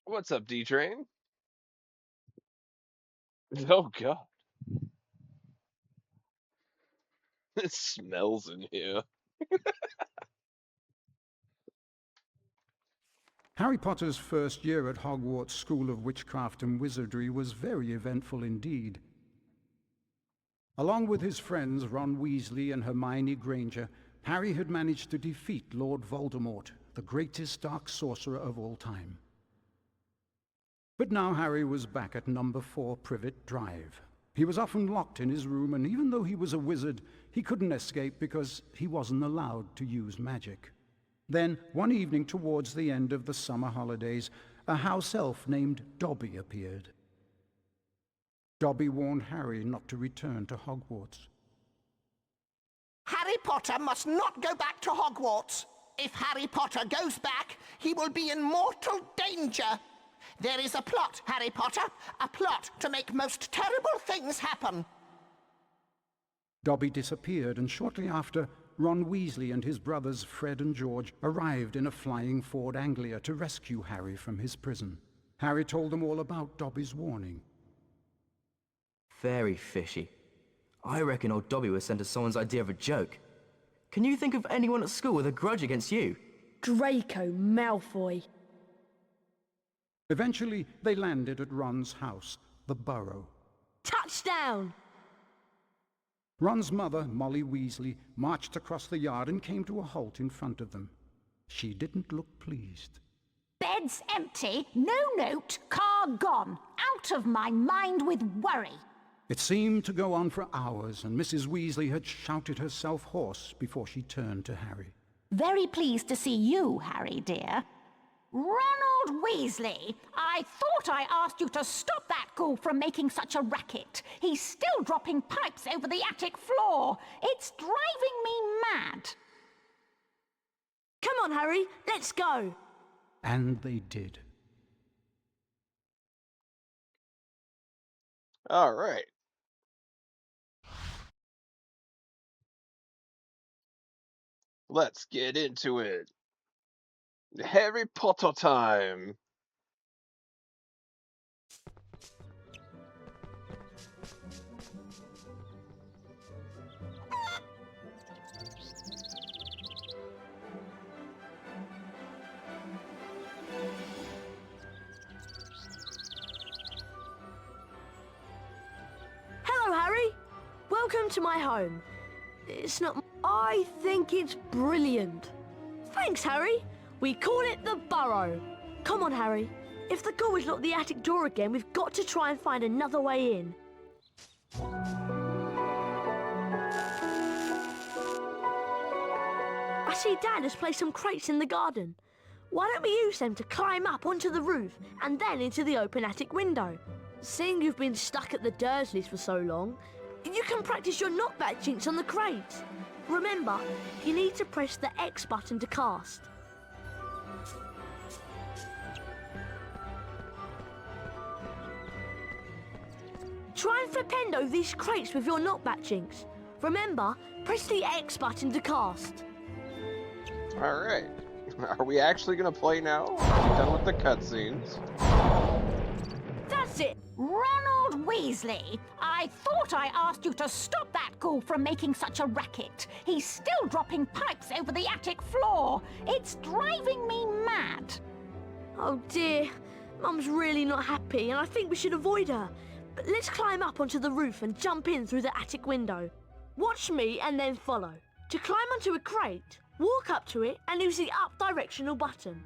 What's up, D Train? Oh god, it smells in here. Harry Potter's first year at Hogwarts School of Witchcraft and Wizardry was very eventful indeed. Along with his friends Ron Weasley and Hermione Granger, Harry had managed to defeat Lord Voldemort, the greatest dark sorcerer of all time. But now Harry was back at number 4 Privet Drive. He was often locked in his room, and even though he was a wizard, he couldn't escape because he wasn't allowed to use magic. Then, one evening towards the end of the summer holidays, a house elf named Dobby appeared. Dobby warned Harry not to return to Hogwarts. Harry Potter must not go back to Hogwarts. If Harry Potter goes back, he will be in mortal danger. There is a plot, Harry Potter, a plot to make most terrible things happen. Dobby disappeared, and shortly after, Ron Weasley and his brothers Fred and George arrived in a flying Ford Anglia to rescue Harry from his prison. Harry told them all about Dobby's warning. Very fishy. I reckon old Dobby was sent as someone's idea of a joke. Can you think of anyone at school with a grudge against you? Draco Malfoy. Eventually, they landed at Ron's house, the Burrow. Touchdown! Ron's mother, Molly Weasley, marched across the yard and came to a halt in front of them. She didn't look pleased. Bed's empty, no note, car gone. Out of my mind with worry. It seemed to go on for hours, and Mrs. Weasley had shouted herself hoarse before she turned to Harry. Very pleased to see you, Harry dear. Ronald Weasley, I thought I asked you to stop that ghoul from making such a racket. He's still dropping pipes over the attic floor. It's driving me mad. Come on, Harry, let's go. And they did. All right. Let's get into it. Harry Potter time. Hello, Harry. Welcome to my home. It's not... I think it's brilliant. Thanks, Harry. We call it the Burrow. Come on, Harry. If the ghoul has locked the attic door again, we've got to try and find another way in. I see Dad has placed some crates in the garden. Why don't we use them to climb up onto the roof and then into the open attic window? Seeing you've been stuck at the Dursleys for so long, you can practice your knockback jinx on the crates. Remember, you need to press the X button to cast. Try and flipendo these crates with your knockback jinx. Remember, press the X button to cast. All right. Are we actually gonna play now? Are we done with the cutscenes? That's it. Ronald Weasley, I thought I asked you to stop that ghoul from making such a racket. He's still dropping pipes over the attic floor. It's driving me mad. Oh dear, Mum's really not happy and I think we should avoid her. But let's climb up onto the roof and jump in through the attic window. Watch me and then follow. To climb onto a crate, walk up to it and use the up directional button.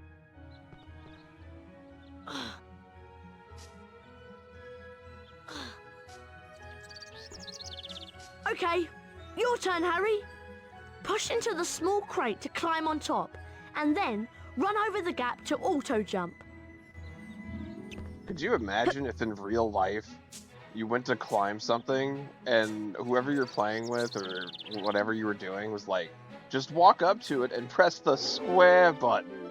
Okay, your turn, Harry. Push into the small crate to climb on top, and then run over the gap to auto-jump. Could you imagine if in real life you went to climb something and whoever you're playing with or whatever you were doing was like, just walk up to it and press the square button?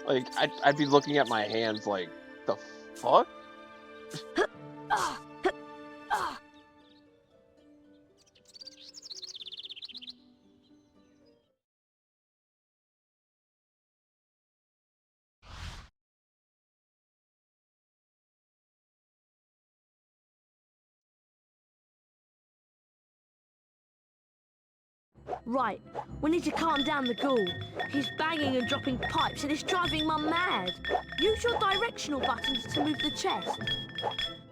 Like, I'd be looking at my hands like, the fuck? Right, we need to calm down the ghoul. He's banging and dropping pipes and it's driving Mum mad. Use your directional buttons to move the chest.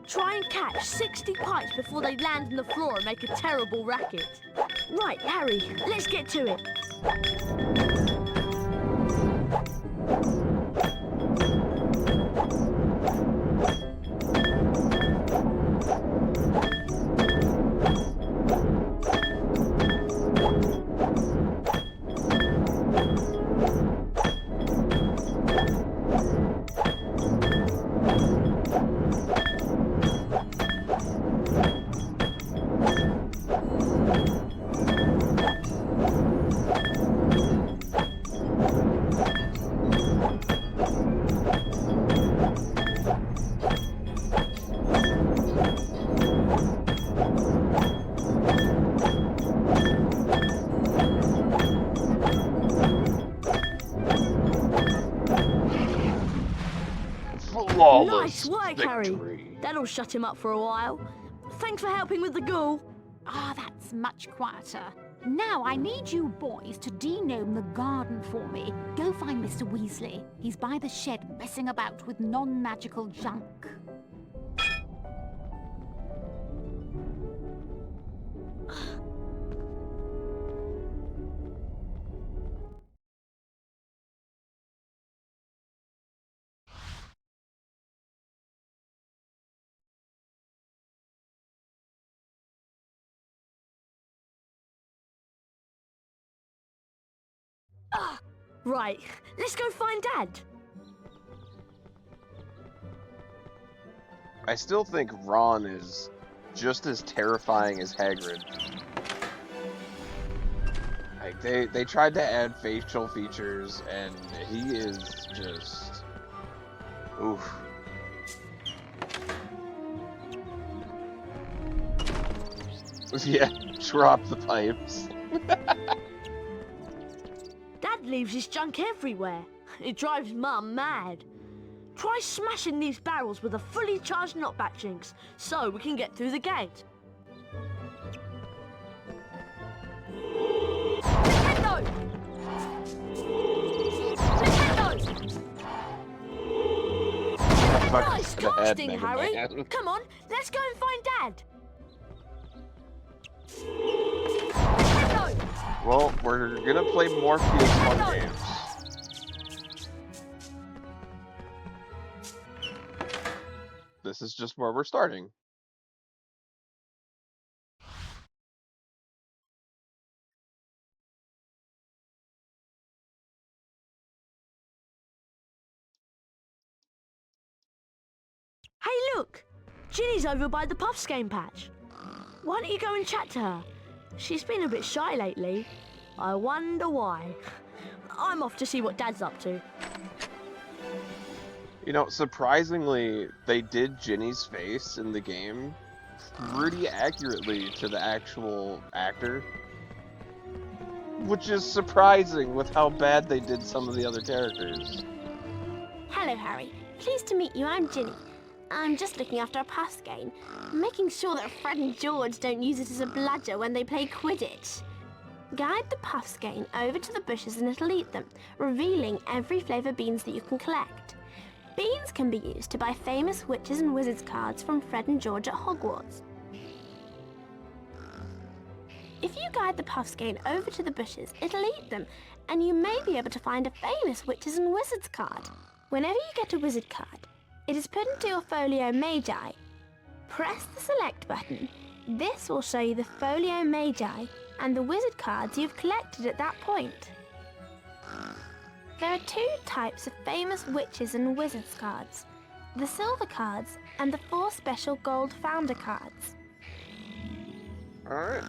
Try and catch 60 pipes before they land on the floor and make a terrible racket. Right, Harry, let's get to it. Flawless Nice work, Harry. victory. That'll shut him up for a while. Thanks for helping with the ghoul. Ah, that's much quieter. Now I need you boys to denome the garden for me. Go find Mr. Weasley. He's by the shed messing about with non-magical junk. Right, let's go find Dad. I still think Ron is just as terrifying as Hagrid. Like, they tried to add facial features, and he is just... oof. Yeah, drop the pipes. Dad leaves his junk everywhere. It drives Mum mad. Try smashing these barrels with a fully charged knockback jinx so we can get through the gate. Nintendo! Nintendo! Nice casting, Harry. Come on, let's go and find Dad. Nintendo! Well, we're gonna play more PS1 games. This is just where we're starting. Hey, look! Ginny's over by the Puffs game patch. Why don't you go and chat to her? She's been a bit shy lately. I wonder why. I'm off to see what Dad's up to. You know, surprisingly, they did Ginny's face in the game pretty accurately to the actual actor. Which is surprising with how bad they did some of the other characters. Hello, Harry. Pleased to meet you. I'm Ginny. I'm just looking after a Puffs game, making sure that Fred and George don't use it as a bludger when they play Quidditch. Guide the Puffs game over to the bushes and it'll eat them, revealing every flavour beans that you can collect. Beans can be used to buy famous witches and wizards cards from Fred and George at Hogwarts. If you guide the Puffs game over to the bushes, it'll eat them, and you may be able to find a famous witches and wizards card. Whenever you get a wizard card, it is put into your Folio Magi. Press the select button. This will show you the Folio Magi and the wizard cards you've collected at that point. There are two types of famous witches and wizards cards, the silver cards and the 4 special gold founder cards. Alright.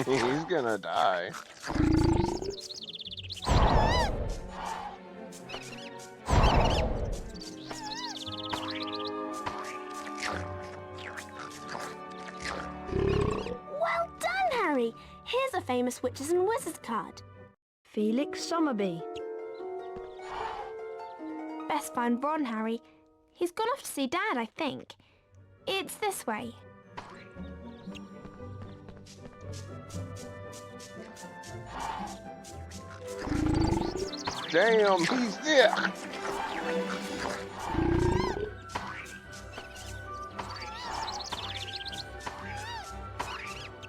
He's gonna die. famous witches and wizards card. Felix Summerby. Best find Ron, Harry. He's gone off to see Dad, I think. It's this way. Damn, he's there.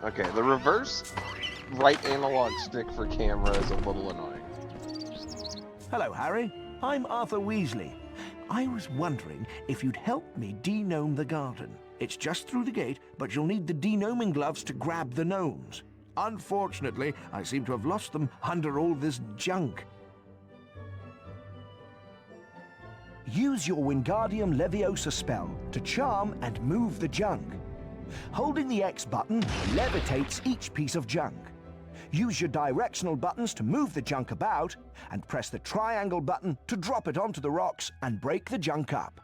Okay, the reverse right analog stick for camera is a little annoying. Hello, Harry. I'm Arthur Weasley. I was wondering if you'd help me de-gnome the garden. It's just through the gate, but you'll need the de-gnoming gloves to grab the gnomes. Unfortunately, I seem to have lost them under all this junk. Use your Wingardium Leviosa spell to charm and move the junk. Holding the X button levitates each piece of junk. Use your directional buttons to move the junk about, and press the triangle button to drop it onto the rocks and break the junk up.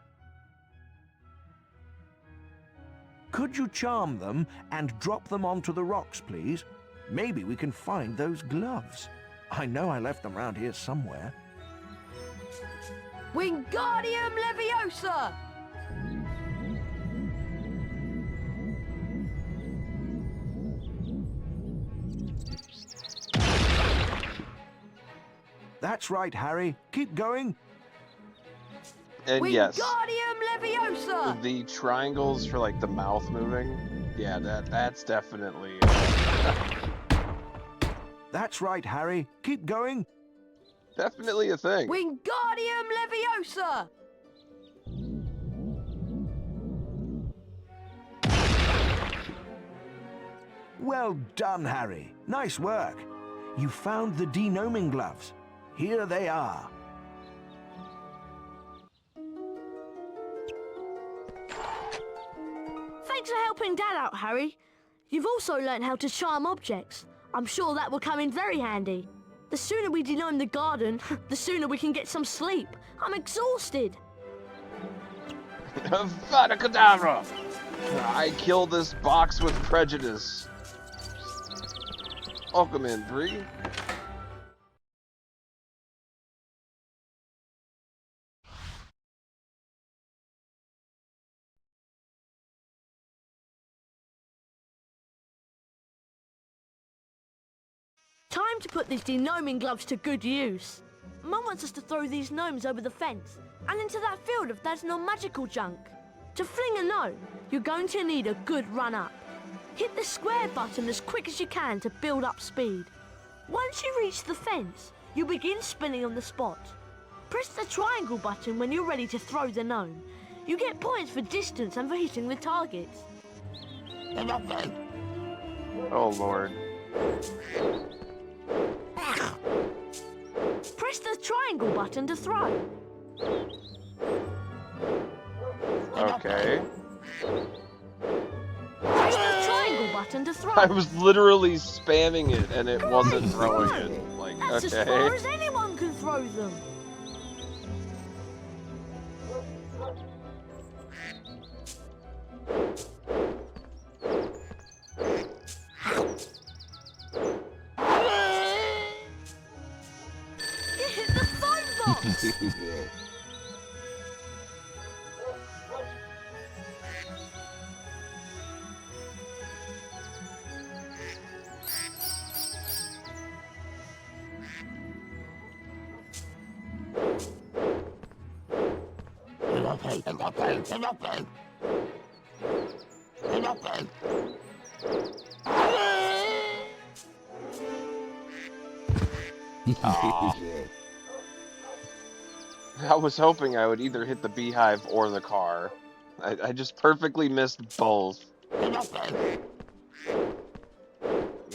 Could you charm them and drop them onto the rocks, please? Maybe we can find those gloves. I know I left them around here somewhere. Wingardium Leviosa! That's right, Harry. Keep going. And yes, Wingardium Leviosa! the triangles for like the mouth moving. Yeah, that's definitely. That's right, Harry. Keep going. Definitely a thing. Wingardium Leviosa! Well done, Harry. Nice work. You found the de-gnoming gloves. Here they are. Thanks for helping Dad out, Harry. You've also learned how to charm objects. I'm sure that will come in very handy. The sooner we denome the garden, the sooner we can get some sleep. I'm exhausted. Avada Kedavra! I kill this box with prejudice. Welcome in, Bree. Time to put these denoming gloves to good use. Mum wants us to throw these gnomes over the fence and into that field of that's non-magical junk. To fling a gnome, you're going to need a good run-up. Hit the square button as quick as you can to build up speed. Once you reach the fence, you begin spinning on the spot. Press the triangle button when you're ready to throw the gnome. You get points for distance and for hitting the targets. Oh, Lord. Press the triangle button to throw. Okay. Press the triangle button to throw. I was literally spamming it and it wasn't throwing it. Like, That's okay. as far as anyone can throw them. You hit the phone box. I was hoping I would either hit the beehive or the car. I just perfectly missed both. You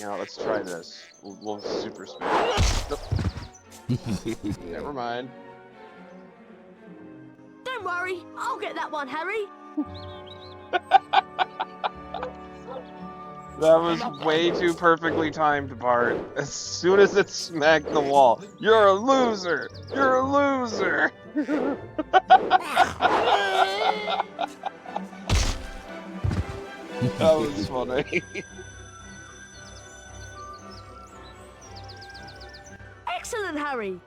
know, let's try this. We'll super spam. Never mind. Don't worry, I'll get that one, Harry. That was way too perfectly timed, Bart. As soon as it smacked the wall, you're a loser! You're a loser! That was funny. done, Harry.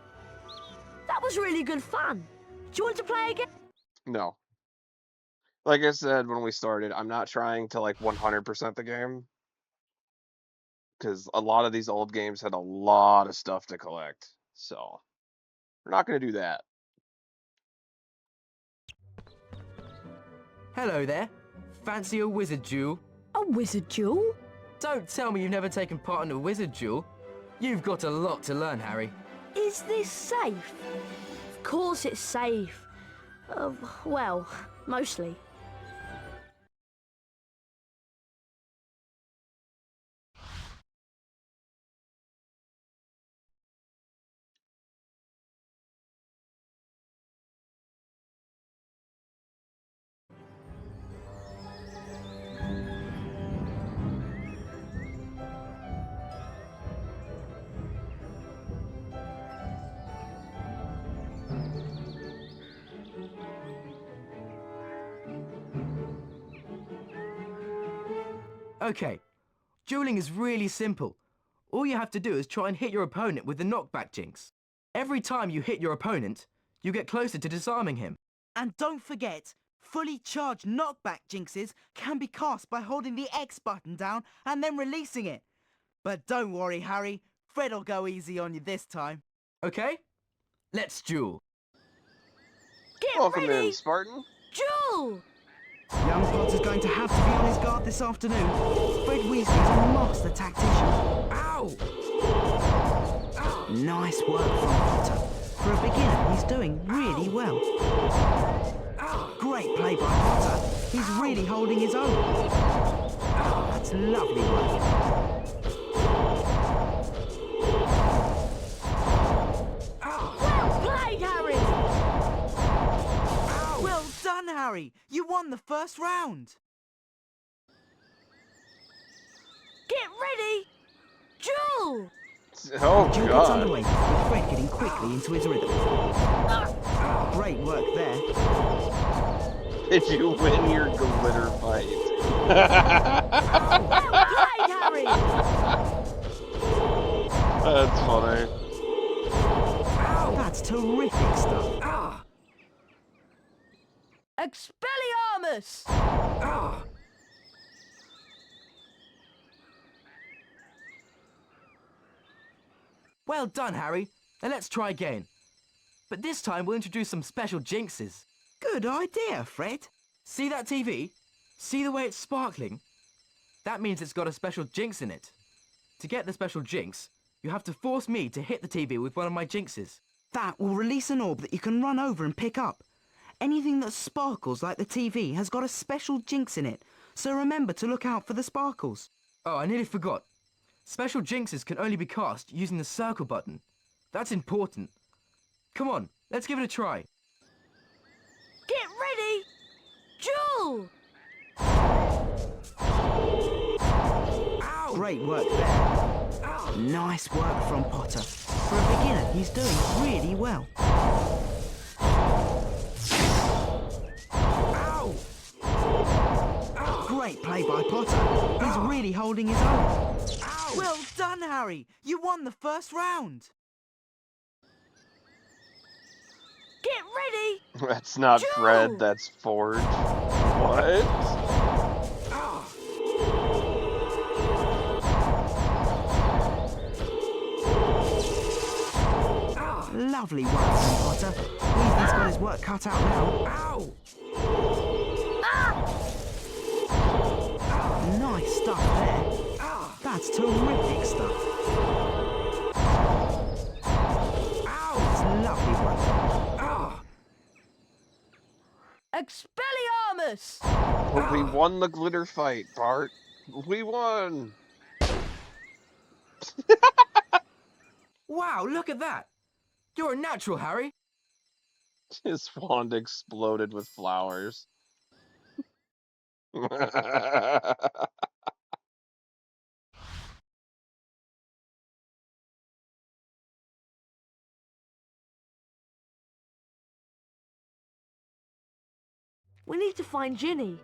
That was really good fun. Do you want to play again? No. Like I said when we started, I'm not trying to like 100% the game because a lot of these old games had a lot of stuff to collect. So we're not going to do that. Hello there. Fancy a wizard duel? A wizard duel? Don't tell me you've never taken part in a wizard duel. You've got a lot to learn, Harry. Is this safe? Of course it's safe. Well, mostly. Okay, dueling is really simple. All you have to do is try and hit your opponent with the knockback jinx. Every time you hit your opponent, you get closer to disarming him. And don't forget, fully charged knockback jinxes can be cast by holding the X button down and then releasing it. But don't worry, Harry, Fred'll go easy on you this time. Okay? Let's duel. Get Welcome ready! in, Spartan. Duel! Young Potter's going to have to be on his guard this afternoon. Fred Weasley's a master tactician. Ow! Nice work from Potter. For a beginner, he's doing really well. Great play by Potter. He's really holding his own. That's lovely work. Well played, Harry! Well done, Harry. You won the first round. Get ready! Duel! Oh, Duel gets God. underway, with Fred getting quickly into his rhythm. Great work there. Did you win your glitter fight? Well played, Harry! That's funny. That's terrific stuff. Expelliarmus! Well done, Harry. Now let's try again. But this time we'll introduce some special jinxes. Good idea, Fred. See that TV? See the way it's sparkling? That means it's got a special jinx in it. To get the special jinx, you have to force me to hit the TV with one of my jinxes. That will release an orb that you can run over and pick up. Anything that sparkles like the TV has got a special jinx in it, so remember to look out for the sparkles. Oh, I nearly forgot. Special jinxes can only be cast using the circle button. That's important. Come on, let's give it a try. Get ready! Duel! Great work there. Nice work from Potter. For a beginner, he's doing really well. Great play by Potter. He's really holding his own. Well done, Harry. You won the first round. Get ready! That's not Joe! Fred, that's Forge. What? Lovely work from Potter. Weasley's got his work cut out now. Nice stuff there. That's terrific stuff. That's lovely work. Expelliarmus! But we won the glitter fight, Bart. We won! Wow, look at that! You're a natural, Harry. His wand exploded with flowers. We need to find Ginny.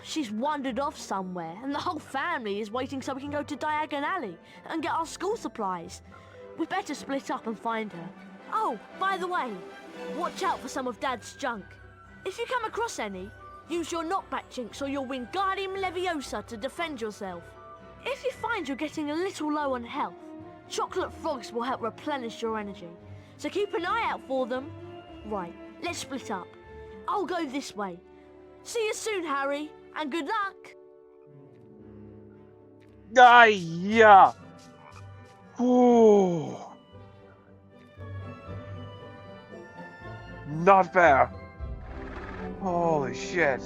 She's wandered off somewhere, and the whole family is waiting so we can go to Diagon Alley and get our school supplies. We better split up and find her. Oh, by the way, watch out for some of Dad's junk. If you come across any, use your knockback jinx or your Wingardium Leviosa to defend yourself. If you find you're getting a little low on health, chocolate frogs will help replenish your energy. So keep an eye out for them. Right, let's split up. I'll go this way. See you soon, Harry, and good luck. Yeah. Ooh. Not fair. Holy shit.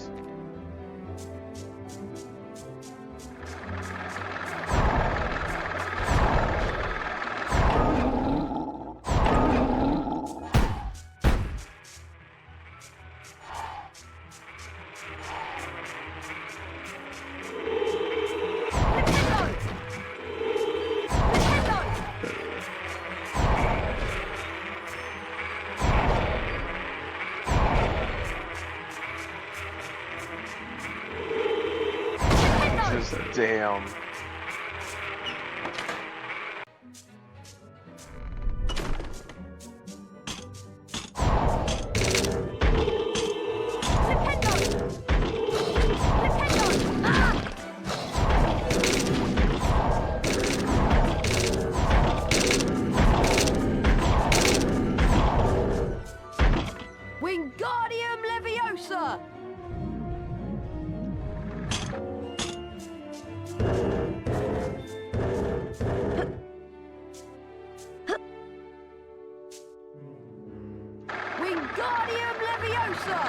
Damn. Wingardium Leviosa! Wingardium Leviosa!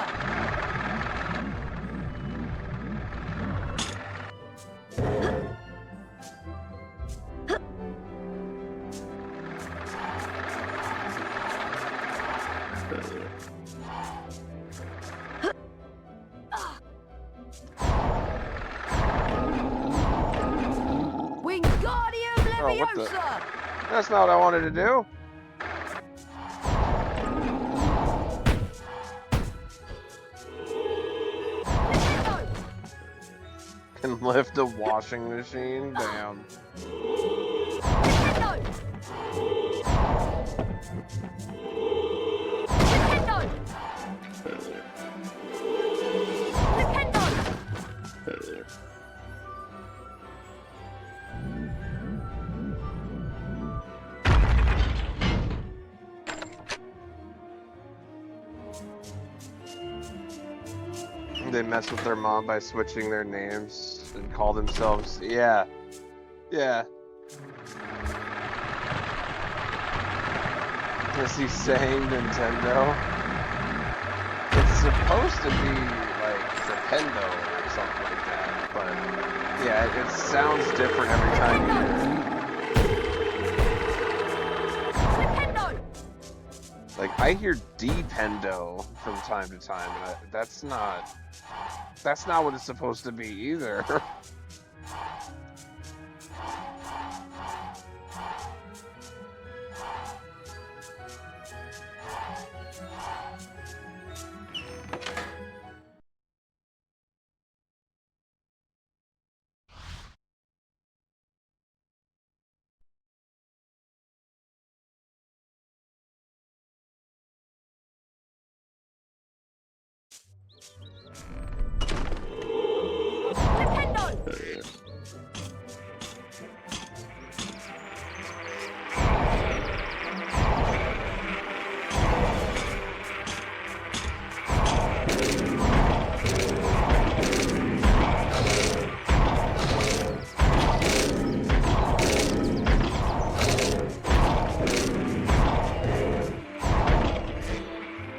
Wingardium Oh, what the? Leviosa! That's not what I wanted to do. Can lift a washing machine? Damn. They mess with their mom by switching their names and call themselves, yeah. Is he saying Nintendo? It's supposed to be like Nintendo or something like that, but yeah, it sounds different every time you hear it. Like, I hear Dependo from time to time, and that's not what it's supposed to be either.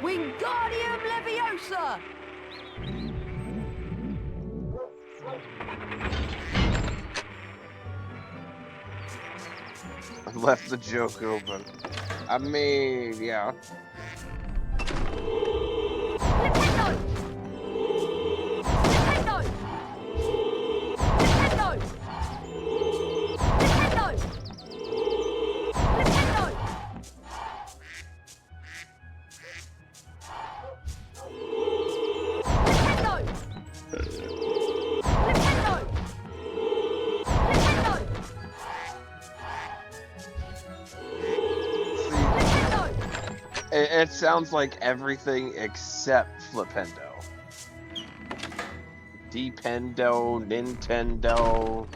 Wingardium Leviosa! I left the joke open. I mean, yeah. It sounds like everything except Flipendo. Dependo, Nintendo.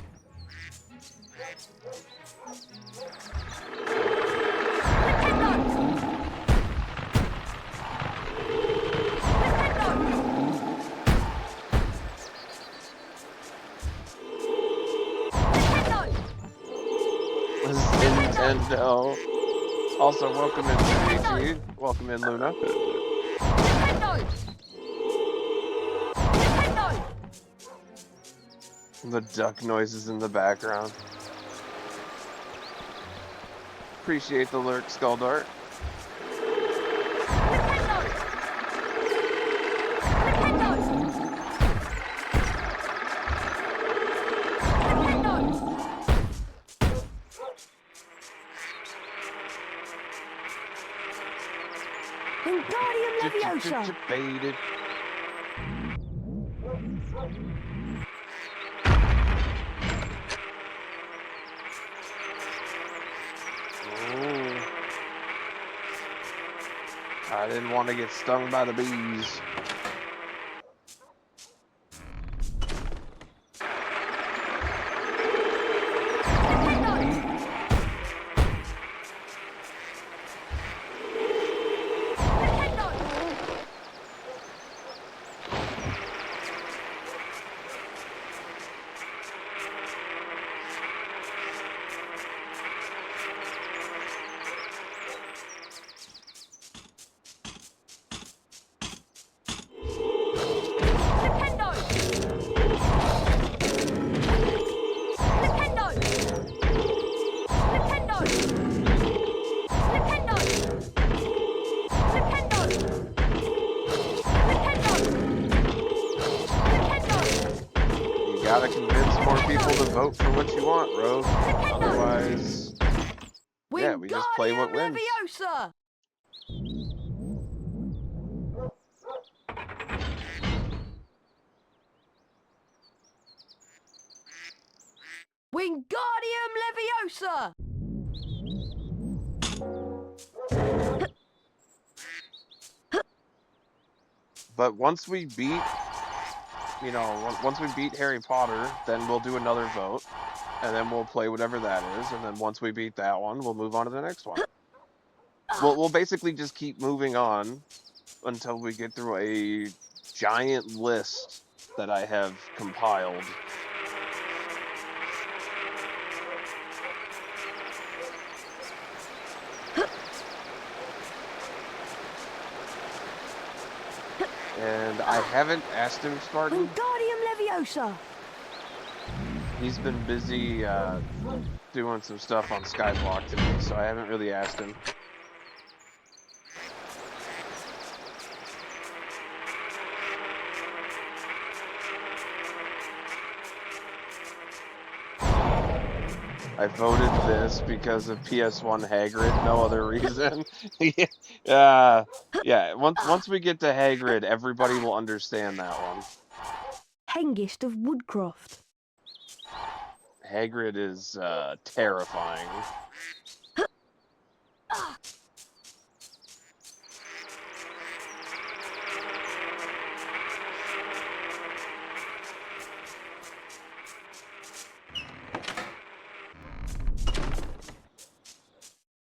This is Nintendo. Also, welcome in, Luigi. Welcome in, Luna. The duck noises in the background. Appreciate the lurk, Skuldart. Wingardium Leviosa! Debated. I didn't want to get stung by the bees. Gotta convince more people to vote for what you want, Rogue. Otherwise, yeah, we just play what wins. Leviosa! Wingardium Leviosa! But once we beat, once we beat Harry Potter, then we'll do another vote, and then we'll play whatever that is, and then once we beat that one, we'll move on to the next one. We'll basically just keep moving on until we get through a giant list that I have compiled. And I haven't asked him, Spartan. Wingardium Leviosa! He's been busy doing some stuff on Skyblock today, so I haven't really asked him. I voted this because of PS1 Hagrid, no other reason. Yeah, once we get to Hagrid, everybody will understand that one. Hengist of Woodcroft. Hagrid is terrifying.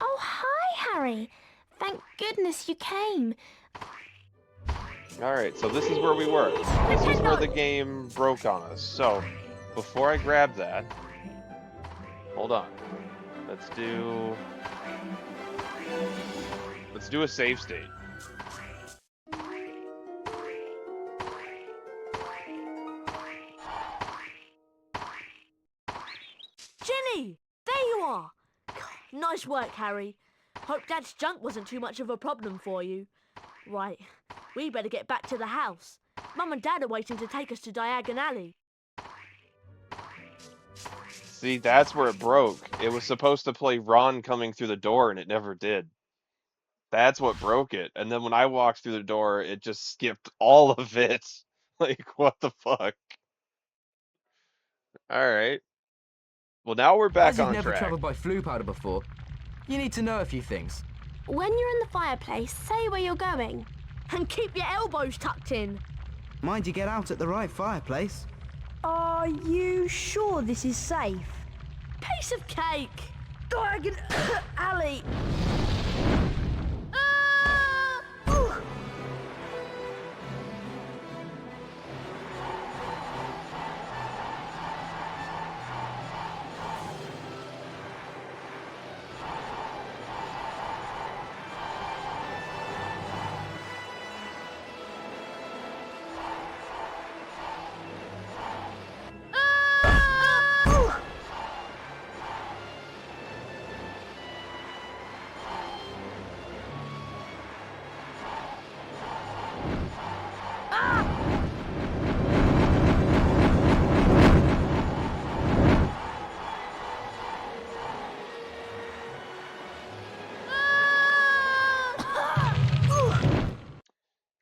Oh, hi, Harry. Thank goodness you came. Alright, so this is where we were. This is where the game broke on us. So, before I grab that, hold on. Let's do a save state. Ginny! There you are! Nice work, Harry. Hope Dad's junk wasn't too much of a problem for you. Right, we better get back to the house. Mum and Dad are waiting to take us to Diagon Alley. See, that's where it broke. It was supposed to play Ron coming through the door, and it never did. That's what broke it. And then when I walked through the door, it just skipped all of it. Like, what the fuck? Alright. Well, now we're back As you've on never track. travelled by Floo Powder before, you need to know a few things. When you're in the fireplace, say where you're going. And keep your elbows tucked in. Mind you get out at the right fireplace. Are you sure this is safe? Piece of cake. Diagon Alley. Ooh.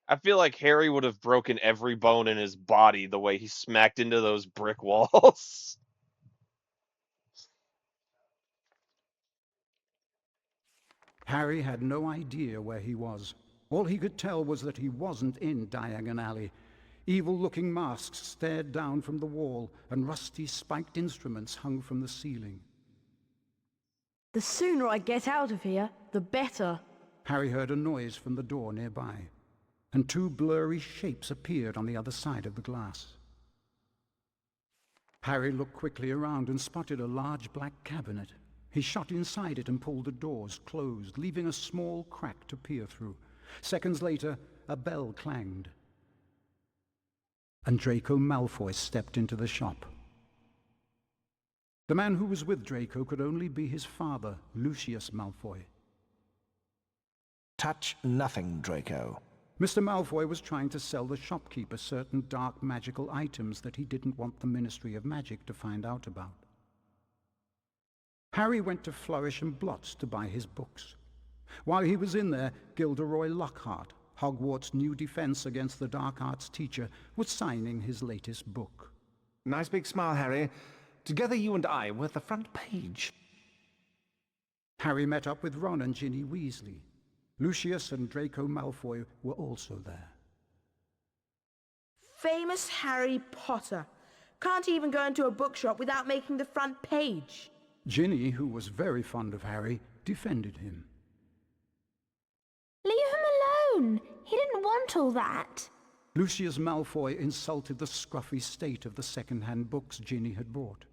I feel like Harry would have broken every bone in his body the way he smacked into those brick walls. Harry had no idea where he was. All he could tell was that he wasn't in Diagon Alley. Evil-looking masks stared down from the wall, and rusty spiked instruments hung from the ceiling. The sooner I get out of here, the better. Harry heard a noise from the door nearby, and two blurry shapes appeared on the other side of the glass. Harry looked quickly around and spotted a large black cabinet. He shot inside it and pulled the doors closed, leaving a small crack to peer through. Seconds later, a bell clanged, and Draco Malfoy stepped into the shop. The man who was with Draco could only be his father, Lucius Malfoy. Touch nothing, Draco. Mr. Malfoy was trying to sell the shopkeeper certain dark magical items that he didn't want the Ministry of Magic to find out about. Harry went to Flourish and Blotts to buy his books. While he was in there, Gilderoy Lockhart, Hogwarts' new defense against the dark arts teacher, was signing his latest book. Nice big smile, Harry. Together you and I were at the front page. Harry met up with Ron and Ginny Weasley. Lucius and Draco Malfoy were also there. Famous Harry Potter. Can't even go into a bookshop without making the front page. Ginny, who was very fond of Harry, defended him. Leave him alone. He didn't want all that. Lucius Malfoy insulted the scruffy state of the second-hand books Ginny had bought.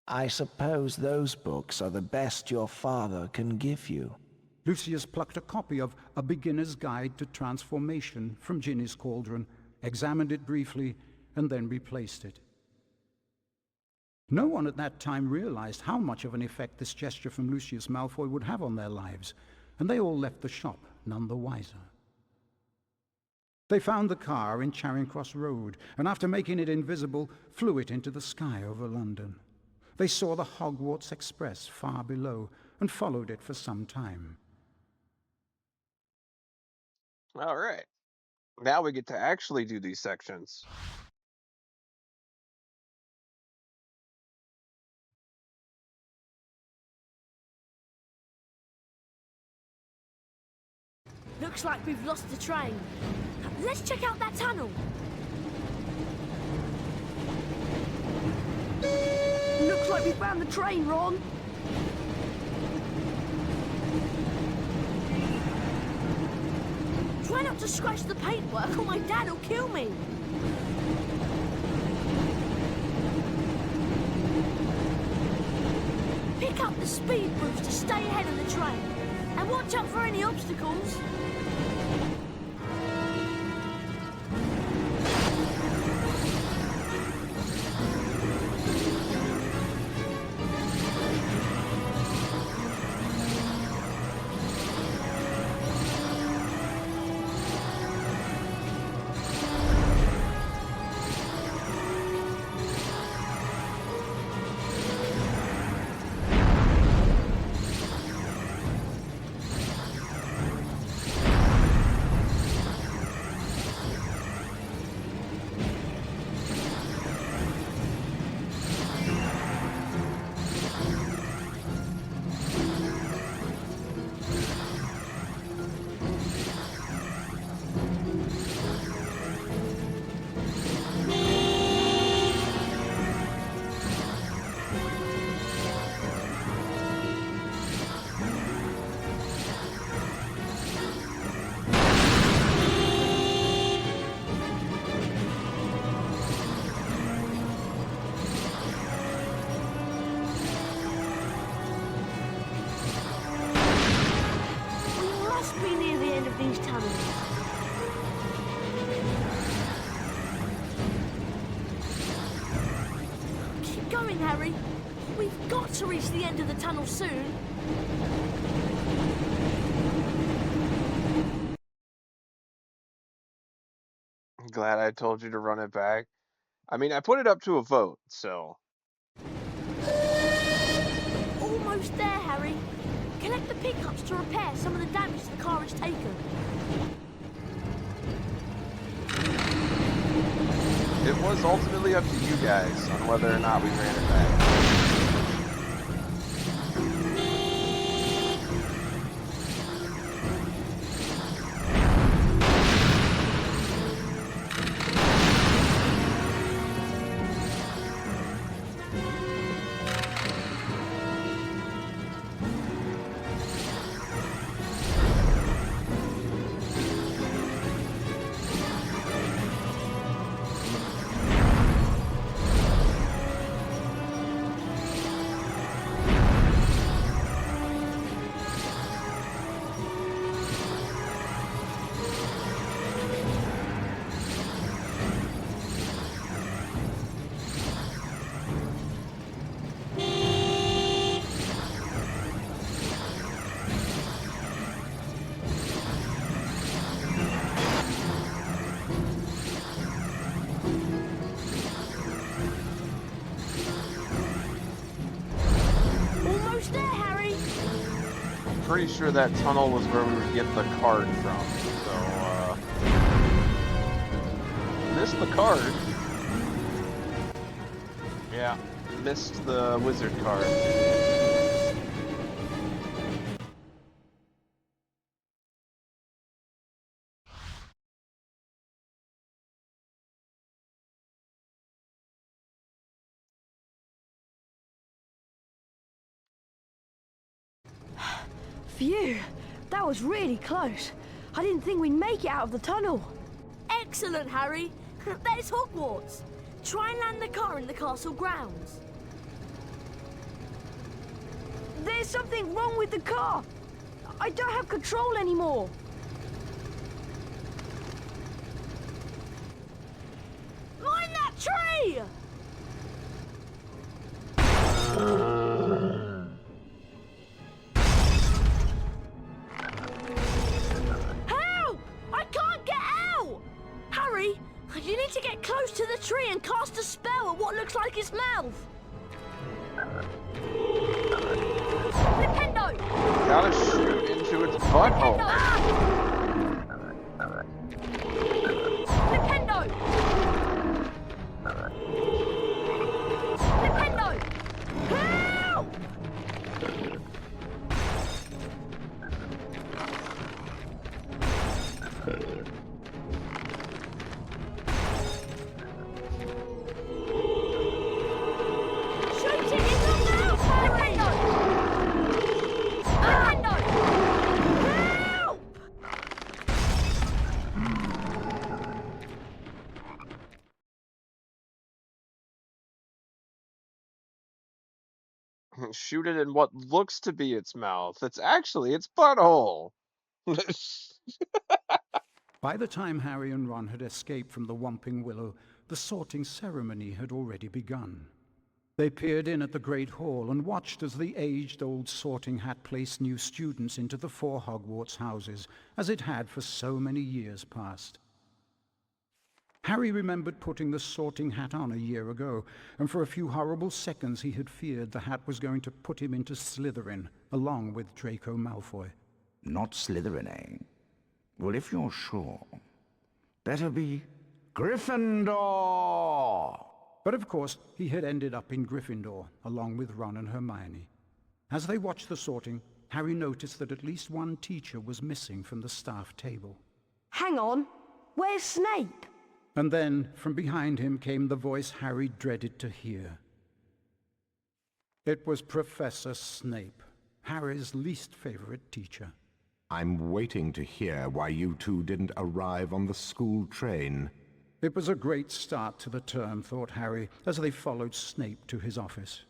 I suppose those books are the best your father can give you. Lucius plucked a copy of A Beginner's Guide to Transformation from Ginny's cauldron, examined it briefly, and then replaced it. No one at that time realized how much of an effect this gesture from Lucius Malfoy would have on their lives, and they all left the shop none the wiser. They found the car in Charing Cross Road, and after making it invisible, flew it into the sky over London. They saw the Hogwarts Express far below, and followed it for some time. All right. Now we get to actually do these sections. Looks like we've lost the train. Let's check out that tunnel. Looks like we found the train, Ron. Try not to scratch the paintwork or my dad will kill me. Pick up the speed boost to stay ahead of the train. And watch out for any obstacles. going, Harry. We've got to reach the end of the tunnel soon. I'm glad I told you to run it back. I mean, I put it up to a vote, so... Almost there, Harry. Collect the pickups to repair some of the damage the car has taken. It was ultimately up to you guys on whether or not we ran it back. Pretty sure that tunnel was where we would get the card from, so, missed the card. Yeah, missed the wizard card. Phew, that was really close. I didn't think we'd make it out of the tunnel. Excellent, Harry. There's Hogwarts. Try and land the car in the castle grounds. There's something wrong with the car. I don't have control anymore. Mind that tree! You need to get close to the tree and cast a spell at what looks like its mouth. Flipendo! Gotta shoot into its butthole. Flipendo! Flipendo! Help! Shoot it in what looks to be its mouth. It's actually its butthole. By the time Harry and Ron had escaped from the Whomping Willow, the sorting ceremony had already begun. They peered in at the Great Hall and watched as the aged-old sorting hat placed new students into the 4 Hogwarts houses, as it had for so many years past. Harry remembered putting the sorting hat on a year ago, and for a few horrible seconds he had feared the hat was going to put him into Slytherin, along with Draco Malfoy. Not Slytherin, eh? Well, if you're sure, better be Gryffindor! But of course, he had ended up in Gryffindor, along with Ron and Hermione. As they watched the sorting, Harry noticed that at least one teacher was missing from the staff table. Hang on, where's Snape? And then, from behind him came the voice Harry dreaded to hear. It was Professor Snape, Harry's least favorite teacher. I'm waiting to hear why you two didn't arrive on the school train. It was a great start to the term, thought Harry, as they followed Snape to his office.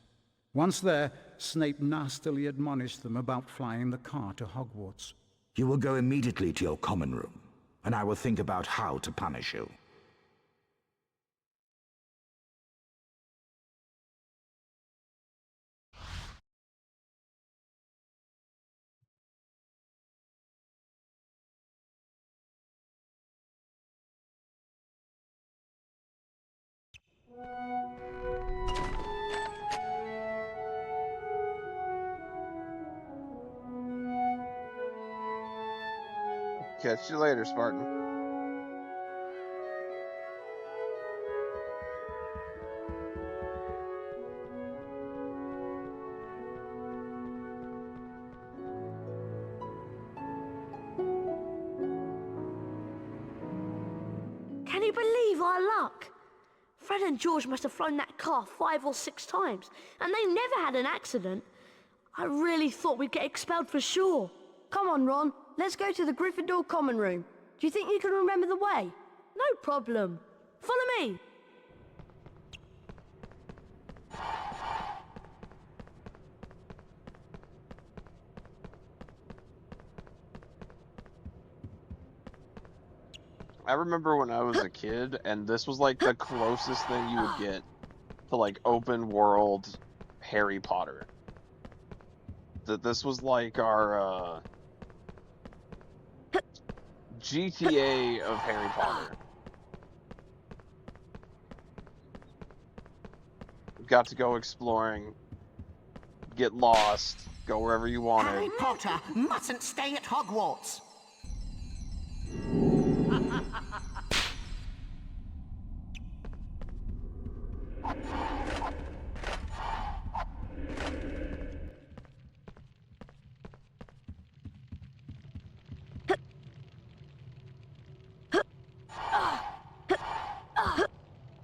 Once there, Snape nastily admonished them about flying the car to Hogwarts. You will go immediately to your common room, and I will think about how to punish you. Catch you later, Spartan. Can you believe our luck? Fred and George must have flown that car 5 or 6 times, and they never had an accident. I really thought we'd get expelled for sure. Come on, Ron. Let's go to the Gryffindor common room. Do you think you can remember the way? No problem. Follow me. I remember when I was a kid, and this was like the closest thing you would get to like open world Harry Potter. That this was like our GTA of Harry Potter. We got to go exploring, get lost, go wherever you wanted. Harry Potter mustn't stay at Hogwarts.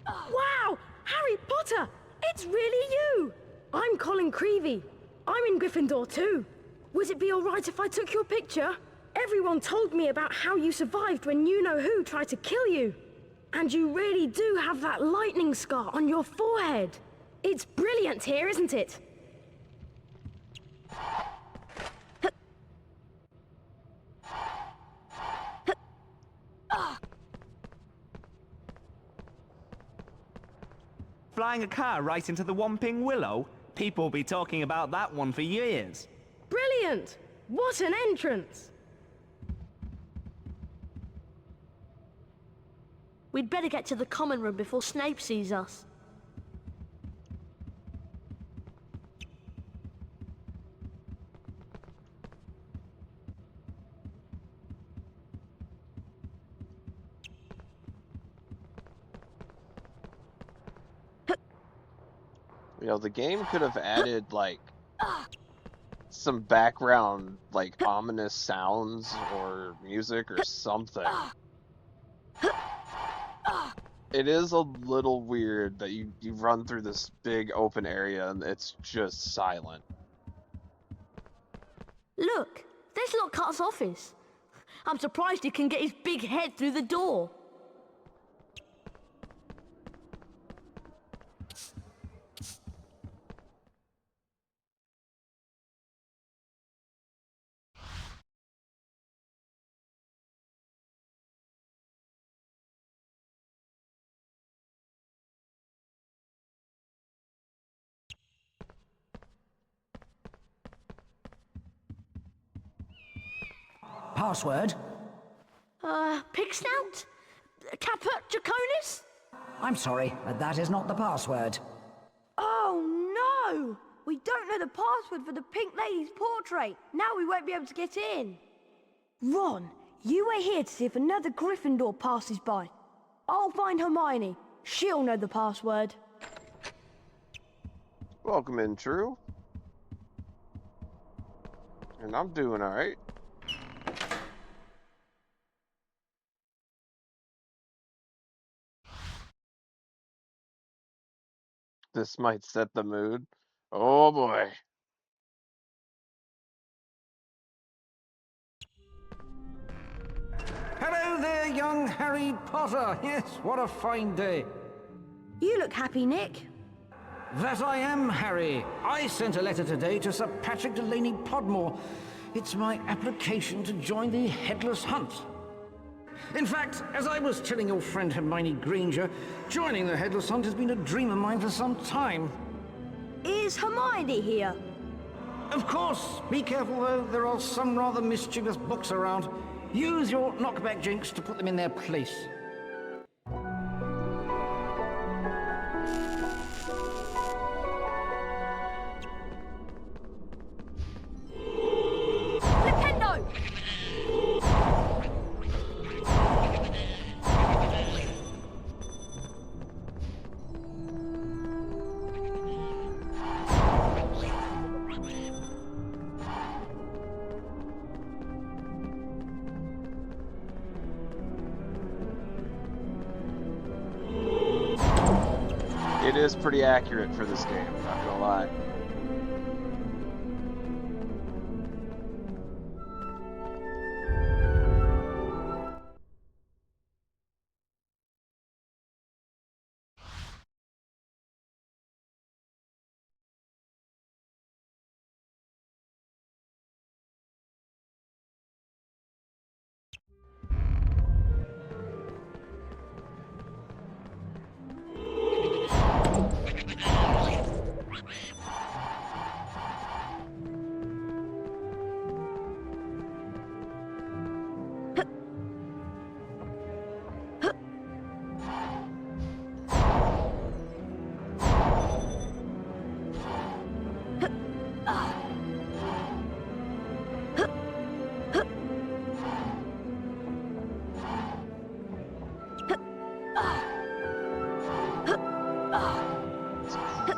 Wow! Harry Potter! It's really you! I'm Colin Creevy. I'm in Gryffindor too. Would it be all right if I took your picture? Everyone told me about how you survived when you-know-who tried to kill you. And you really do have that lightning scar on your forehead. It's brilliant here, isn't it? Flying a car right into the Whomping Willow? People will be talking about that one for years. Brilliant! What an entrance! We'd better get to the common room before Snape sees us. You know, the game could have added like some background, like ominous sounds or music or something. It is a little weird that you run through this big open area and it's just silent. Look, there's Lockhart's office. I'm surprised he can get his big head through the door. Password? Pig Snout? Caput Draconis? I'm sorry, but that is not the password. Oh no! We don't know the password for the Pink Lady's portrait. Now we won't be able to get in. Ron, you wait here to see if another Gryffindor passes by. I'll find Hermione. She'll know the password. Welcome in, True. And I'm doing alright. This might set the mood. Oh boy. Hello there, young Harry Potter. Yes, what a fine day. You look happy, Nick. That I am, Harry. I sent a letter today to Sir Patrick Delaney Podmore. It's my application to join the Headless Hunt. In fact, as I was telling your friend Hermione Granger, joining the Headless Hunt has been a dream of mine for some time. Is Hermione here? Of course. Be careful, though. There are some rather mischievous books around. Use your knockback jinx to put them in their place. It is pretty accurate for this game, not gonna lie.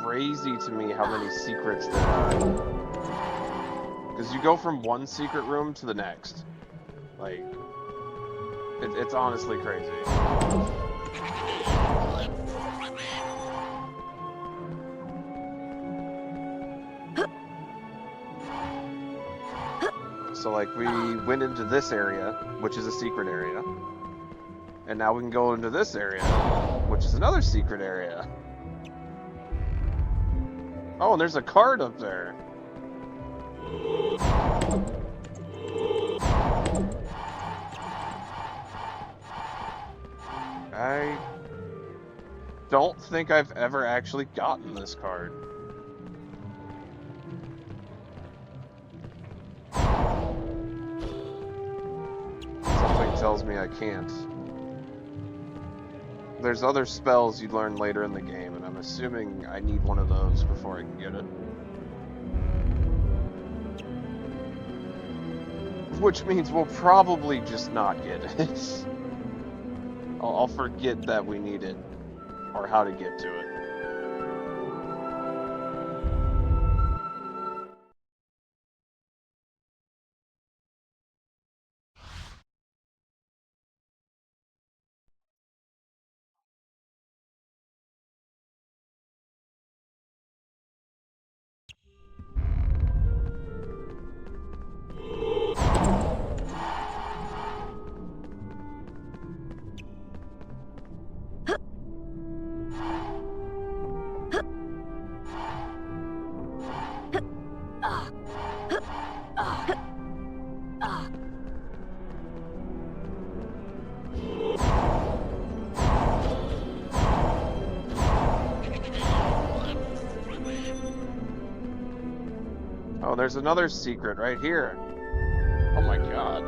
Crazy to me how many secrets there are. Because you go from one secret room to the next. Like, it's honestly crazy. So like, we went into this area, which is a secret area. And now we can go into this area, which is another secret area. Oh, and there's a card up there. I don't think I've ever actually gotten this card. Something tells me I can't. There's other spells you learn later in the game, and I'm assuming I need one of those before I can get it. Which means we'll probably just not get it. I'll forget that we need it, or how to get to it. Oh, there's another secret right here. Oh my god.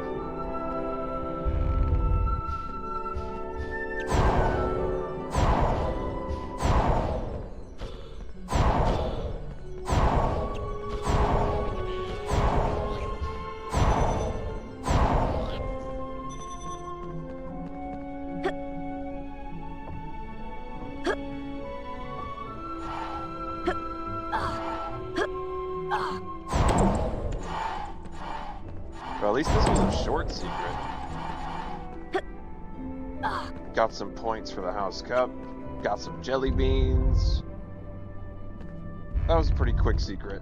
Well, at least this was a short secret. Got some points for the house cup. Got some jelly beans. That was a pretty quick secret.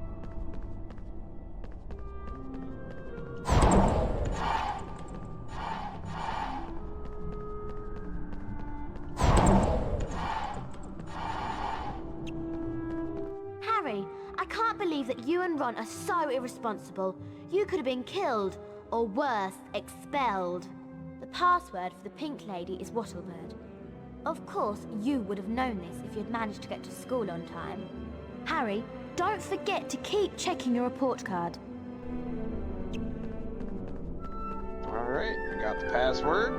Harry, I can't believe that you and Ron are so irresponsible. You could have been killed, or worse, expelled. The password for the Pink Lady is Wattlebird. Of course, you would have known this if you'd managed to get to school on time. Harry, don't forget to keep checking your report card. Alright, I got the password.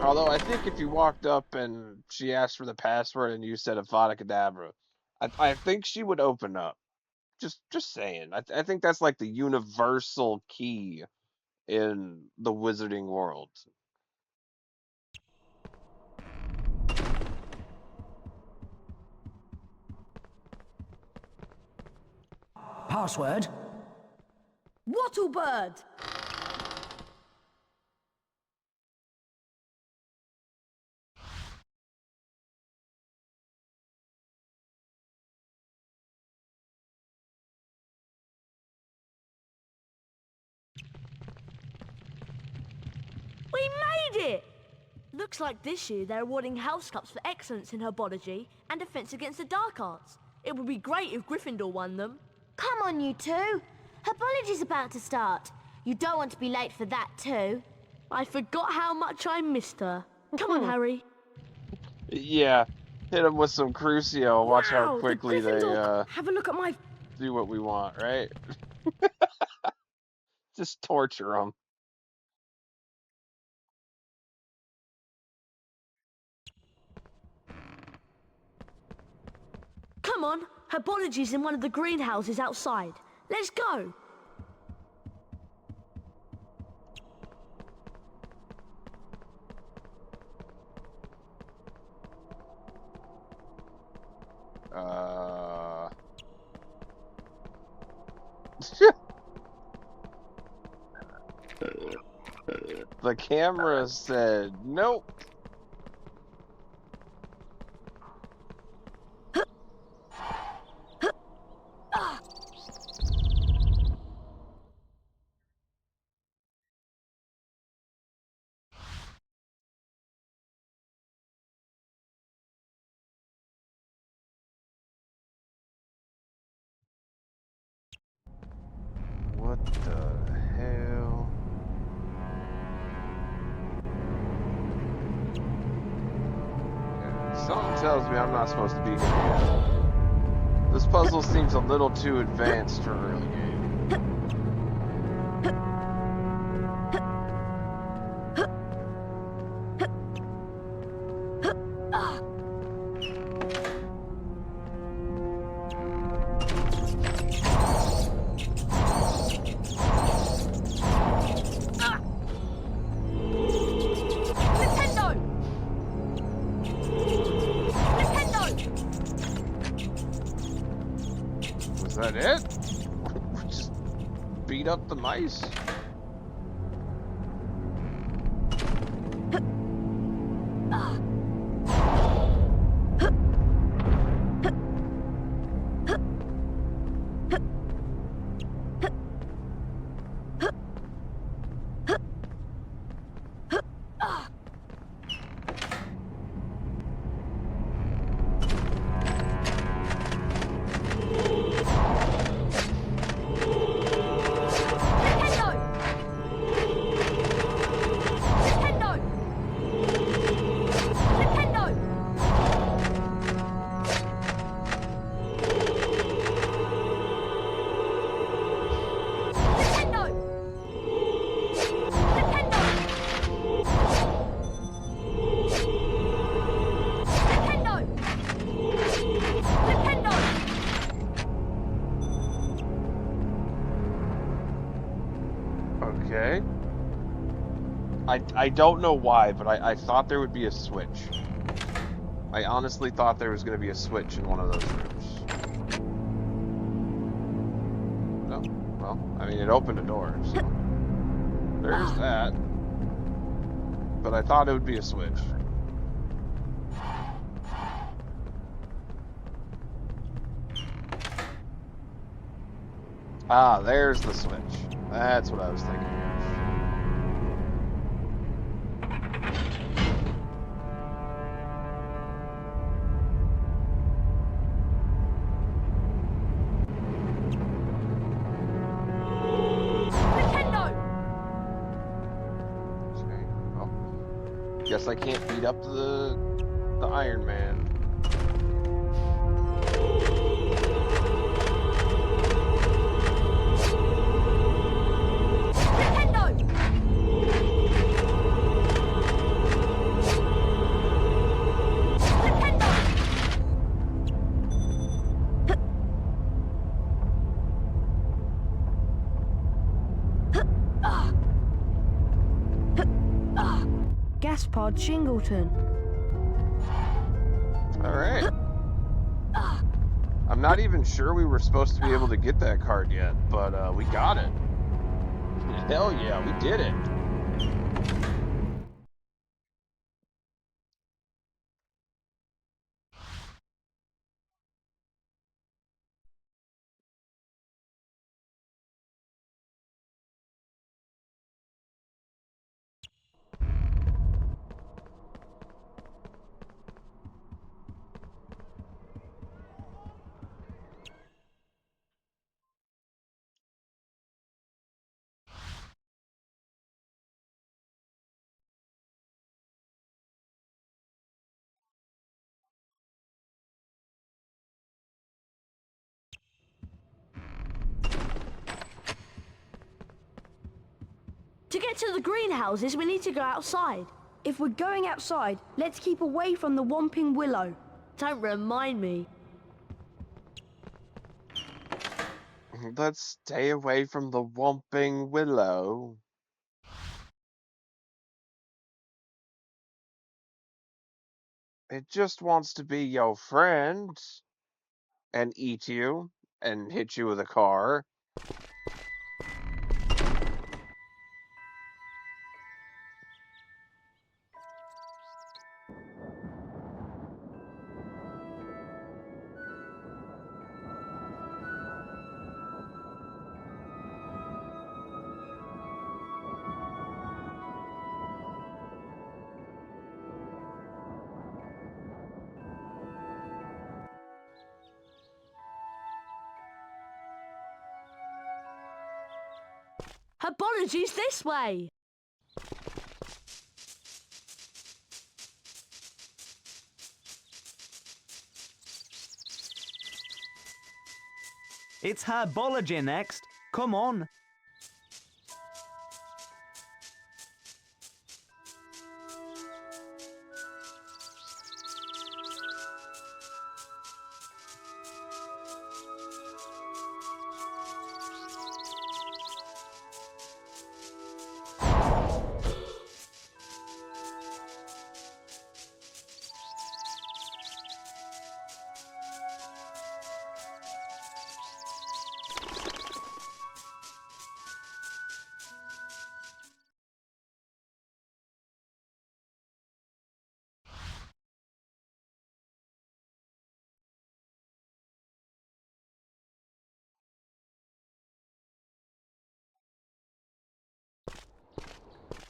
Although I think if you walked up and she asked for the password and you said Avada Kedavra, I think she would open up. Just saying. I think that's like the universal key in the wizarding world. Password? Wattlebird! We made it! Looks like this year they're awarding House Cups for excellence in herbology and defense against the dark arts. It would be great if Gryffindor won them. Come on, you two. Herbology's about to start. You don't want to be late for that, too. I forgot how much I missed her. Come on, Harry. Yeah, hit them with some Crucio. Watch how quickly they Have a look at my... do what we want, right? Just torture them. Come on, herbology's in one of the greenhouses outside. Let's go. The camera said nope. What the hell? Something tells me I'm not supposed to be here yet. This puzzle seems a little too advanced for early game. Is that it? Just beat up the mice? Okay. I don't know why, but I thought there would be a switch. I honestly thought there was going to be a switch in one of those rooms. Oh, well, I mean, it opened a door, so... There's that. But I thought it would be a switch. Ah, there's the switch. That's what I was thinking of. Guess I can't beat up the Iron Man. Gaspard Shingleton. Alright. I'm not even sure we were supposed to be able to get that card yet, but we got it. Hell yeah, we did it. To get to the greenhouses, we need to go outside. If we're going outside, let's keep away from the Whomping Willow. Don't remind me. Let's stay away from the Whomping Willow. It just wants to be your friend and eat you and hit you with a car. Herbology's this way. It's herbology next. Come on.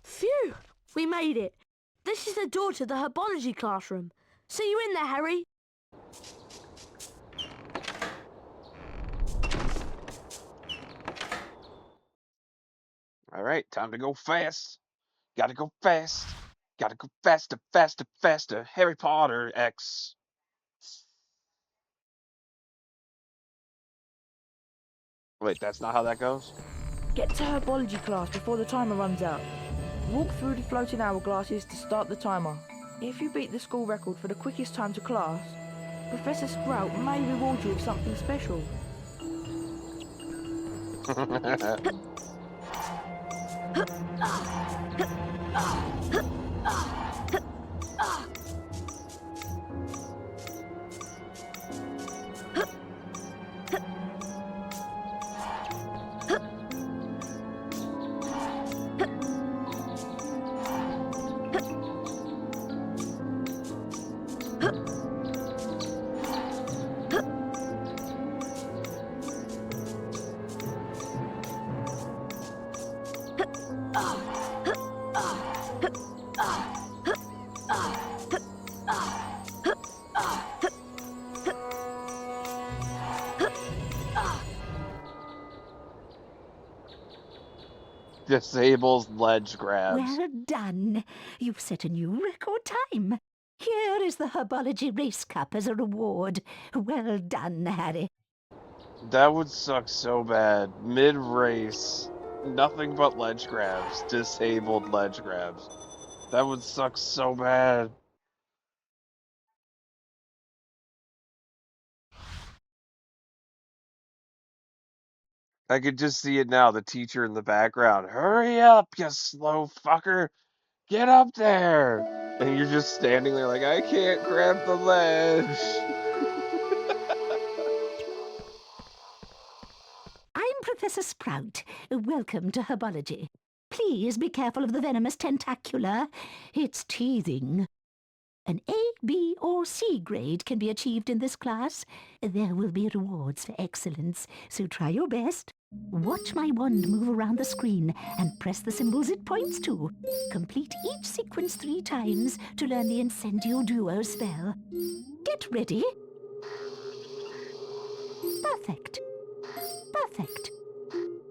Phew! We made it. This is the door to the herbology classroom. See you in there, Harry. All right, time to go fast. Gotta go fast. Gotta go faster, faster, faster. Harry Potter X. Wait, that's not how that goes? Get to herbology class before the timer runs out. Walk through the floating hourglasses to start the timer. If you beat the school record for the quickest time to class, Professor Sprout may reward you with something special. Disables ledge grabs. Well done. You've set a new record time. Here is the Herbology Race Cup as a reward. Well done, Harry. That would suck so bad. Mid-race, nothing but ledge grabs. Disabled ledge grabs. That would suck so bad. I could just see it now, the teacher in the background. Hurry up, you slow fucker! Get up there! And you're just standing there like, I can't grab the ledge. I'm Professor Sprout. Welcome to Herbology. Please be careful of the venomous tentacula. It's teething. An A, B, or C grade can be achieved in this class. There will be rewards for excellence, so try your best. Watch my wand move around the screen and press the symbols it points to. Complete each sequence 3 times to learn the Incendio Duo spell. Get ready. Perfect. Perfect.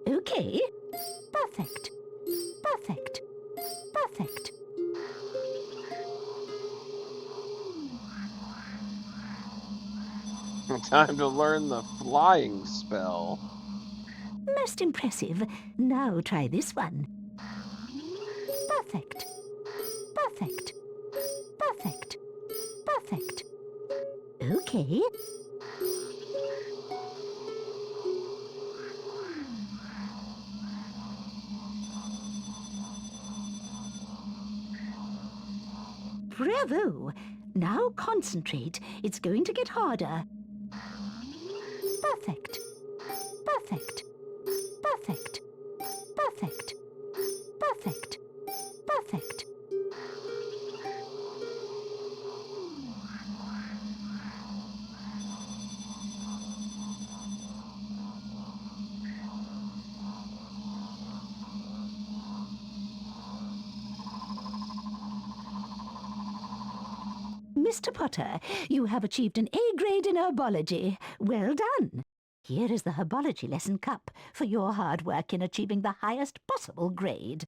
Okay. Perfect. Perfect. Perfect. Time to learn the flying spell. Most impressive. Now try this one. okay? Bravo! Now concentrate. It's going to get harder. Perfect. Perfect. Perfect. Perfect. Perfect. Perfect. Mr. Potter, you have achieved an A grade in herbology. Well done. Here is the herbology lesson cup for your hard work in achieving the highest possible grade.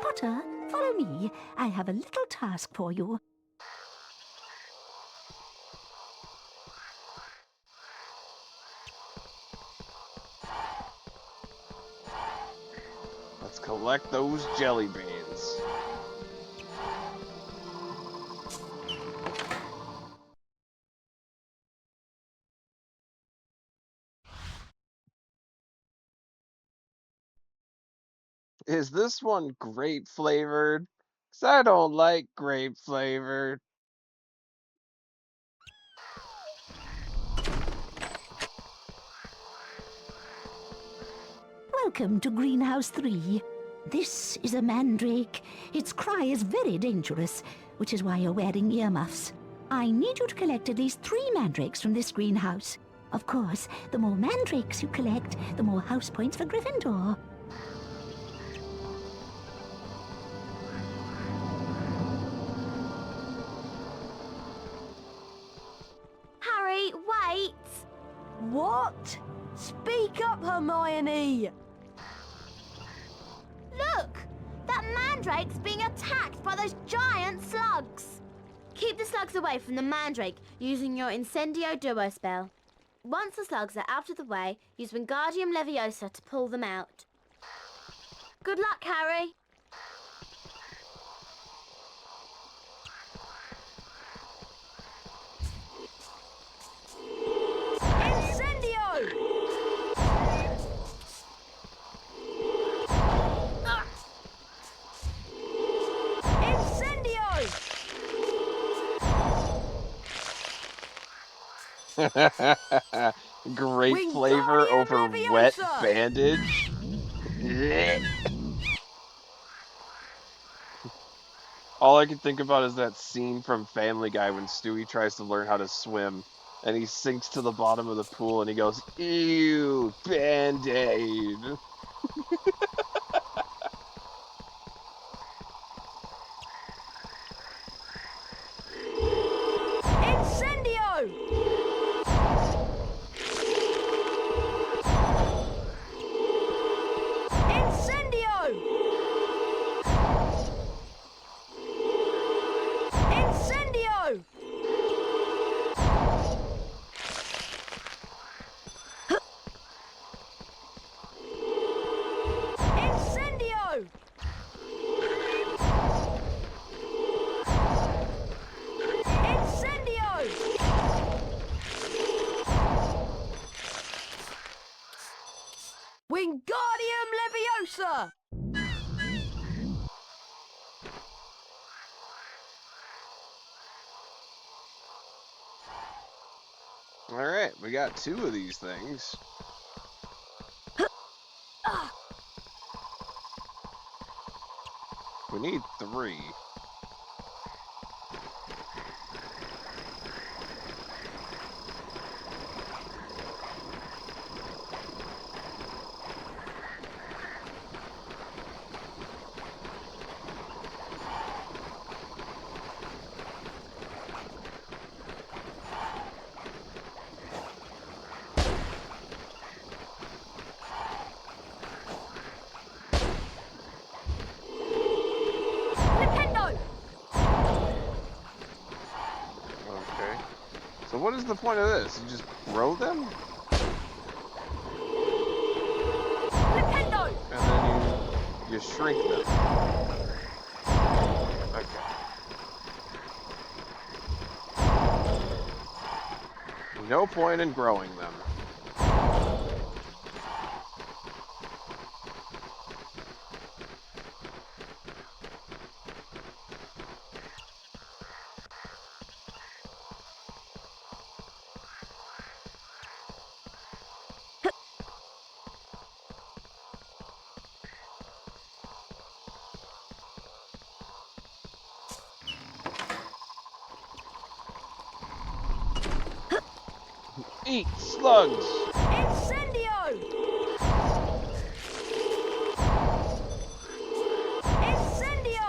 Potter, follow me. I have a little task for you. Let's collect those jelly beans. Is this one grape flavored? 'Cause I don't like grape flavored. Welcome to Greenhouse 3. This is a mandrake. Its cry is very dangerous, which is why you're wearing earmuffs. I need you to collect at least 3 mandrakes from this greenhouse. Of course, the more mandrakes you collect, the more house points for Gryffindor. Harry, wait! What? Speak up, Hermione! Look! That mandrake's being attacked by those giant slugs! Keep the slugs away from the mandrake using your Incendio Duo spell. Once the slugs are out of the way, use Wingardium Leviosa to pull them out. Good luck, Harry! Grape flavor over wet bandage. All I can think about is that scene from Family Guy when Stewie tries to learn how to swim and he sinks to the bottom of the pool and he goes, "Ew, Band-Aid." Wingardium Leviosa! Alright, we got 2 of these things. We need 3. So what is the point of this? You just grow them? Nintendo! And then you shrink them. Okay. No point in growing them. Eat slugs! Incendio! Incendio!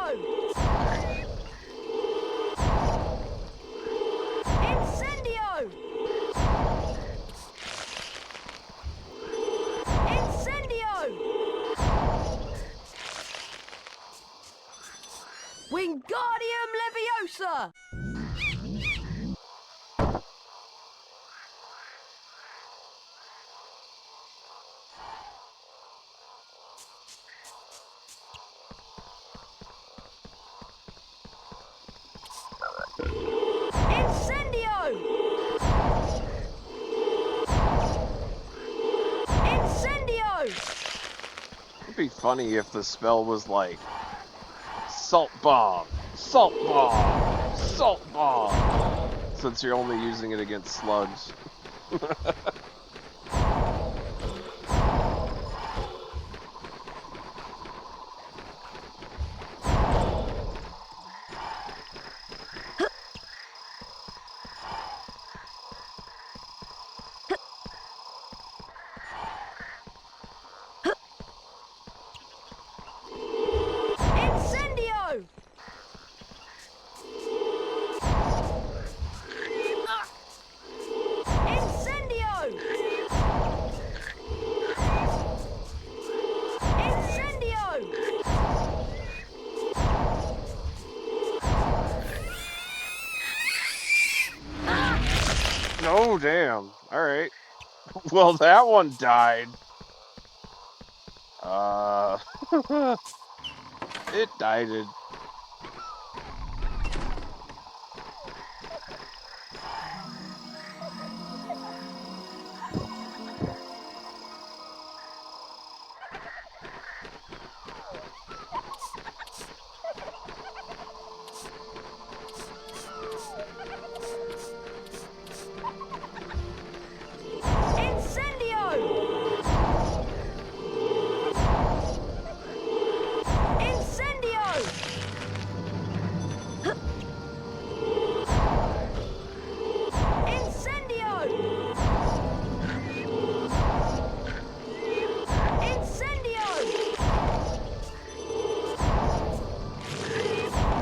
Incendio! Incendio! Wingardium Leviosa! Incendio! Incendio! It'd be funny if the spell was like salt bomb, salt bomb, salt bomb, since you're only using it against slugs. Incendio! Incendio! Incendio! Oh, damn. Alright. Well, that one died. It died. Incendio! Incendio! Incendio! Incendio!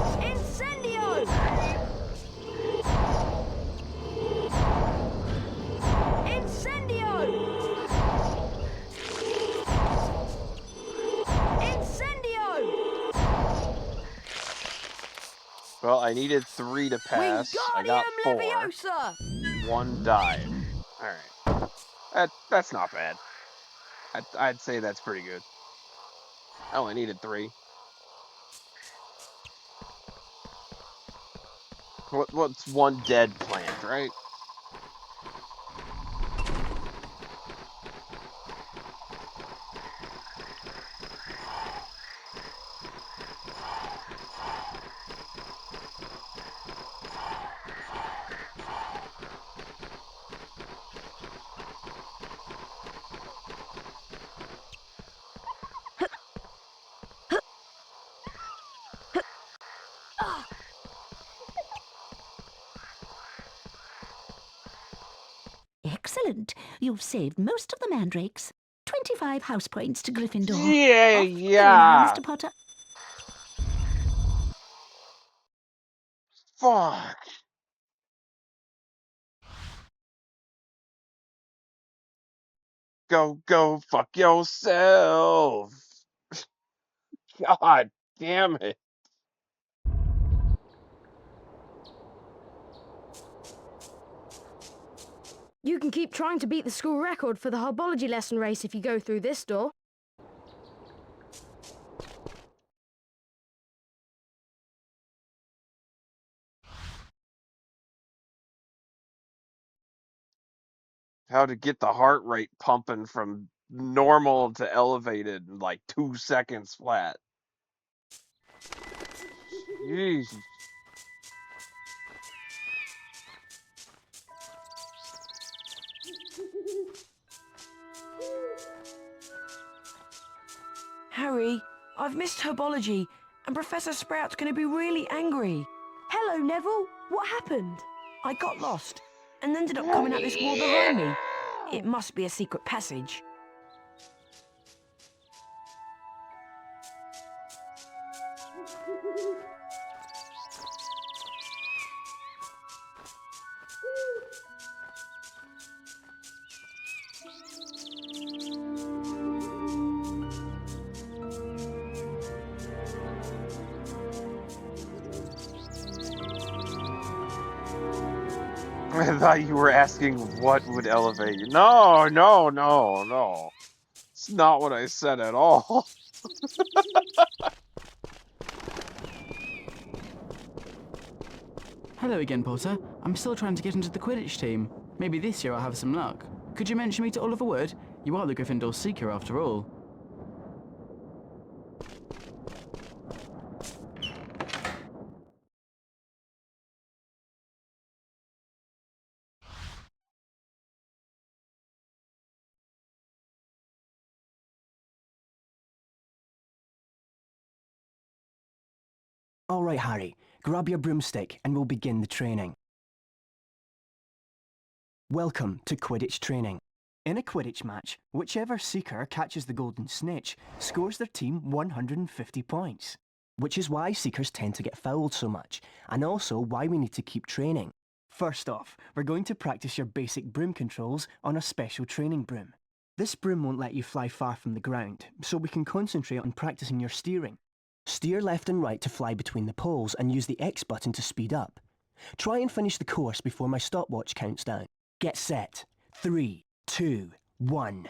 Incendio! Incendio! Incendio! Well, I needed 3 to pass. I got Wingardium 4. Leviosa! 1 died. Alright. That's not bad. I'd say that's pretty good. I only needed 3. What's 1 dead plant, right? Excellent. You've saved most of the mandrakes. 25 house points to Gryffindor. Yeah, Off you go now, yeah. Mr. Potter. Fuck. Go, fuck yourself. God damn it. You can keep trying to beat the school record for the herbology lesson race if you go through this door. How to get the heart rate pumping from normal to elevated in like 2 seconds flat. Jeez. Harry, I've missed herbology, and Professor Sprout's going to be really angry. Hello, Neville. What happened? I got lost, and ended up coming out this wall behind me. It must be a secret passage. I thought you were asking what would elevate you. No, no, no, no. It's not what I said at all. Hello again, Potter. I'm still trying to get into the Quidditch team. Maybe this year I'll have some luck. Could you mention me to Oliver Wood? You are the Gryffindor Seeker after all. All right, Harry, grab your broomstick and we'll begin the training. Welcome to Quidditch training. In a Quidditch match, whichever Seeker catches the Golden Snitch scores their team 150 points. Which is why Seekers tend to get fouled so much, and also why we need to keep training. First off, we're going to practice your basic broom controls on a special training broom. This broom won't let you fly far from the ground, so we can concentrate on practicing your steering. Steer left and right to fly between the poles and use the X button to speed up. Try and finish the course before my stopwatch counts down. Get set. 3, 2, 1.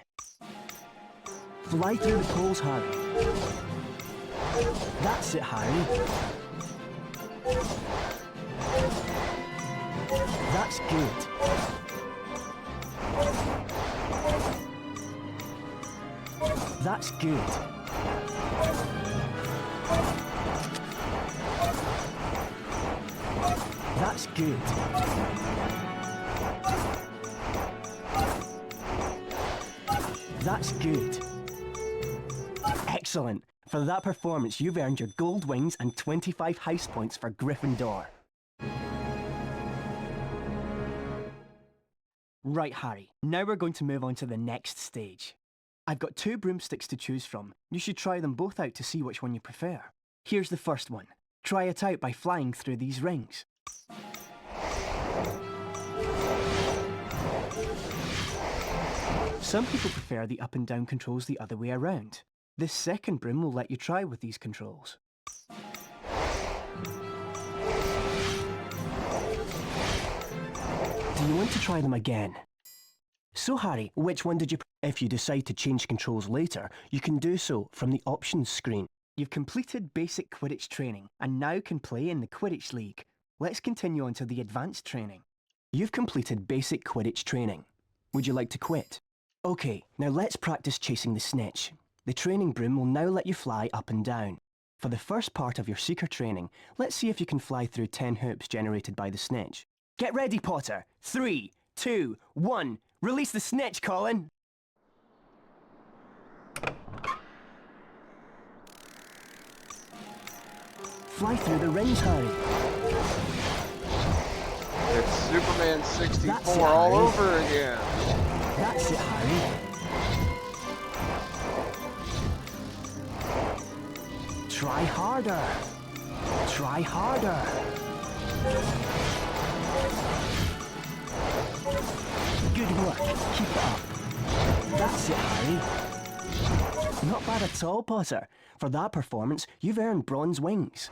Fly through the poles, Harry. That's it, Harry. That's good. That's good. That's good. That's good. Excellent. For that performance, you've earned your gold wings and 25 house points for Gryffindor. Right, Harry. Now we're going to move on to the next stage. I've got 2 broomsticks to choose from. You should try them both out to see which one you prefer. Here's the first one. Try it out by flying through these rings. Some people prefer the up and down controls the other way around. This second broom will let you try with these controls. Do you want to try them again? So Harry, which one did you If you decide to change controls later, you can do so from the options screen. You've completed basic Quidditch training and now can play in the Quidditch League. Let's continue on to the advanced training. You've completed basic Quidditch training. Would you like to quit? Okay, now let's practice chasing the snitch. The training broom will now let you fly up and down. For the first part of your Seeker training, let's see if you can fly through 10 hoops generated by the snitch. Get ready, Potter! 3, 2, 1, release the snitch, Colin! Fly through the rings, Harry. It's Superman 64 That's it, all Harry. over again. That's it, Harry. Try harder. Try harder. Good work. Keep it up. That's it, Harry. Not bad at all, Potter. For that performance, you've earned bronze wings.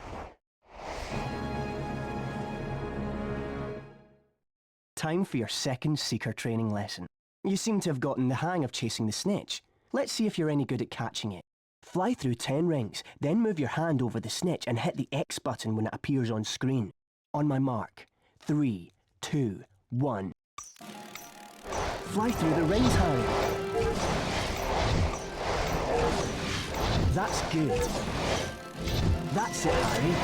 Time for your second Seeker training lesson. You seem to have gotten the hang of chasing the snitch. Let's see if you're any good at catching it. Fly through 10 rings, then move your hand over the snitch and hit the X button when it appears on screen. On my mark. 3, 2, 1. Fly through the rings, Harry. That's good. That's it, Harry.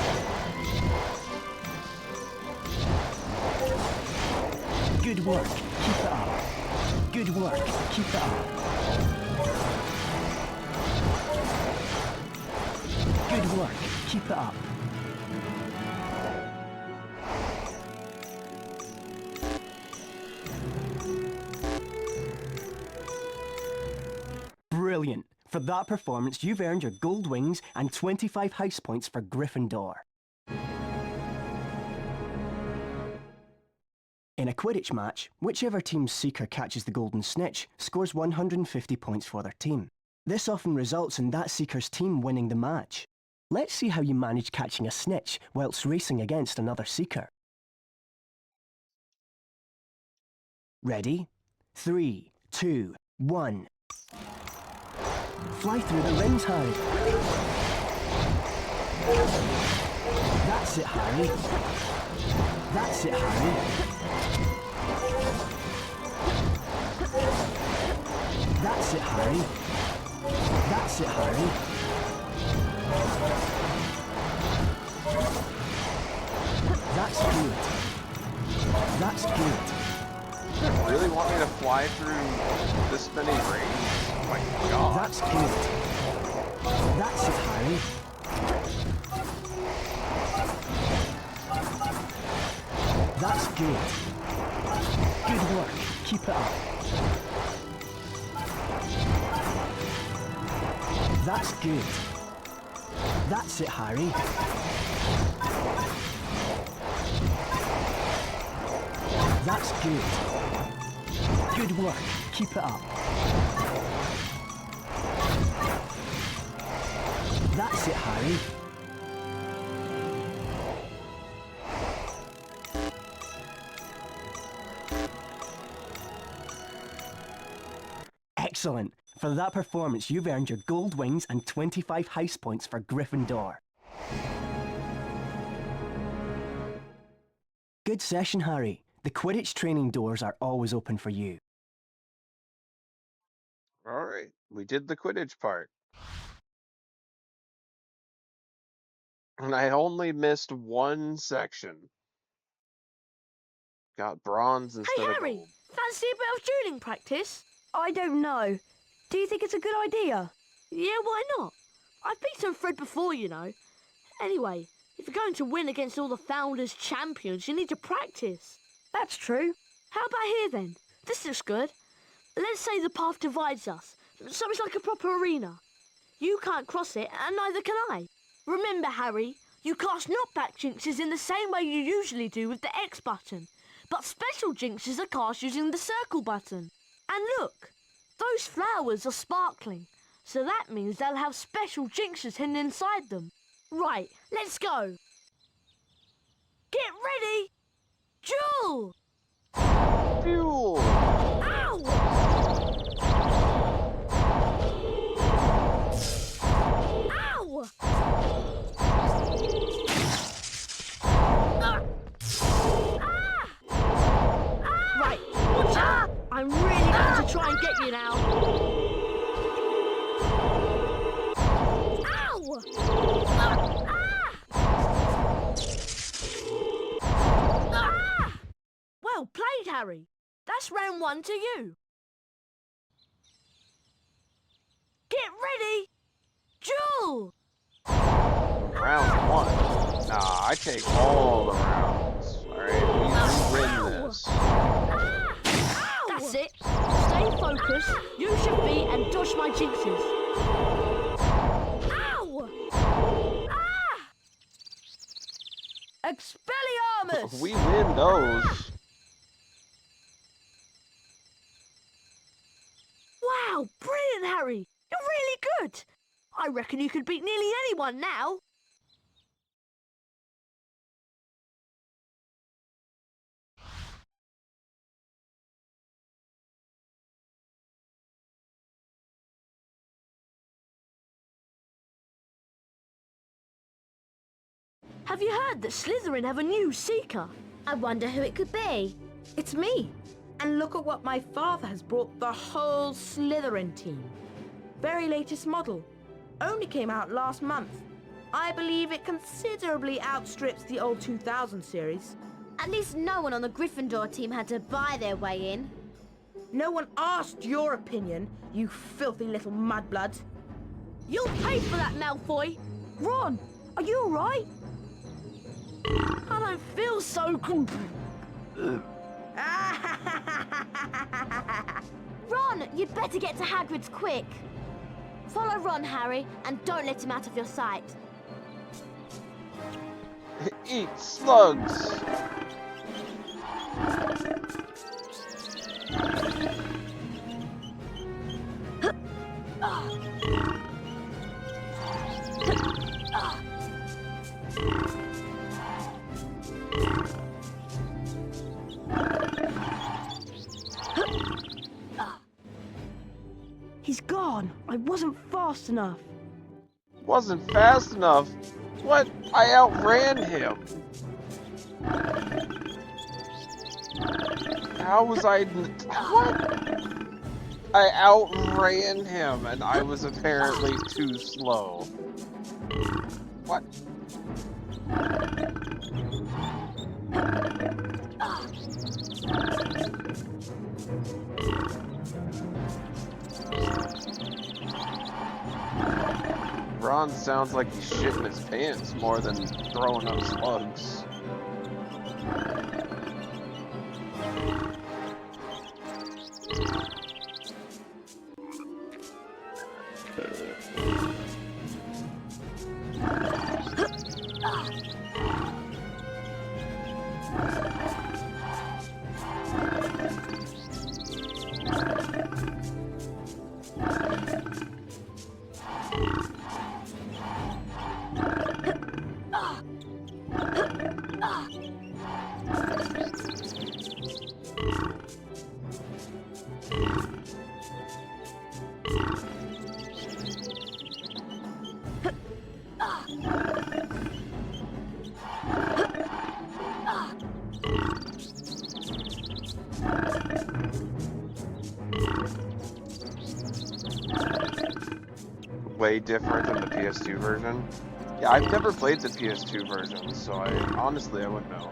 Good work. Keep it up. Good work. Keep it up. Good work. Keep it up. Brilliant. For that performance, you've earned your gold wings and 25 house points for Gryffindor. In a Quidditch match, whichever team's seeker catches the golden snitch scores 150 points for their team. This often results in that seeker's team winning the match. Let's see how you manage catching a snitch whilst racing against another seeker. Ready? 3, 2, 1. Fly through the rings, Harry. That's it, Harry. That's it, Harry. That's it, Harry. That's it, Harry. That's good. That's good. You really want me to fly through this many rings? Oh my god. That's good. That's it, Harry. That's good. Good work. Keep it up. That's good. That's it, Harry. That's good. Good work. Keep it up. That's it, Harry. Excellent. For that performance, you've earned your gold wings and 25 house points for Gryffindor. Good session, Harry. The Quidditch training doors are always open for you. Alright, we did the Quidditch part. And I only missed one section. Got bronze instead Hey, of Harry! gold. Fancy a bit of dueling practice? I don't know. Do you think it's a good idea? Yeah, why not? I've beaten Fred before, you know. Anyway, if you're going to win against all the Founders champions, you need to practice. That's true. How about here, then? This looks good. Let's say the path divides us, so it's like a proper arena. You can't cross it, and neither can I. Remember, Harry, you cast knockback jinxes in the same way you usually do with the X button, but special jinxes are cast using the circle button. And look, those flowers are sparkling, so that means they'll have special jinxes hidden inside them. Right, let's go. Get ready! Duel! Duel! Ow! Ow! Ah! Right, watch out! I'm really going to try and get you now. Ow! Well played, Harry. That's round 1 to you. Get ready! Duel! Round 1? Nah, I take all the rounds. Alright, we win this. That's it. Stay focused, use your feet and dodge my jinxes. Ow! Ah! Expelliarmus! We win those. Wow, brilliant, Harry. You're really good. I reckon you could beat nearly anyone now. Have you heard that Slytherin have a new Seeker? I wonder who it could be. It's me. And look at what my father has brought the whole Slytherin team. Very latest model. Only came out last month. I believe it considerably outstrips the old 2000 series. At least no one on the Gryffindor team had to buy their way in. No one asked your opinion, you filthy little mudblood. You'll pay for that, Malfoy! Ron, are you alright? I don't feel so good. Ron, you'd better get to Hagrid's quick. Follow Ron, Harry, and don't let him out of your sight. Eat slugs! He's gone. I wasn't fast enough. Wasn't fast enough? What? I outran him. How was I... What? I outran him and I was apparently too slow. What? Ron sounds like he's shitting his pants more than throwing up slugs. Way different than the PS2 version. Yeah, I've never played the PS2 version, so honestly I wouldn't know.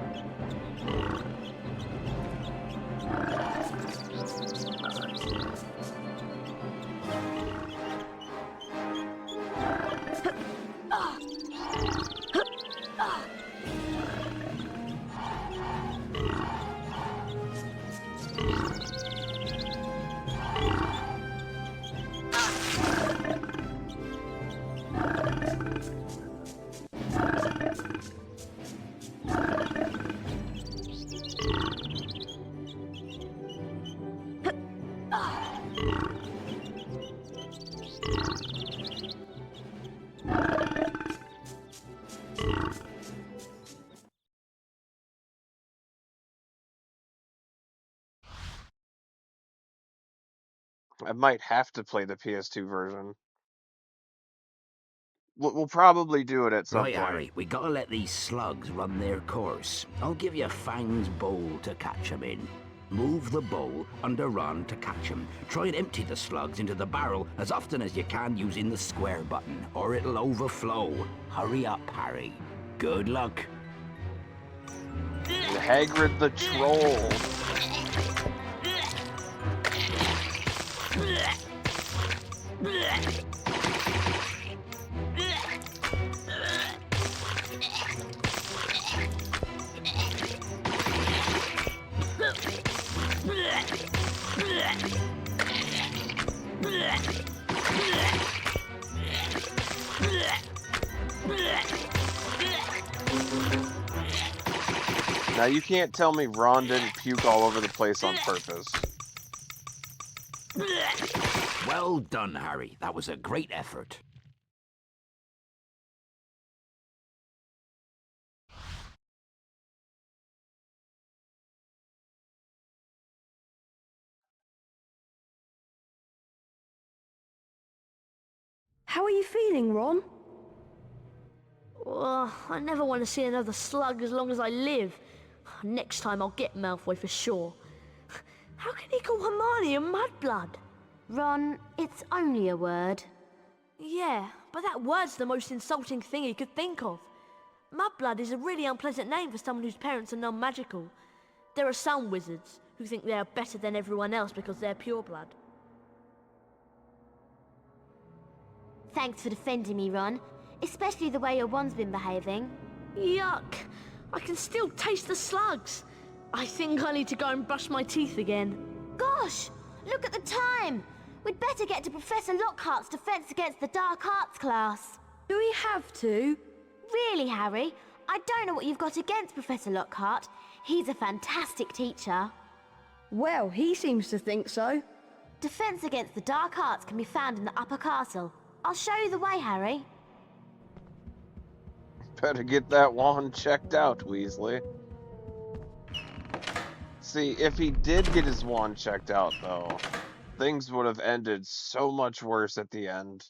I might have to play the PS2 version. We'll probably do it at some Right, point. Harry, we gotta let these slugs run their course. I'll give you Fang's bowl to catch 'em in. Move the bowl under Ron to catch 'em. Try and empty the slugs into the barrel as often as you can using the square button, or it'll overflow. Hurry up, Harry. Good luck. Hagrid the Troll. Now you can't tell me Ron didn't puke all over the place on purpose. Well done, Harry. That was a great effort. How are you feeling, Ron? Oh, I never want to see another slug as long as I live. Next time I'll get Malfoy for sure. How can he call Hermione a mudblood? Ron, it's only a word. Yeah, but that word's the most insulting thing he could think of. Mudblood is a really unpleasant name for someone whose parents are non-magical. There are some wizards who think they are better than everyone else because they're pureblood. Thanks for defending me, Ron. Especially the way your wand's been behaving. Yuck! I can still taste the slugs. I think I need to go and brush my teeth again. Gosh! Look at the time! We'd better get to Professor Lockhart's Defense Against the Dark Arts class. Do we have to? Really, Harry? I don't know what you've got against Professor Lockhart. He's a fantastic teacher. Well, he seems to think so. Defense Against the Dark Arts can be found in the upper castle. I'll show you the way, Harry. Better get that wand checked out, Weasley. See, if he did get his wand checked out, though, things would have ended so much worse at the end.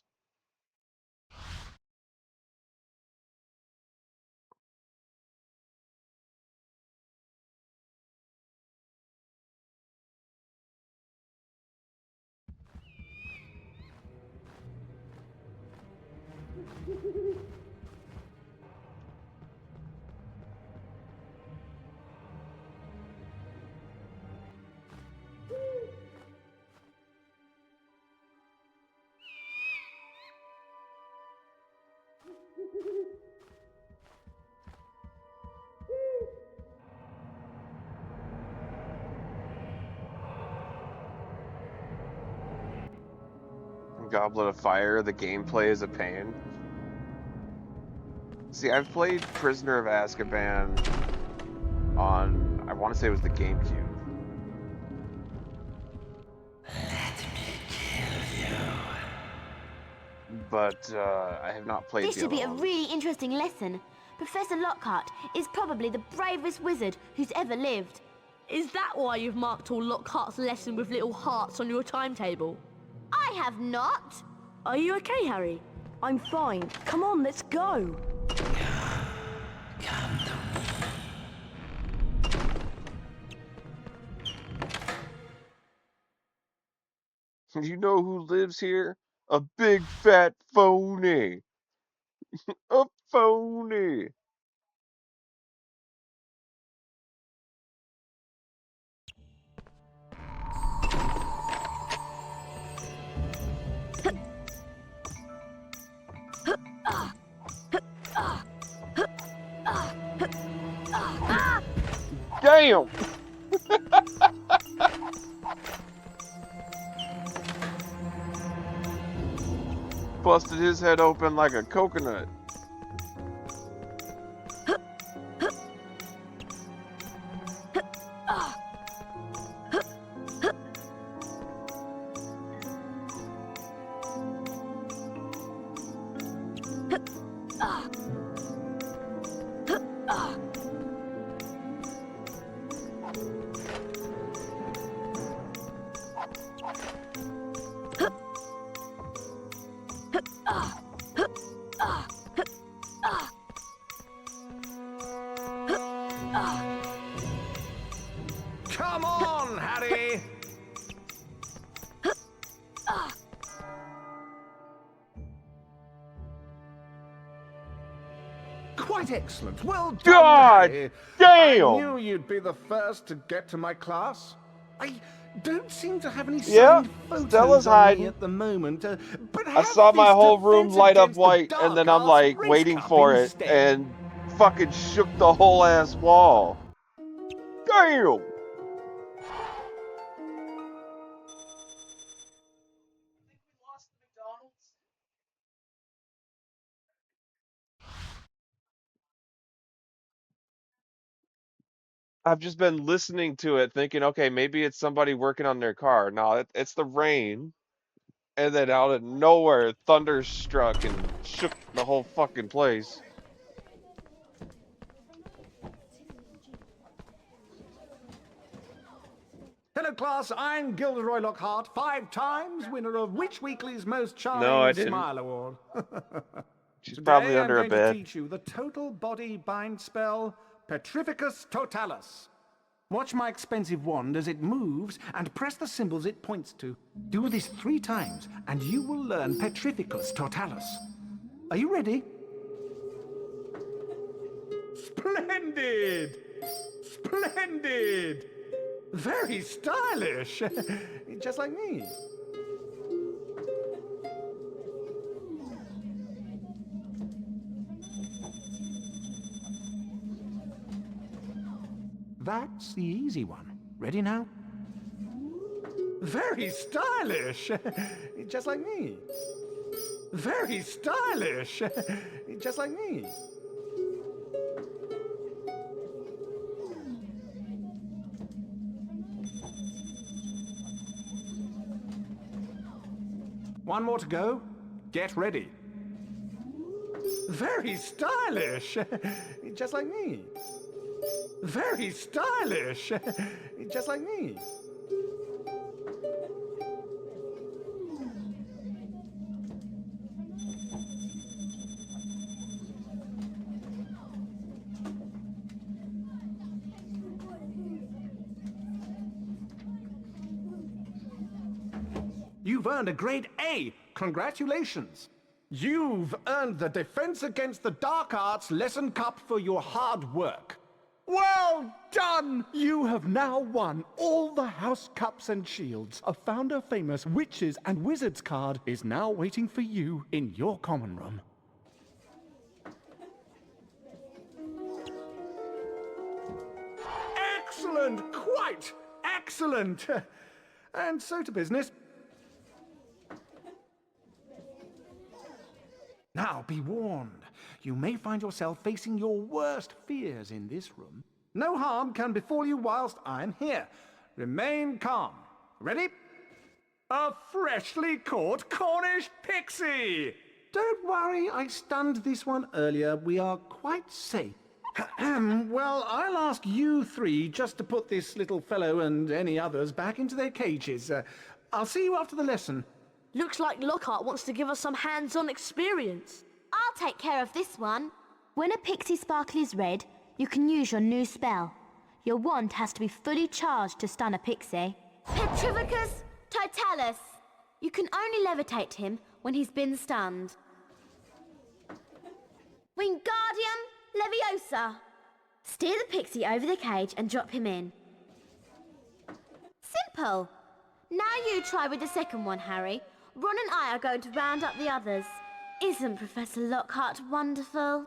Goblet of Fire, the gameplay is a pain. See, I've played Prisoner of Azkaban on, I want to say it was the GameCube. Let me kill you. But I have not played This should be a really interesting lesson. Professor Lockhart is probably the bravest wizard who's ever lived. Is that why you've marked all Lockhart's lesson with little hearts on your timetable? I have not. Are you okay, Harry? I'm fine. Come on, let's go. Come to me. You know who lives here? A big fat phony. A phony. Damn! Busted his head open like a coconut. Come on, Harry! Quite excellent. Well done, God Harry. damn! I knew you'd be the first to get to my class. I don't seem to have any signed photos Stella's on me hiding. at the moment. But I saw my this whole room Defense light up Against the white, and then I'm Dark like Arts waiting race for cup it, instead. and fucking shook the whole ass wall. Damn! I've just been listening to it, thinking, okay, maybe it's somebody working on their car. No, it's the rain. And then out of nowhere, thunder struck and shook the whole fucking place. Hello, class. I'm Gilderoy Lockhart, 5 times winner of Witch Weekly's Most Charming No, I didn't. Smile Award. She's Today, probably under I'm a going to bed. teach you the total body bind spell, Petrificus Totalis. Watch my expensive wand as it moves and press the symbols it points to. Do this 3 times and you will learn Petrificus Totalis. Are you ready? Splendid! Splendid! Very stylish! Just like me. That's the easy one. Ready now? Very stylish! Just like me. Very stylish! Just like me. One more to go. Get ready. Very stylish! Just like me. Very stylish! Just like me. You've earned a grade A. Congratulations. You've earned the Defense Against the Dark Arts Lesson Cup for your hard work. Well done! You have now won all the house cups and shields. A founder-famous Witches and Wizards card is now waiting for you in your common room. Excellent! Quite excellent! And so to business. Now be warned. You may find yourself facing your worst fears in this room. No harm can befall you whilst I'm here. Remain calm. Ready? A freshly caught Cornish pixie! Don't worry, I stunned this one earlier. We are quite safe. Well, I'll ask you 3 just to put this little fellow and any others back into their cages. I'll see you after the lesson. Looks like Lockhart wants to give us some hands-on experience. I'll take care of this one. When a pixie sparkle is red, you can use your new spell. Your wand has to be fully charged to stun a pixie. Petrificus Totalis. You can only levitate him when he's been stunned. Wingardium Leviosa. Steer the pixie over the cage and drop him in. Simple. Now you try with the second one, Harry. Ron and I are going to round up the others. Isn't Professor Lockhart wonderful?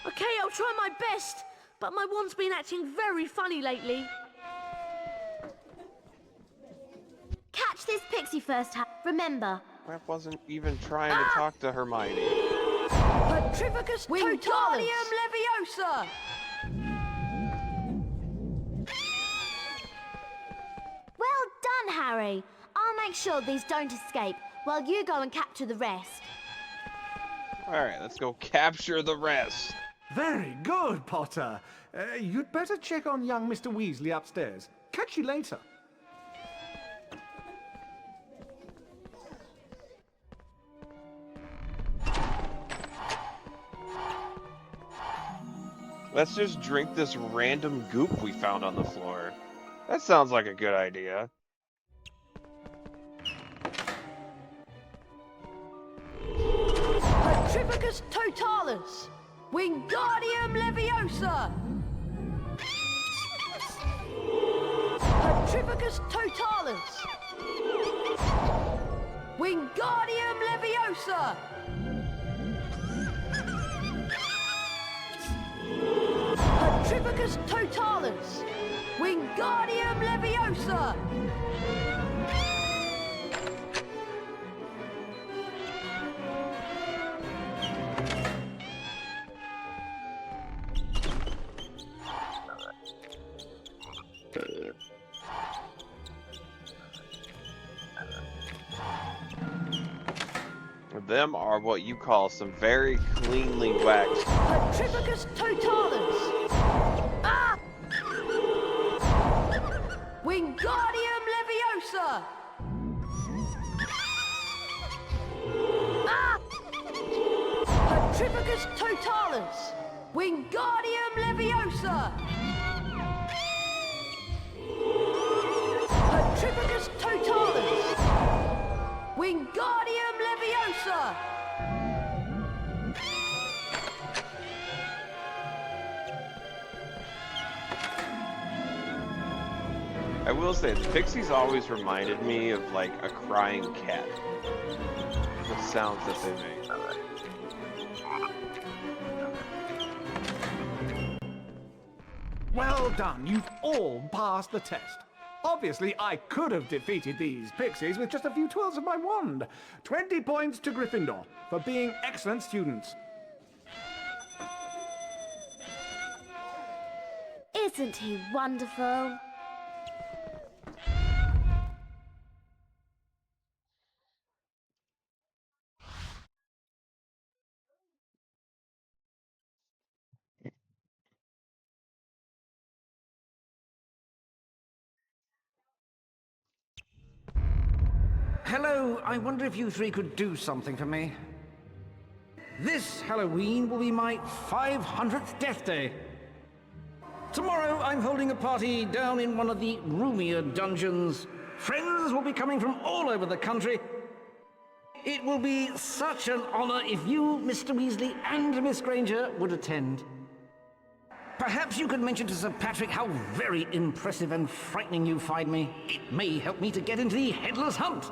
Okay, I'll try my best, but my wand's been acting very funny lately. Catch this pixie first, Harry. Remember. I wasn't even trying to talk to Hermione. Petrificus Wingardium Leviosa! Well done, Harry. I'll make sure these don't escape while you go and capture the rest. Alright, let's go capture the rest. Very good, Potter. You'd better check on young Mr. Weasley upstairs. Catch you later. Let's just drink this random goop we found on the floor. That sounds like a good idea. Petrificus Totalis! Wingardium Leviosa! Petrificus Totalis! Wingardium Leviosa! Petrificus Totalis! Wingardium Leviosa! Them are what you call some very cleanly waxed. Petrificus Totalis! Ah! Wingardium Leviosa! Ah! Petrificus Totalis! Wingardium Leviosa! Petrificus Totalus! Wingardium Leviosa! I will say, the pixies always reminded me of, like, a crying cat. The sounds that they make. Well done, you've all passed the test. Obviously, I could have defeated these pixies with just a few twirls of my wand. 20 points to Gryffindor for being excellent students. Isn't he wonderful? Hello, I wonder if you three could do something for me. This Halloween will be my 500th death day. Tomorrow I'm holding a party down in one of the roomier dungeons. Friends will be coming from all over the country. It will be such an honor if you, Mr. Weasley, and Miss Granger would attend. Perhaps you could mention to Sir Patrick how very impressive and frightening you find me. It may help me to get into the Headless Hunt.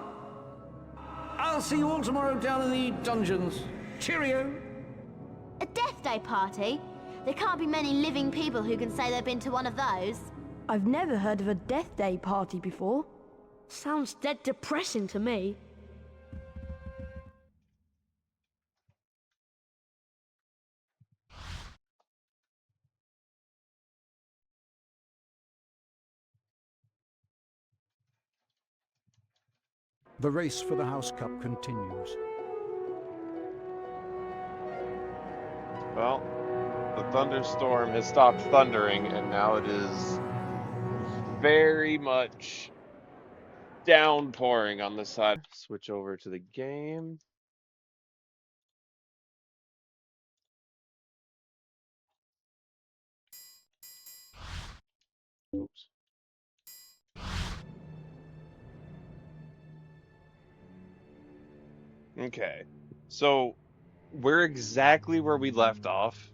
I'll see you all tomorrow down in the dungeons. Cheerio! A Death Day party? There can't be many living people who can say they've been to one of those. I've never heard of a Death Day party before. Sounds dead depressing to me. The race for the House Cup continues. Well, the thunderstorm has stopped thundering, and now it is very much downpouring on this side. Switch over to the game. Oops. Okay, so we're exactly where we left off.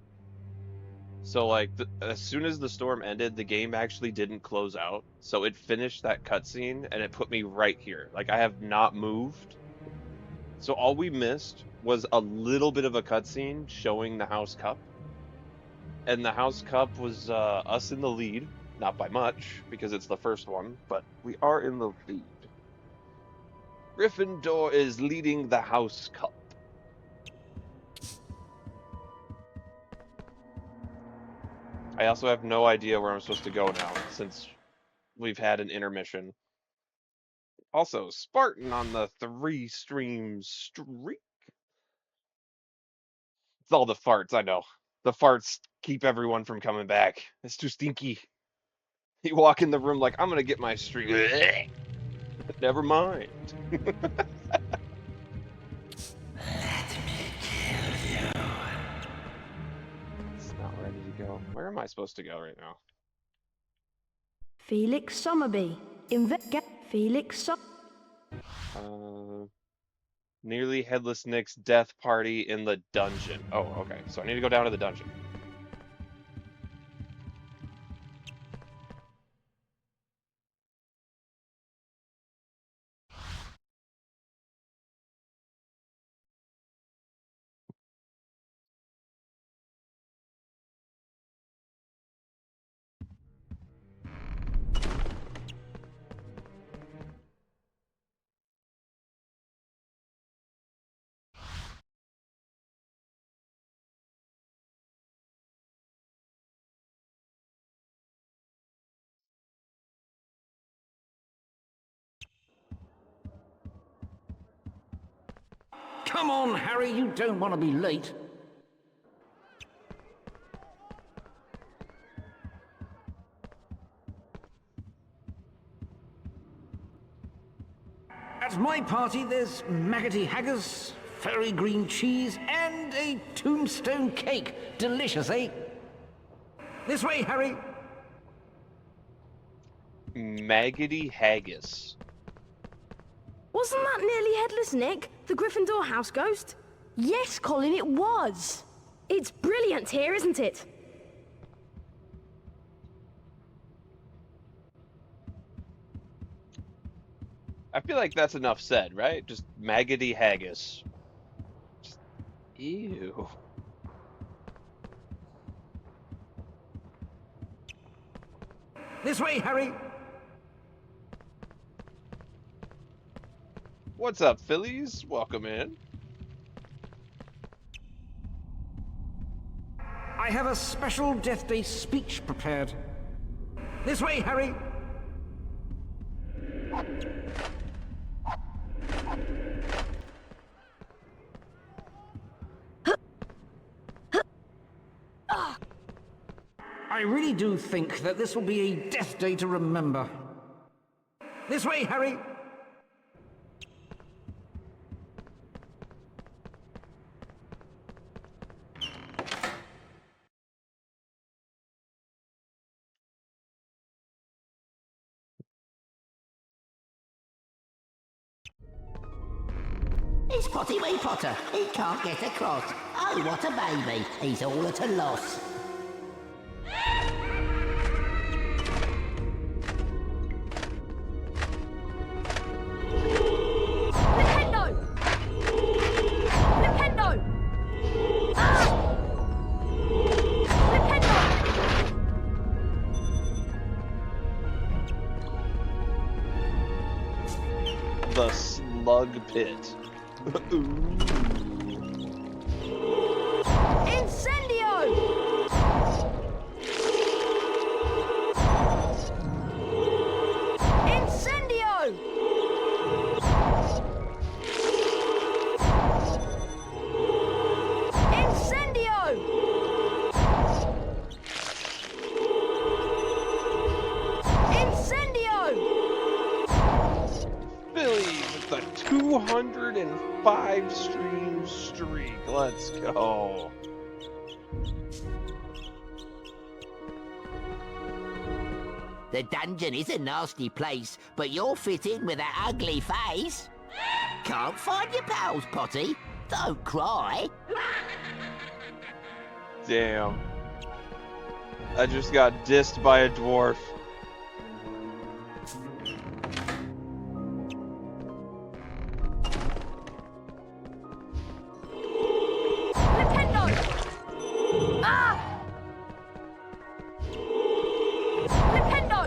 So, like, as soon as the storm ended, the game actually didn't close out. So it finished that cutscene, and it put me right here. Like, I have not moved. So all we missed was a little bit of a cutscene showing the House Cup. And the House Cup was us in the lead. Not by much, because it's the first one, but we are in the lead. Gryffindor is leading the House Cup. I also have no idea where I'm supposed to go now, since we've had an intermission. Also, Spartan on the 3-stream streak. It's all the farts, I know. The farts keep everyone from coming back. It's too stinky. You walk in the room like, I'm gonna get my streak. Never mind. Let me kill you. It's not where I need to go. Where am I supposed to go right now? Felix Summerby. Felix Nearly Headless Nick's death party in the dungeon. Oh, okay. So I need to go down to the dungeon. Come on, Harry, you don't want to be late. At my party, there's maggoty haggis, fairy green cheese, and a tombstone cake. Delicious, eh? This way, Harry. Maggoty Haggis. Wasn't that nearly Headless Nick, the Gryffindor house ghost? Yes, Colin, it was. It's brilliant here, isn't it? I feel like that's enough said, right? Just Maggoty Haggis. Just, ew. This way, Harry! What's up, Phillies? Welcome in. I have a special Death Day speech prepared. This way, Harry! I really do think that this will be a Death Day to remember. This way, Harry! It's Potty Wee Potter. He can't get across. Oh, what a baby. He's all at a loss. Nintendo! Nintendo! Ah! Nintendo! The Slug Pit. Incendio! Incendio! Incendio! Incendio! Philly with the 205 stream streak. Let's go. The dungeon is a nasty place, but you'll fit in with that ugly face. Can't find your pals, Potty? Don't cry. Damn. I just got dissed by a dwarf. Nintendo! Ah! Nintendo!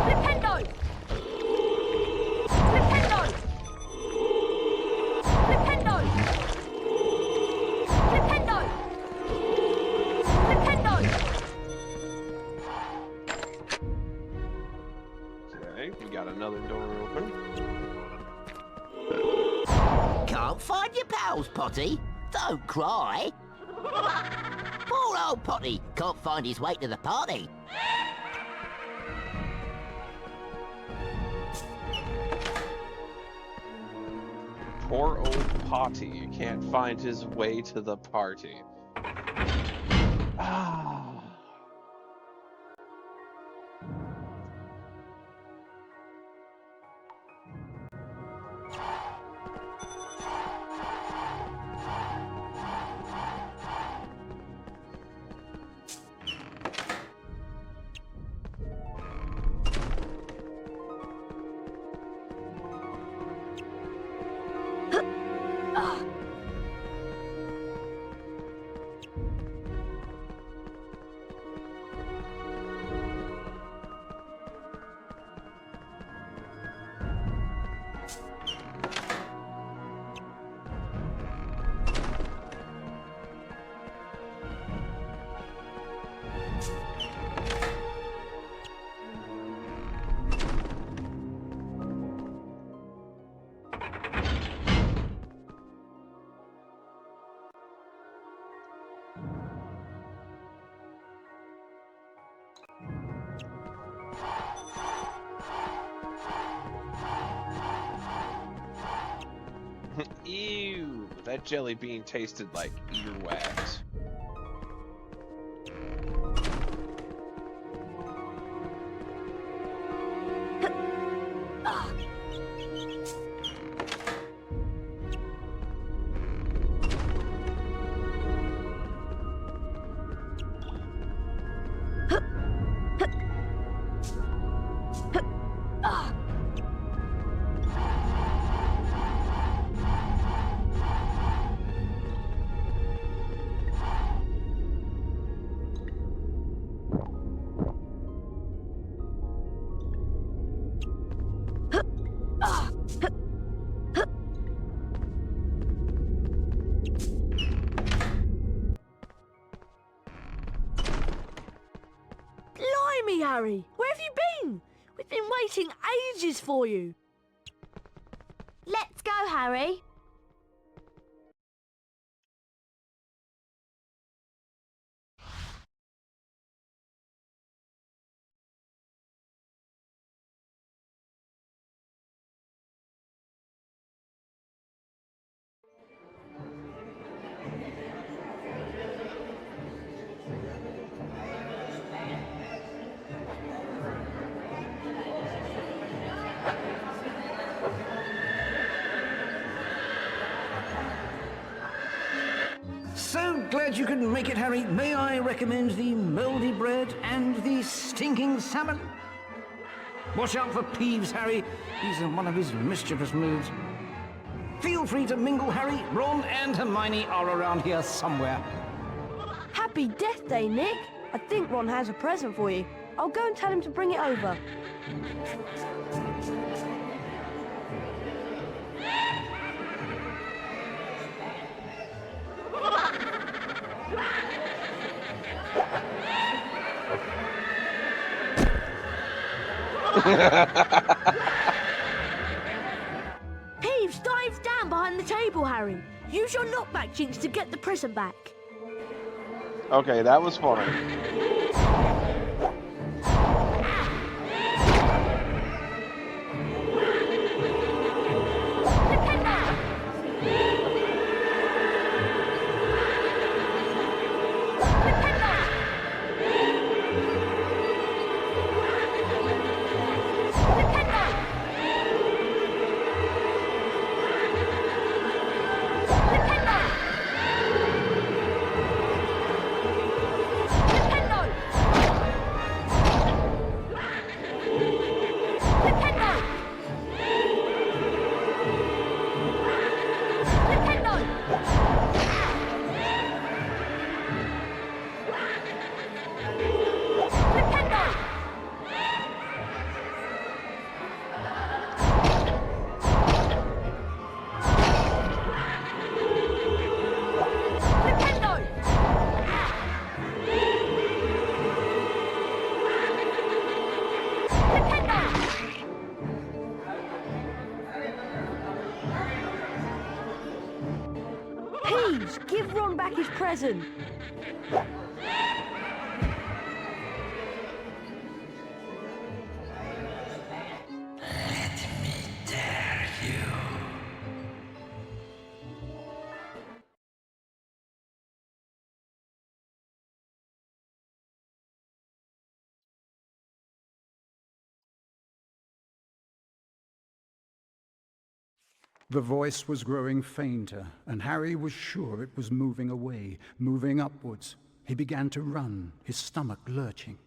Nintendo! Nintendo! Nintendo! Nintendo! Nintendo! Okay, we got another door open. Can't find your pals, Potty? Don't cry. Poor old Potty can't find his way to the party. Poor old Potty can't find his way to the party. Ah. That jelly bean tasted like earwax. Blimey, Harry! Where have you been? We've been waiting ages for you. Let's go, Harry. So glad you could make it, Harry. May I recommend the mouldy bread and the stinking salmon? Watch out for Peeves, Harry. He's in one of his mischievous moods. Feel free to mingle, Harry. Ron and Hermione are around here somewhere. Happy Death Day, Nick. I think Ron has a present for you. I'll go and tell him to bring it over. Peeves dives down behind the table, Harry. Use your knockback jinx to get the present back. Okay, that was funny. Peeves, give Ron back his present. The voice was growing fainter, and Harry was sure it was moving away, moving upwards. He began to run, his stomach lurching.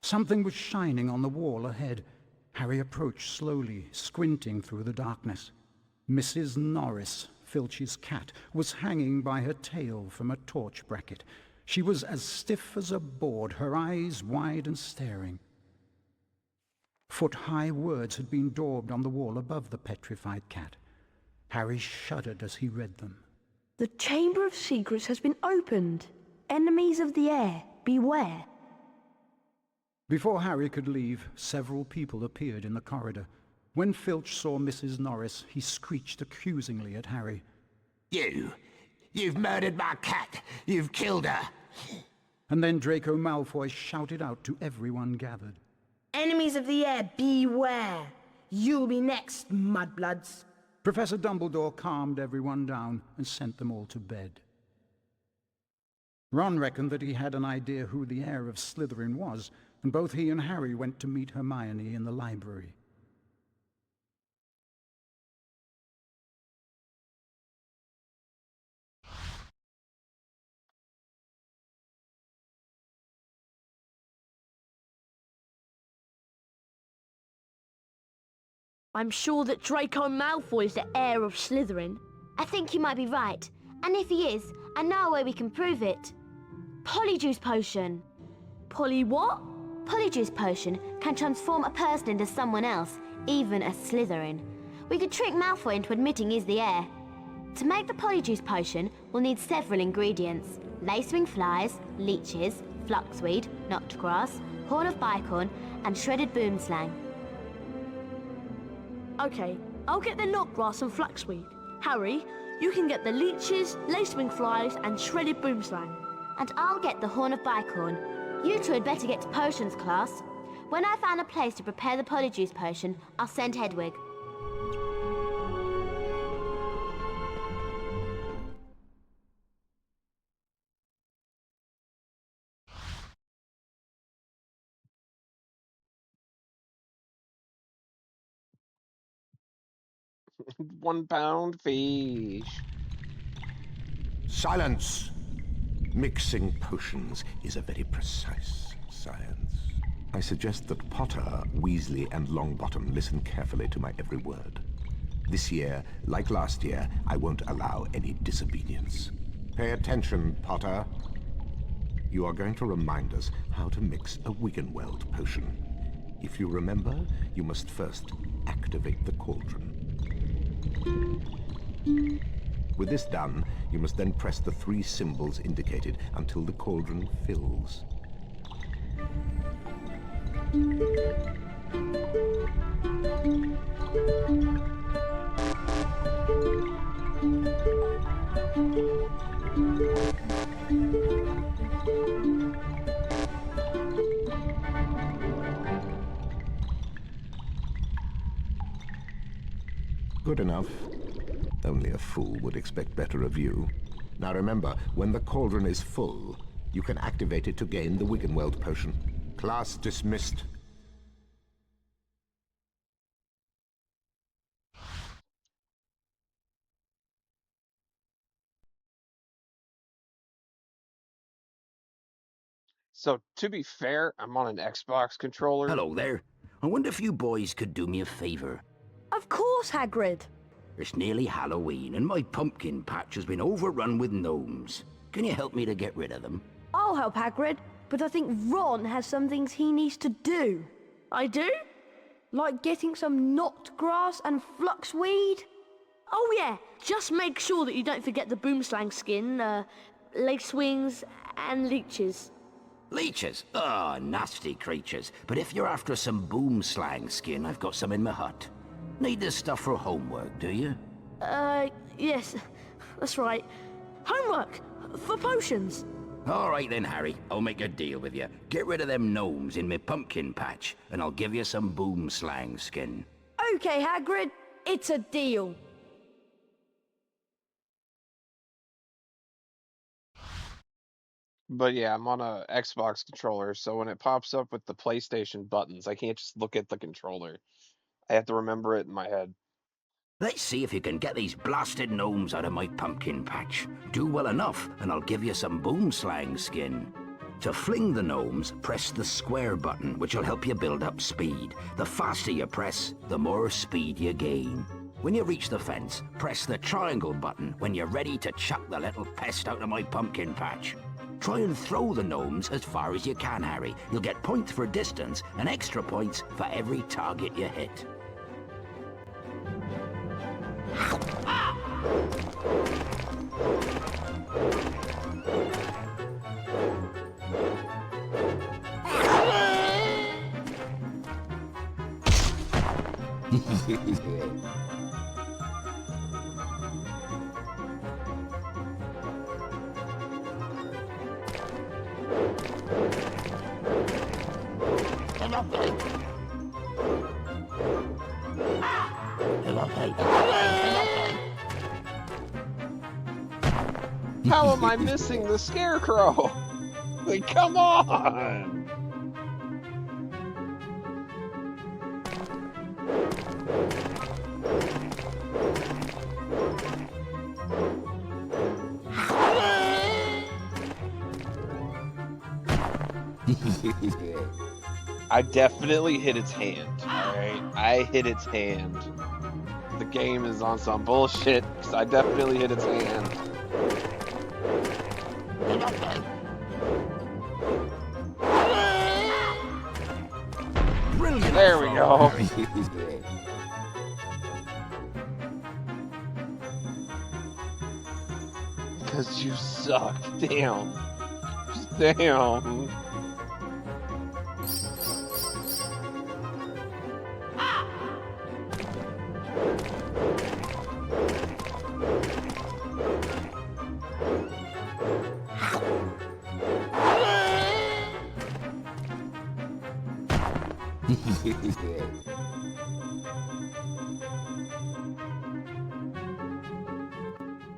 Something was shining on the wall ahead. Harry approached slowly, squinting through the darkness. Mrs. Norris, Filch's cat, was hanging by her tail from a torch bracket. She was as stiff as a board, her eyes wide and staring. Foot-high words had been daubed on the wall above the petrified cat. Harry shuddered as he read them. The Chamber of Secrets has been opened. Enemies of the air, beware. Before Harry could leave, several people appeared in the corridor. When Filch saw Mrs. Norris, he screeched accusingly at Harry. You've murdered my cat! You've killed her! And then Draco Malfoy shouted out to everyone gathered. Enemies of the air, beware. You'll be next, mudbloods. Professor Dumbledore calmed everyone down and sent them all to bed. Ron reckoned that he had an idea who the heir of Slytherin was, and both he and Harry went to meet Hermione in the library. I'm sure that Draco Malfoy is the heir of Slytherin. I think you might be right. And if he is, I know a way we can prove it. Polyjuice Potion. Polly what? Polyjuice Potion can transform a person into someone else, even a Slytherin. We could trick Malfoy into admitting he's the heir. To make the Polyjuice Potion, we'll need several ingredients. Lacewing flies, leeches, fluxweed, notgrass, horn of bicorn, and shredded boomslang. Okay, I'll get the knotgrass and flaxweed. Harry, you can get the leeches, lacewing flies, and shredded boomslang. And I'll get the horn of bicorn. You two had better get to potions class. When I found a place to prepare the Polyjuice Potion, I'll send Hedwig. £1 fish. Silence! Mixing potions is a very precise science. I suggest that Potter, Weasley, and Longbottom listen carefully to my every word. This year, like last year, I won't allow any disobedience. Pay attention, Potter. You are going to remind us how to mix a Wiggenweld potion. If you remember, you must first activate the cauldron. With this done, you must then press the 3 symbols indicated until the cauldron fills. Good enough. Only a fool would expect better of you. Now remember, when the cauldron is full, you can activate it to gain the Wiggenweld potion. Class dismissed. So, to be fair, I'm on an Xbox controller. Hello there. I wonder if you boys could do me a favor. Of course, Hagrid. It's nearly Halloween, and my pumpkin patch has been overrun with gnomes. Can you help me to get rid of them? I'll help Hagrid, but I think Ron has some things he needs to do. I do? Like getting some knotgrass and fluxweed? Oh yeah, just make sure that you don't forget the boomslang skin, lacewings, and leeches. Leeches? Ah, nasty creatures. But if you're after some boomslang skin, I've got some in my hut. Need this stuff for homework, do you? Yes, that's right. Homework! For potions! All right then, Harry. I'll make a deal with you. Get rid of them gnomes in my pumpkin patch, and I'll give you some boomslang skin. Okay, Hagrid. It's a deal. But yeah, I'm on a Xbox controller, so when it pops up with the PlayStation buttons, I can't just look at the controller. I have to remember it in my head. Let's see if you can get these blasted gnomes out of my pumpkin patch. Do well enough, and I'll give you some boomslang skin. To fling the gnomes, press the square button, which will help you build up speed. The faster you press, the more speed you gain. When you reach the fence, press the triangle button when you're ready to chuck the little pest out of my pumpkin patch. Try and throw the gnomes as far as you can, Harry. You'll get points for distance and extra points for every target you hit. Hello, How am I missing the scarecrow? Like, come on! I definitely hit its hand, alright? I hit its hand. The game is on some bullshit, because I definitely hit its hand. Brilliant. There we go. Because you suck. Damn. Damn.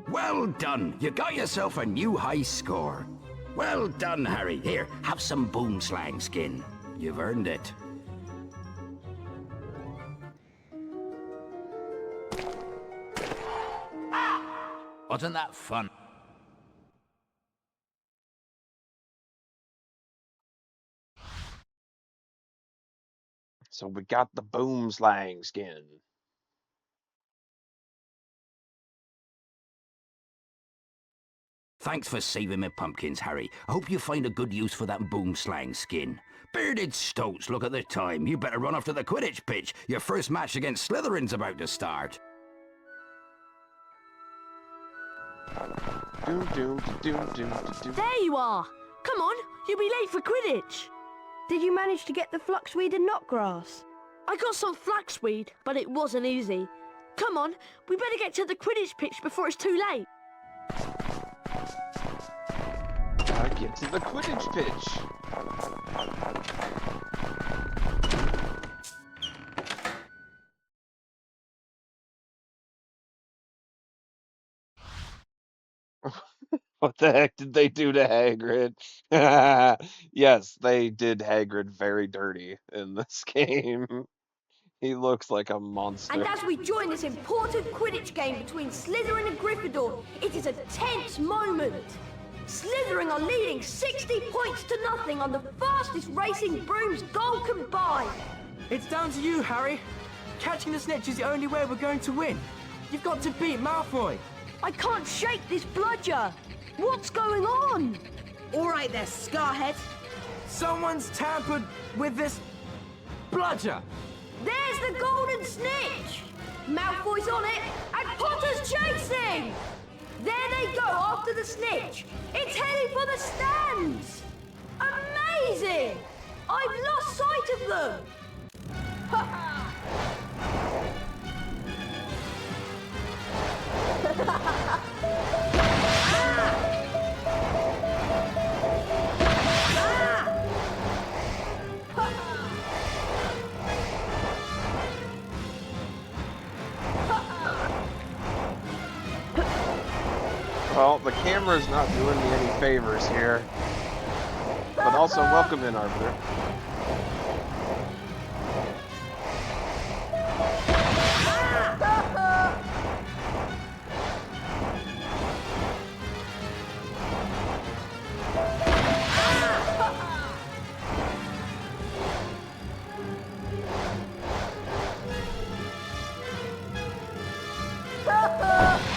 Well done. You got yourself a new high score. Well done, Harry. Here, have some boomslang skin. You've earned it. Wasn't that fun? So we got the boomslang skin. Thanks for saving me pumpkins, Harry. I hope you find a good use for that boomslang skin. Bearded stoats, look at the time. You better run off to the Quidditch pitch. Your first match against Slytherin's about to start. There you are! Come on, you'll be late for Quidditch! Did you manage to get the fluxweed and knotgrass? I got some flaxweed, but it wasn't easy. Come on, we better get to the Quidditch pitch before it's too late. Gotta get to the Quidditch pitch. What the heck did they do to Hagrid? Yes, they did Hagrid very dirty in this game. He looks like a monster. And as we join this important Quidditch game between Slytherin and Gryffindor, it is a tense moment. Slytherin are leading 60 points to nothing on the fastest racing brooms goal combined. It's down to you, Harry. Catching the snitch is the only way we're going to win. You've got to beat Malfoy. I can't shake this bludger. What's going on? All right there, Scarhead. Someone's tampered with this bludger. There's the golden snitch. Malfoy's on it, and Potter's chasing. There they go after the snitch. It's heading for the stands. Amazing! I've lost sight of them. Well, the camera's not doing me any favors here. But also, welcome in, Arbiter.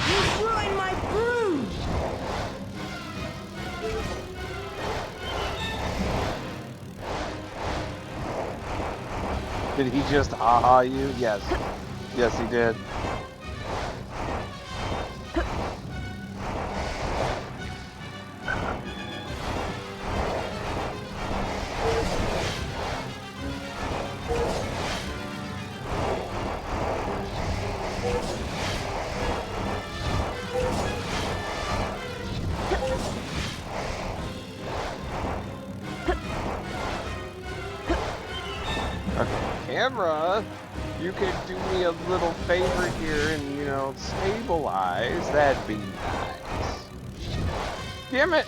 You ruined my broom! Did he just ha-ha you? Yes. Yes, he did. Camera, you could do me a little favor here and, you know, stabilize. That'd be nice. Damn it!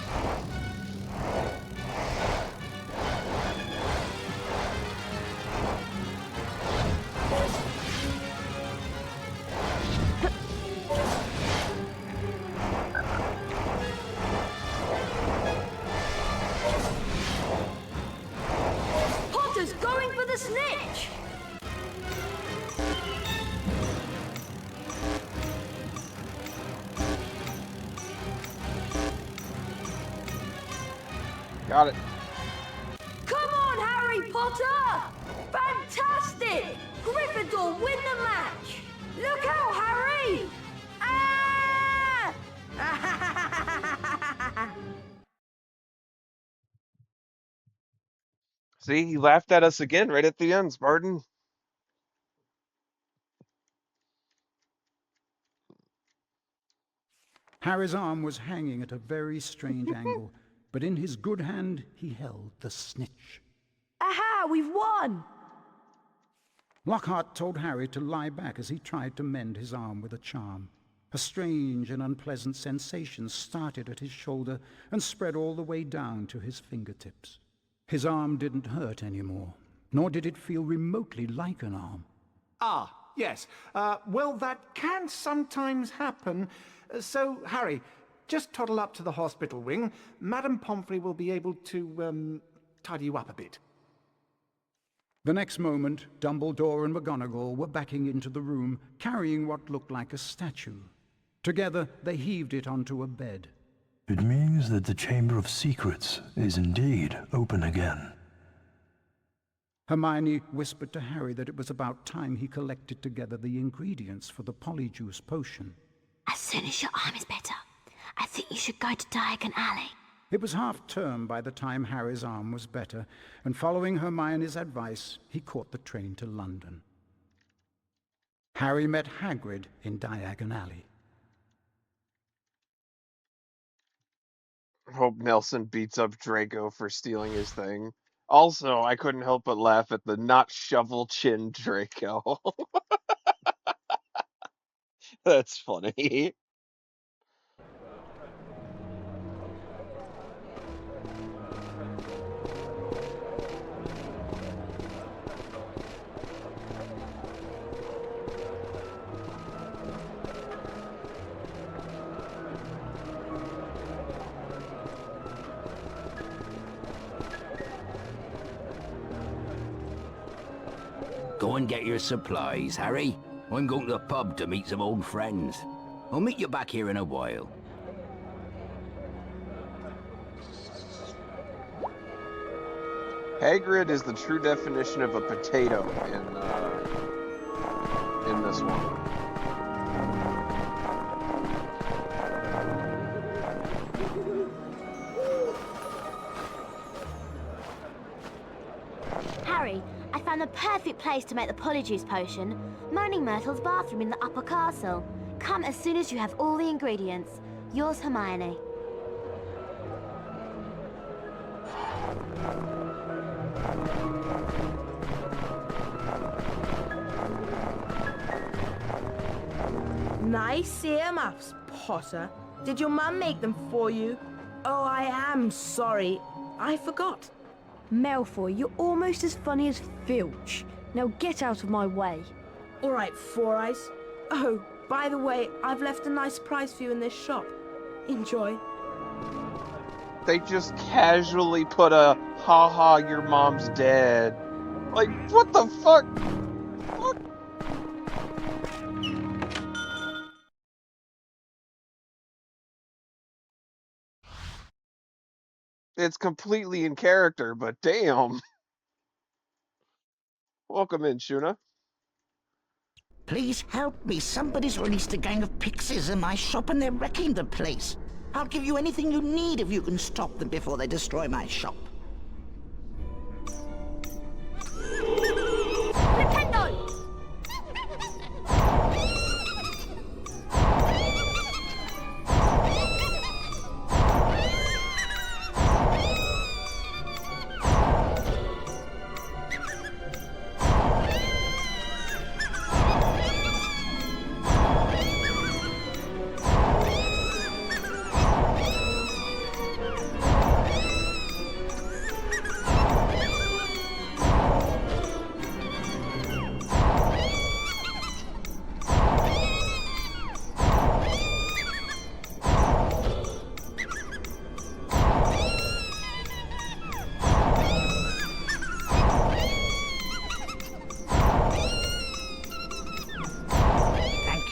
Potter's going for the snitch! Got it. Come on, Harry Potter! Fantastic! Gryffindor win the match! Look out, Harry! Ah! See, he laughed at us again right at the end, Spartan. Harry's arm was hanging at a very strange angle, but in his good hand he held the snitch. Aha, we've won! Lockhart told Harry to lie back as he tried to mend his arm with a charm. A strange and unpleasant sensation started at his shoulder and spread all the way down to his fingertips. His arm didn't hurt anymore, nor did it feel remotely like an arm. Ah, yes. Well, that can sometimes happen. So, Harry, just toddle up to the hospital wing. Madame Pomfrey will be able to, tidy you up a bit. The next moment, Dumbledore and McGonagall were backing into the room, carrying what looked like a statue. Together, they heaved it onto a bed. It means that the Chamber of Secrets is indeed open again. Hermione whispered to Harry that it was about time he collected together the ingredients for the Polyjuice potion. As soon as your arm is better, I think you should go to Diagon Alley. It was half-term by the time Harry's arm was better, and following Hermione's advice, he caught the train to London. Harry met Hagrid in Diagon Alley. Hope Nelson beats up Draco for stealing his thing. Also, I couldn't help but laugh at the not shovel chin Draco. That's funny. Go and get your supplies, Harry. I'm going to the pub to meet some old friends. I'll meet you back here in a while. Hagrid is the true definition of a potato in this one. Harry, I found the perfect place to make the Polyjuice potion. Moaning Myrtle's bathroom in the upper castle. Come as soon as you have all the ingredients. Yours, Hermione. Nice earmuffs, Potter. Did your mum make them for you? Oh, I am sorry. I forgot. Malfoy, you're almost as funny as Filch. Now get out of my way. All right, Four Eyes. Oh, by the way, I've left a nice prize for you in this shop. Enjoy. They just casually put a "haha, your mom's dead." Like, what the fuck? What? It's completely in character, but damn. Welcome in, Shuna. Please help me. Somebody's released a gang of pixies in my shop and they're wrecking the place. I'll give you anything you need if you can stop them before they destroy my shop. Nintendo!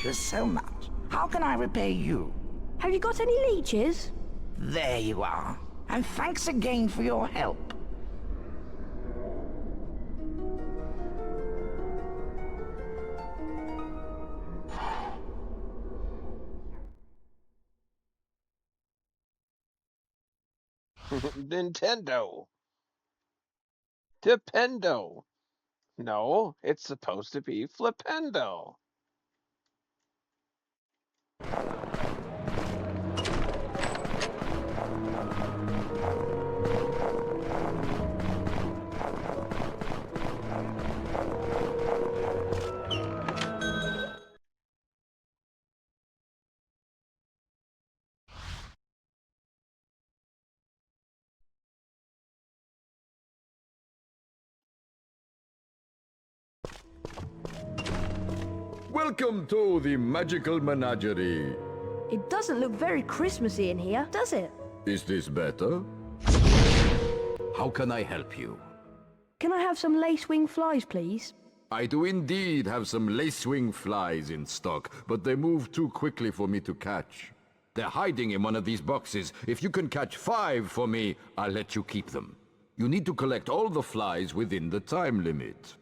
us so much. How can I repay you? Have you got any leeches? There you are. And thanks again for your help. Nintendo. Dependo. No, it's supposed to be Flipendo. Welcome to the Magical Menagerie. It doesn't look very Christmassy in here, does it? Is this better? How can I help you? Can I have some lace-wing flies, please? I do indeed have some lacewing flies in stock, but they move too quickly for me to catch. They're hiding in one of these boxes. If you can catch 5 for me, I'll let you keep them. You need to collect all the flies within the time limit.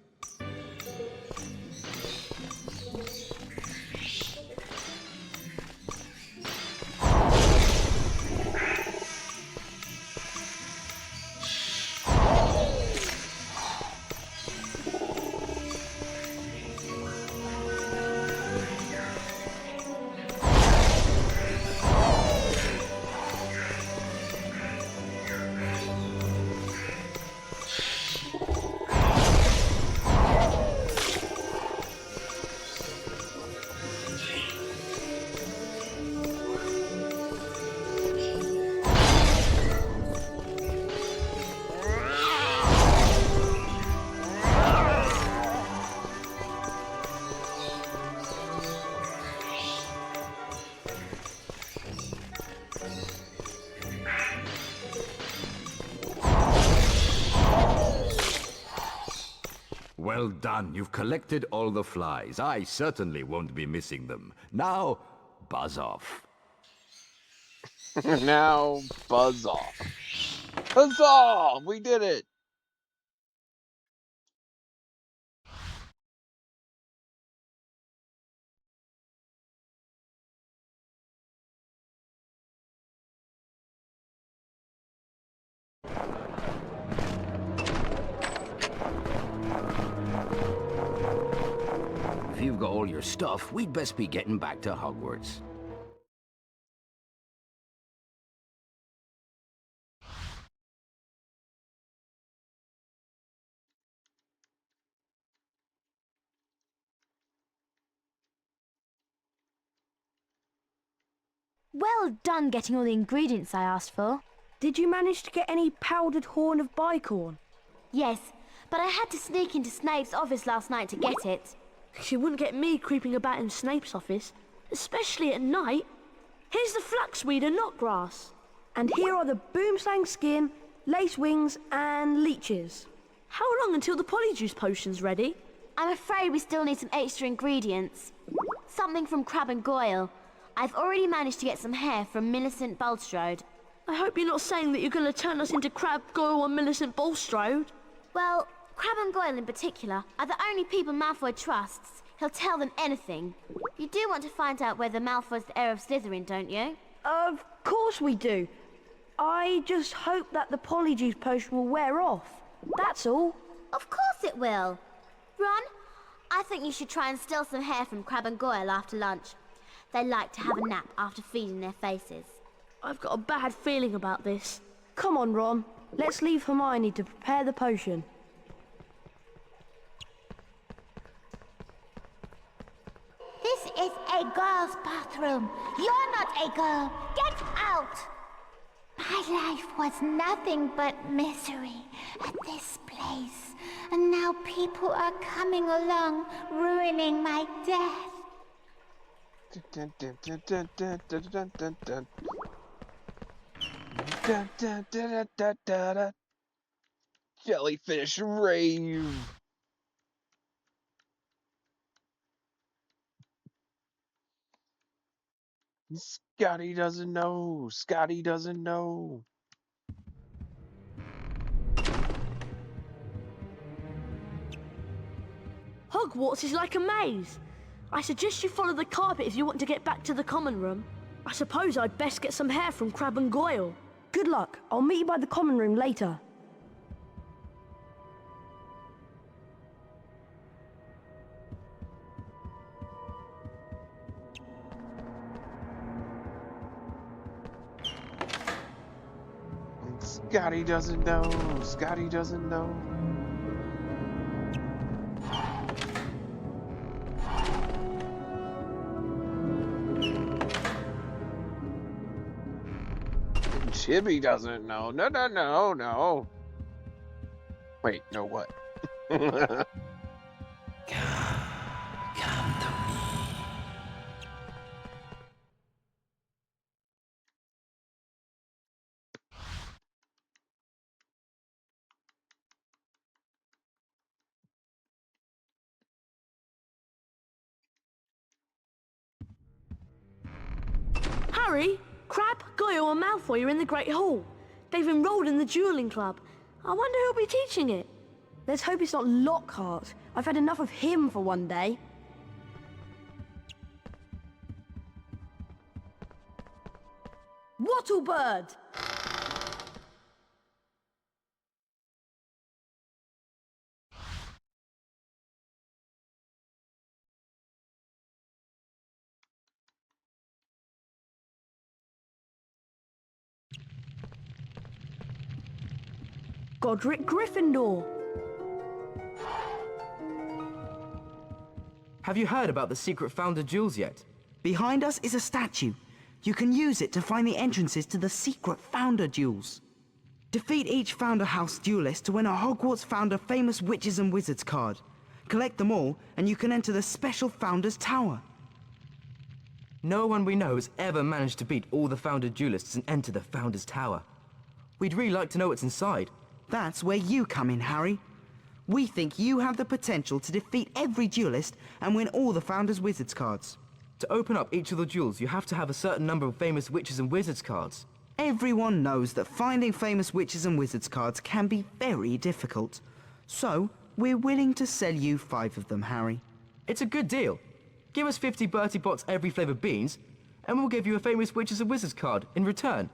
Well done, you've collected all the flies. I certainly won't be missing them. Now, buzz off. Now, buzz off. Huzzah! We did it! If you've got all your stuff, we'd best be getting back to Hogwarts. Well done getting all the ingredients I asked for. Did you manage to get any powdered horn of bicorn? Yes, but I had to sneak into Snape's office last night to get it. She wouldn't get me creeping about in Snape's office, especially at night. Here's the flaxweed and knotgrass. And here are the boomslang skin, lace wings, and leeches. How long until the polyjuice potion's ready? I'm afraid we still need some extra ingredients. Something from Crab and Goyle. I've already managed to get some hair from Millicent Bulstrode. I hope you're not saying that you're going to turn us into Crab, Goyle, and Millicent Bulstrode. Well, Crab and Goyle in particular are the only people Malfoy trusts. He'll tell them anything. You do want to find out whether Malfoy's the heir of Slytherin, don't you? Of course we do. I just hope that the polyjuice potion will wear off. That's all. Of course it will. Ron, I think you should try and steal some hair from Crab and Goyle after lunch. They like to have a nap after feeding their faces. I've got a bad feeling about this. Come on, Ron. Let's leave Hermione to prepare the potion. This is a girl's bathroom. You're not a girl. Get out! My life was nothing but misery at this place. And now people are coming along, ruining my death. Dun, dun, dun, dun, dun, dun, dun, dun, dun. Dun, dun, dun, dun, dun, dun, dun. Jellyfish rave. Scotty doesn't know. Scotty doesn't know. Hogwarts is like a maze. I suggest you follow the carpet if you want to get back to the common room. I suppose I'd best get some hair from Crab and Goyle. Good luck. I'll meet you by the common room later. Scotty doesn't know. Scotty doesn't know. Chibi doesn't know. No, no, no, no. Wait, no what? Harry, Crab, Goyle and Malfoy are in the Great Hall. They've enrolled in the dueling club. I wonder who'll be teaching it. Let's hope it's not Lockhart. I've had enough of him for one day. Wattlebird! Godric Gryffindor. Have you heard about the secret founder jewels yet? Behind us is a statue. You can use it to find the entrances to the secret founder duels. Defeat each Founder House duelist to win a Hogwarts Founder Famous Witches and Wizards card. Collect them all, and you can enter the special Founder's Tower. No one we know has ever managed to beat all the Founder duelists and enter the Founder's Tower. We'd really like to know what's inside. That's where you come in, Harry. We think you have the potential to defeat every duelist and win all the Founder's Wizards cards. To open up each of the duels, you have to have a certain number of Famous Witches and Wizards cards. Everyone knows that finding Famous Witches and Wizards cards can be very difficult. So, we're willing to sell you 5 of them, Harry. It's a good deal. Give us 50 Bertie Bott's every flavour beans, and we'll give you a Famous Witches and Wizards card in return.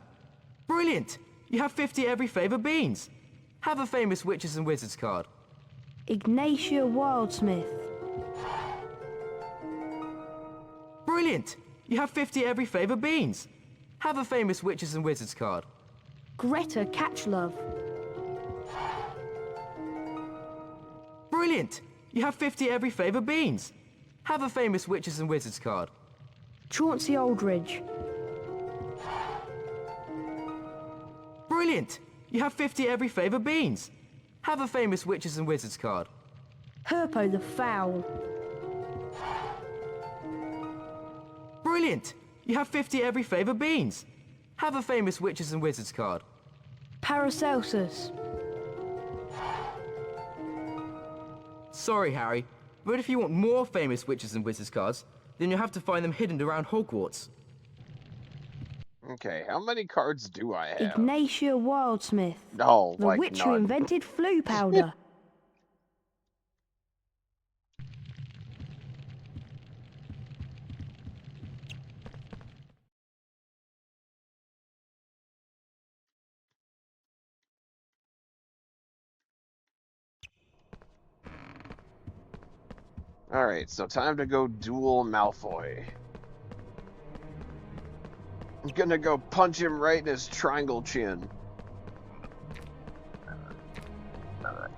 Brilliant! You have 50 every flavour beans. Have a Famous Witches and Wizards card. Ignatia Wildsmith. Brilliant! You have 50 every flavour beans. Have a Famous Witches and Wizards card. Greta Catchlove. Brilliant! You have 50 every flavour beans. Have a Famous Witches and Wizards card. Chauncey Aldridge. Brilliant! You have 50 every flavour beans. Have a Famous Witches and Wizards card. Herpo the Foul. Brilliant! You have 50 every flavour beans. Have a Famous Witches and Wizards card. Paracelsus. Sorry, Harry, but if you want more Famous Witches and Wizards cards, then you'll have to find them hidden around Hogwarts. Okay, how many cards do I have? Ignatia Wildsmith. No, the like witch none. who invented flu powder. Alright, so time to go duel Malfoy. I'm gonna go punch him right in his triangle chin. Alright.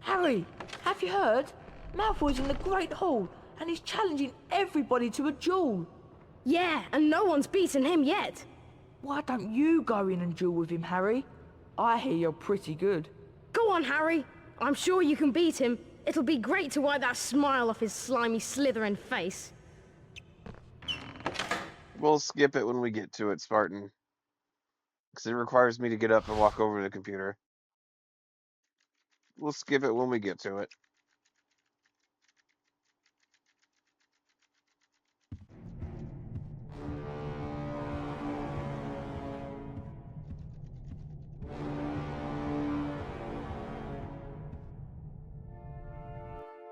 Harry, have you heard? Malfoy's in the Great Hall, and he's challenging everybody to a duel. Yeah, and no one's beaten him yet. Why don't you go in and duel with him, Harry? I hear you're pretty good. Go on, Harry. I'm sure you can beat him. It'll be great to wipe that smile off his slimy Slytherin face. We'll skip it when we get to it, Spartan. Because it requires me to get up and walk over to the computer. We'll skip it when we get to it.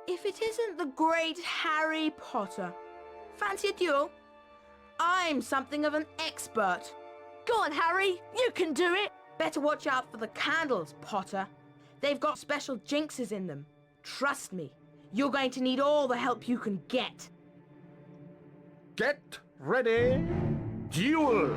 If it isn't the great Harry Potter, fancy a duel? I'm something of an expert. Go on, Harry, you can do it. Better watch out for the candles, Potter. They've got special jinxes in them. Trust me, you're going to need all the help you can get. Get ready, duel!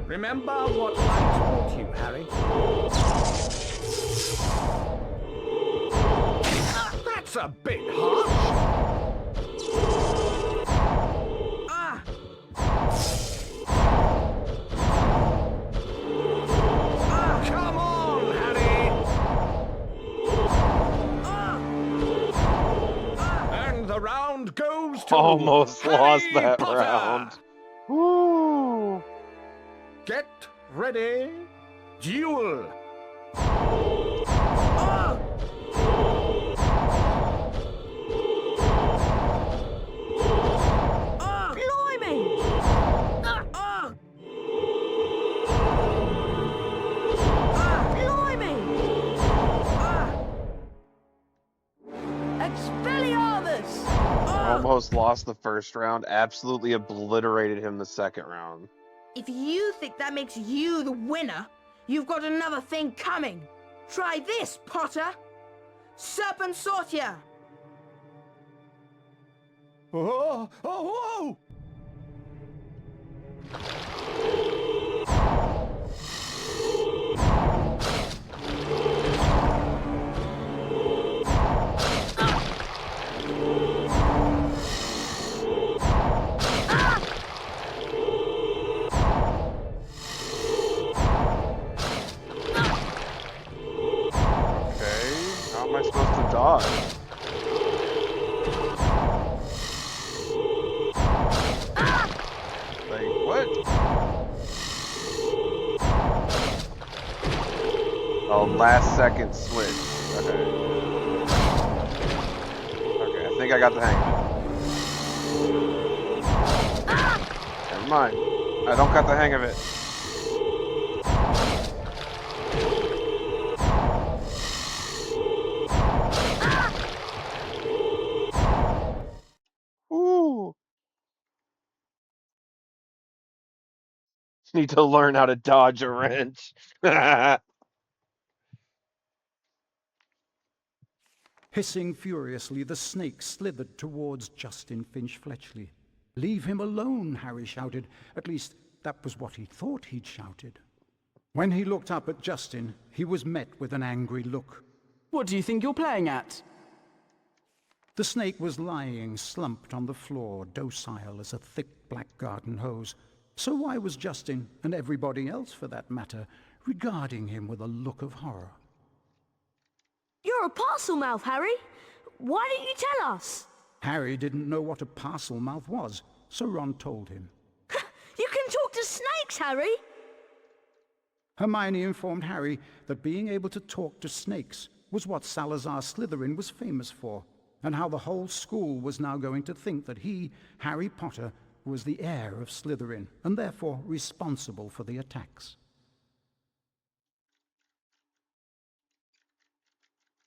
Remember what I taught you, Harry. That's a bit harsh. Come on, Harry. And the round goes to Almost Harry lost that Potter. round. Woo! Get ready, duel! Blimey! Blimey! Expelliarmus! Almost lost the first round, absolutely obliterated him the second round. If you think that makes you the winner, you've got another thing coming. Try this, Potter. Serpent Sortia. Oh, oh, oh! How am I supposed to dodge? Like, what? Oh, last second switch. Okay. Okay, I think I got the hang of it. Never mind. I don't got the hang of it. Need to learn how to dodge a wrench. Hissing furiously, the snake slithered towards Justin Finch-Fletchley. "Leave him alone," Harry shouted. At least, that was what he thought he'd shouted. When he looked up at Justin, he was met with an angry look. What do you think you're playing at? The snake was lying slumped on the floor, docile as a thick black garden hose. So why was Justin, and everybody else for that matter, regarding him with a look of horror? You're a parcel mouth, Harry. Why didn't you tell us? Harry didn't know what a parcel mouth was, so Ron told him. You can talk to snakes, Harry. Hermione informed Harry that being able to talk to snakes was what Salazar Slytherin was famous for. and how the whole school was now going to think that he, Harry Potter, was the heir of Slytherin, and therefore responsible for the attacks.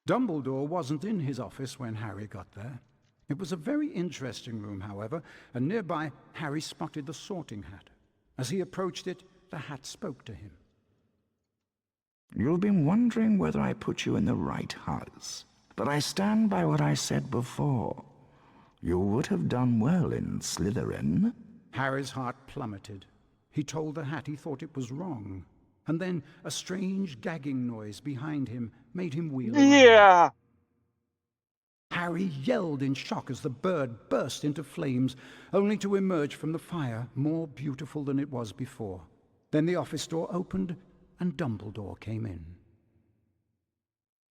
Dumbledore wasn't in his office when Harry got there. It was a very interesting room, however, and nearby Harry spotted the Sorting Hat. As he approached it, the hat spoke to him. You've been wondering whether I put you in the right house, but I stand by what I said before. You would have done well in Slytherin. Harry's heart plummeted. He told the hat he thought it was wrong, and then a strange gagging noise behind him made him wheel around. Yeah! Harry yelled in shock as the bird burst into flames, only to emerge from the fire more beautiful than it was before. Then the office door opened, and Dumbledore came in.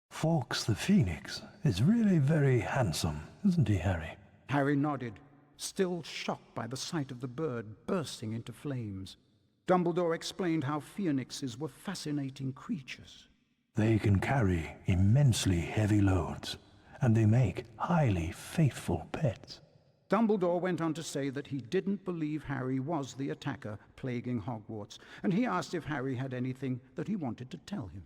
Fawkes the Phoenix is really very handsome, isn't he, Harry? Harry nodded, still shocked by the sight of the bird bursting into flames. Dumbledore explained how phoenixes were fascinating creatures. They can carry immensely heavy loads, and they make highly faithful pets. Dumbledore went on to say that he didn't believe Harry was the attacker plaguing Hogwarts, and he asked if Harry had anything that he wanted to tell him.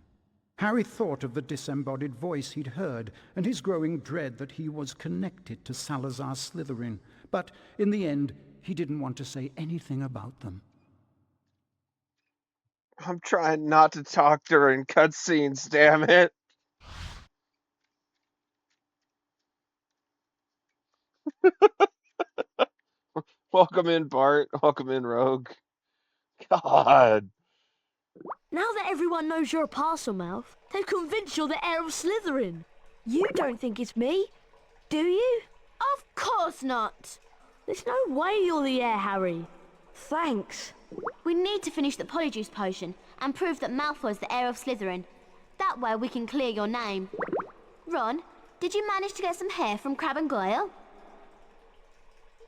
Harry thought of the disembodied voice he'd heard and his growing dread that he was connected to Salazar Slytherin, but in the end, he didn't want to say anything about them. I'm trying not to talk during cutscenes, damn it. Welcome in, Bart. Welcome in, Rogue. God. Now that everyone knows you're a Parselmouth, they've convinced you're the heir of Slytherin. You don't think it's me, do you? Of course not. There's no way you're the heir, Harry. Thanks. We need to finish the Polyjuice potion and prove that Malfoy's the heir of Slytherin. That way we can clear your name. Ron, did you manage to get some hair from Crabbe and Goyle?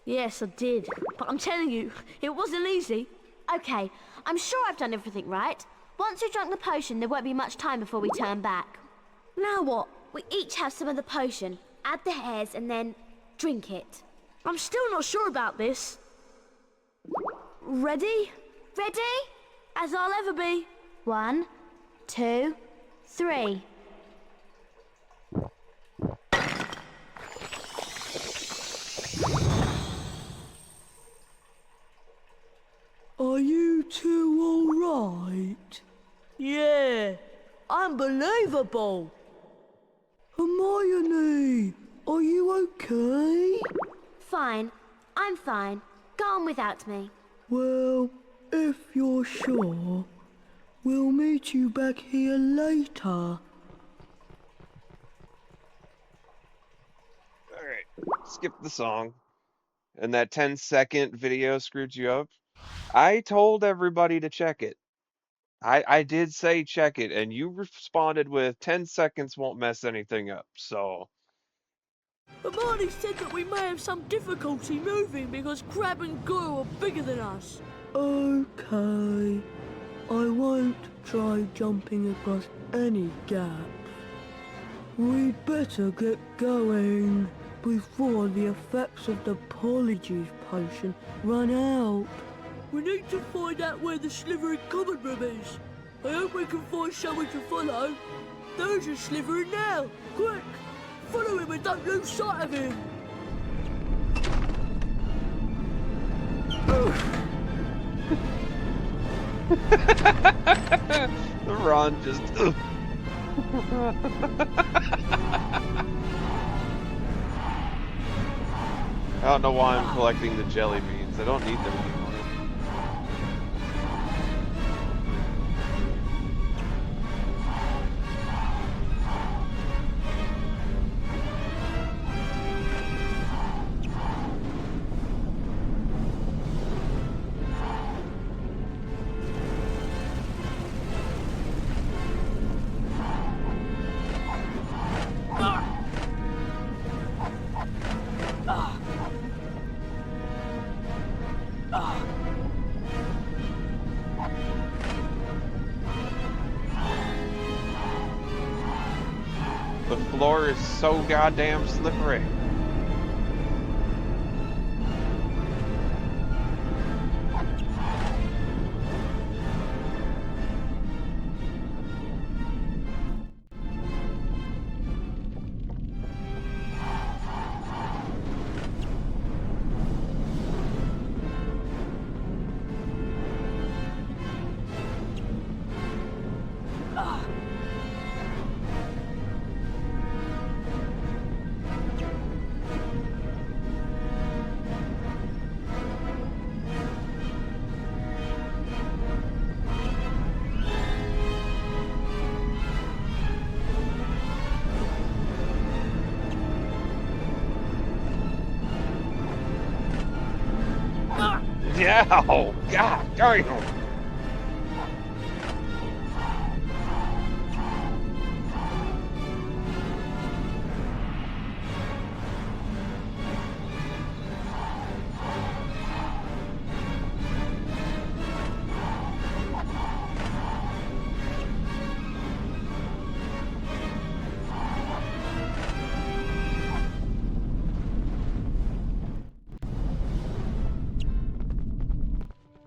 Yes, I did. But I'm telling you, it wasn't easy. Okay, I'm sure I've done everything right. Once you've drunk the potion, there won't be much time before we turn back. Now what? We each have some of the potion, add the hairs, and then drink it. I'm still not sure about this. Ready? Ready? As I'll ever be. 1, 2, 3. Are you two all right? Yeah, unbelievable. Hermione, are you okay? Fine. I'm fine. Go on without me. Well, if you're sure, we'll meet you back here later. Alright, skip the song. And that 10-second video screwed you up. I told everybody to check it. I did say check it, and you responded with 10 seconds won't mess anything up, so... Hermione said that we may have some difficulty moving because Crabbe and Goyle are bigger than us. Okay. I won't try jumping across any gaps. We'd better get going before the effects of the Polyjuice potion run out. We need to find out where the Slytherin common room is. I hope we can find someone to follow. There's a Slytherin now. Quick! Follow him and don't lose sight of him. Ron just... I don't know why I'm collecting the jelly beans. I don't need them anymore. floor is so goddamn slippery. Yeah, oh, God damn.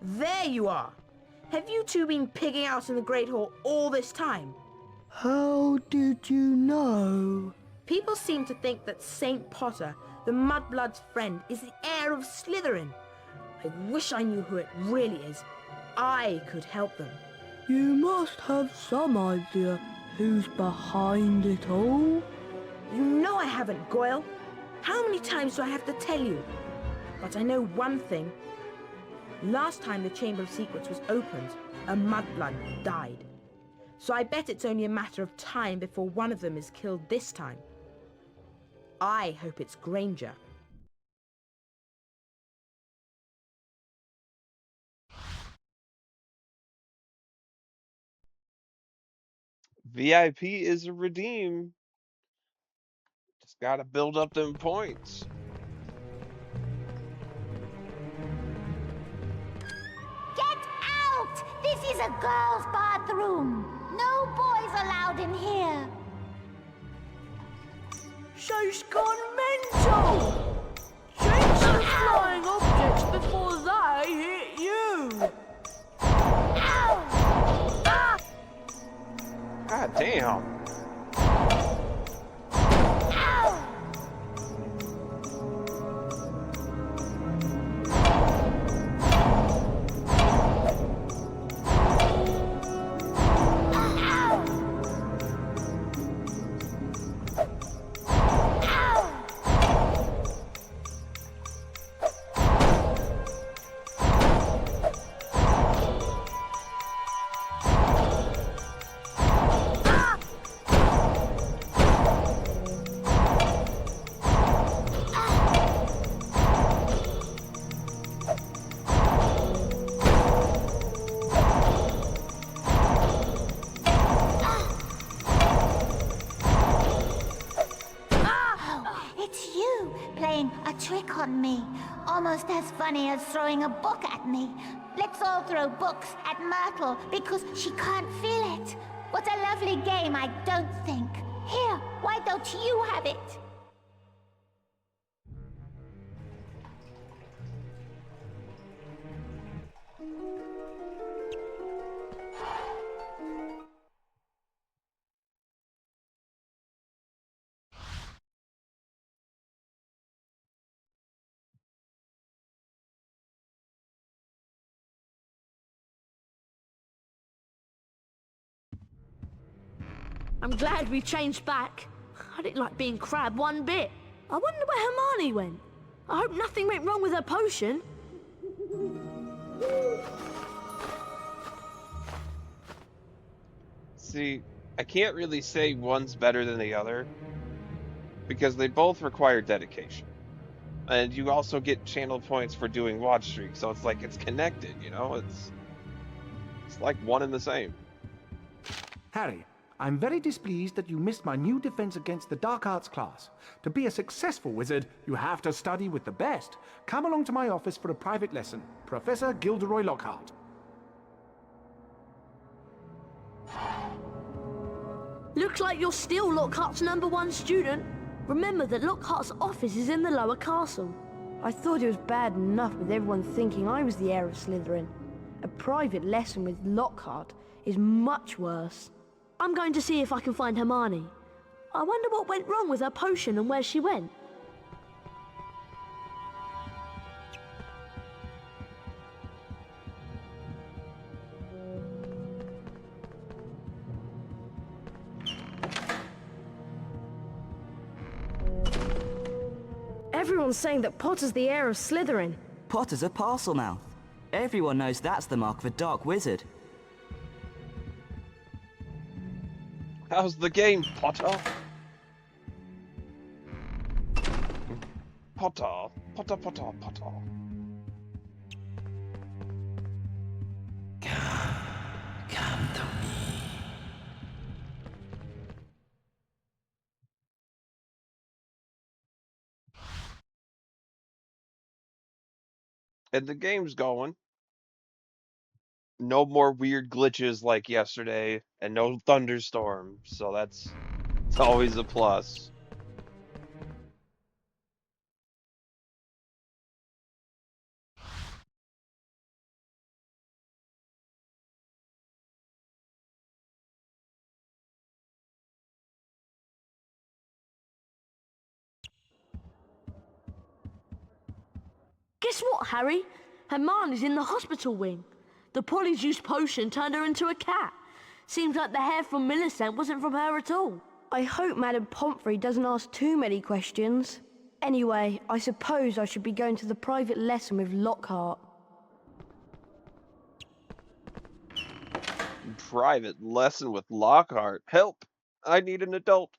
There you are! Have you two been pigging out in the Great Hall all this time? How did you know? People seem to think that Saint Potter, the Mudblood's friend, is the heir of Slytherin. I wish I knew who it really is. I could help them. You must have some idea who's behind it all. You know I haven't, Goyle. How many times do I have to tell you? But I know one thing. Last time the Chamber of Secrets was opened, a Mudblood died. So I bet it's only a matter of time before one of them is killed this time. I hope it's Granger. VIP is a redeem. Just gotta build up them points. This is a girl's bathroom. No boys allowed in here. She's gone mental! Change the flying objects before they hit you! Ow! Ah! God damn. Almost as funny as throwing a book at me. Let's all throw books at Myrtle because she can't feel it. What a lovely game, I don't think. Here, why don't you have it? I'm glad we changed back. I didn't like being Crab one bit. I wonder where Hermione went. I hope nothing went wrong with her potion. See, I can't really say one's better than the other because they both require dedication. And you also get channel points for doing watch streaks, so it's like it's connected, you know? It's like one and the same. Harry, I'm very displeased that you missed my new defense against the dark arts class. To be a successful wizard, you have to study with the best. Come along to my office for a private lesson. Professor Gilderoy Lockhart. Looks like you're still Lockhart's #1 student. Remember that Lockhart's office is in the lower castle. I thought it was bad enough with everyone thinking I was the heir of Slytherin. A private lesson with Lockhart is much worse. I'm going to see if I can find Hermione. I wonder what went wrong with her potion and where she went. Everyone's saying that Potter's the heir of Slytherin. Potter's a Parselmouth. Everyone knows that's the mark of a dark wizard. How's the game, Potter? Potter, Potter, Potter, Potter. Come to me. And the game's going. No more weird glitches like yesterday, and no thunderstorm, so it's always a plus. Guess what, Harry? Hermione's in the hospital wing. The polyjuice potion turned her into a cat. Seems like the hair from Millicent wasn't from her at all. I hope Madame Pomfrey doesn't ask too many questions. Anyway, I suppose I should be going to the private lesson with Lockhart. Private lesson with Lockhart. Help! I need an adult.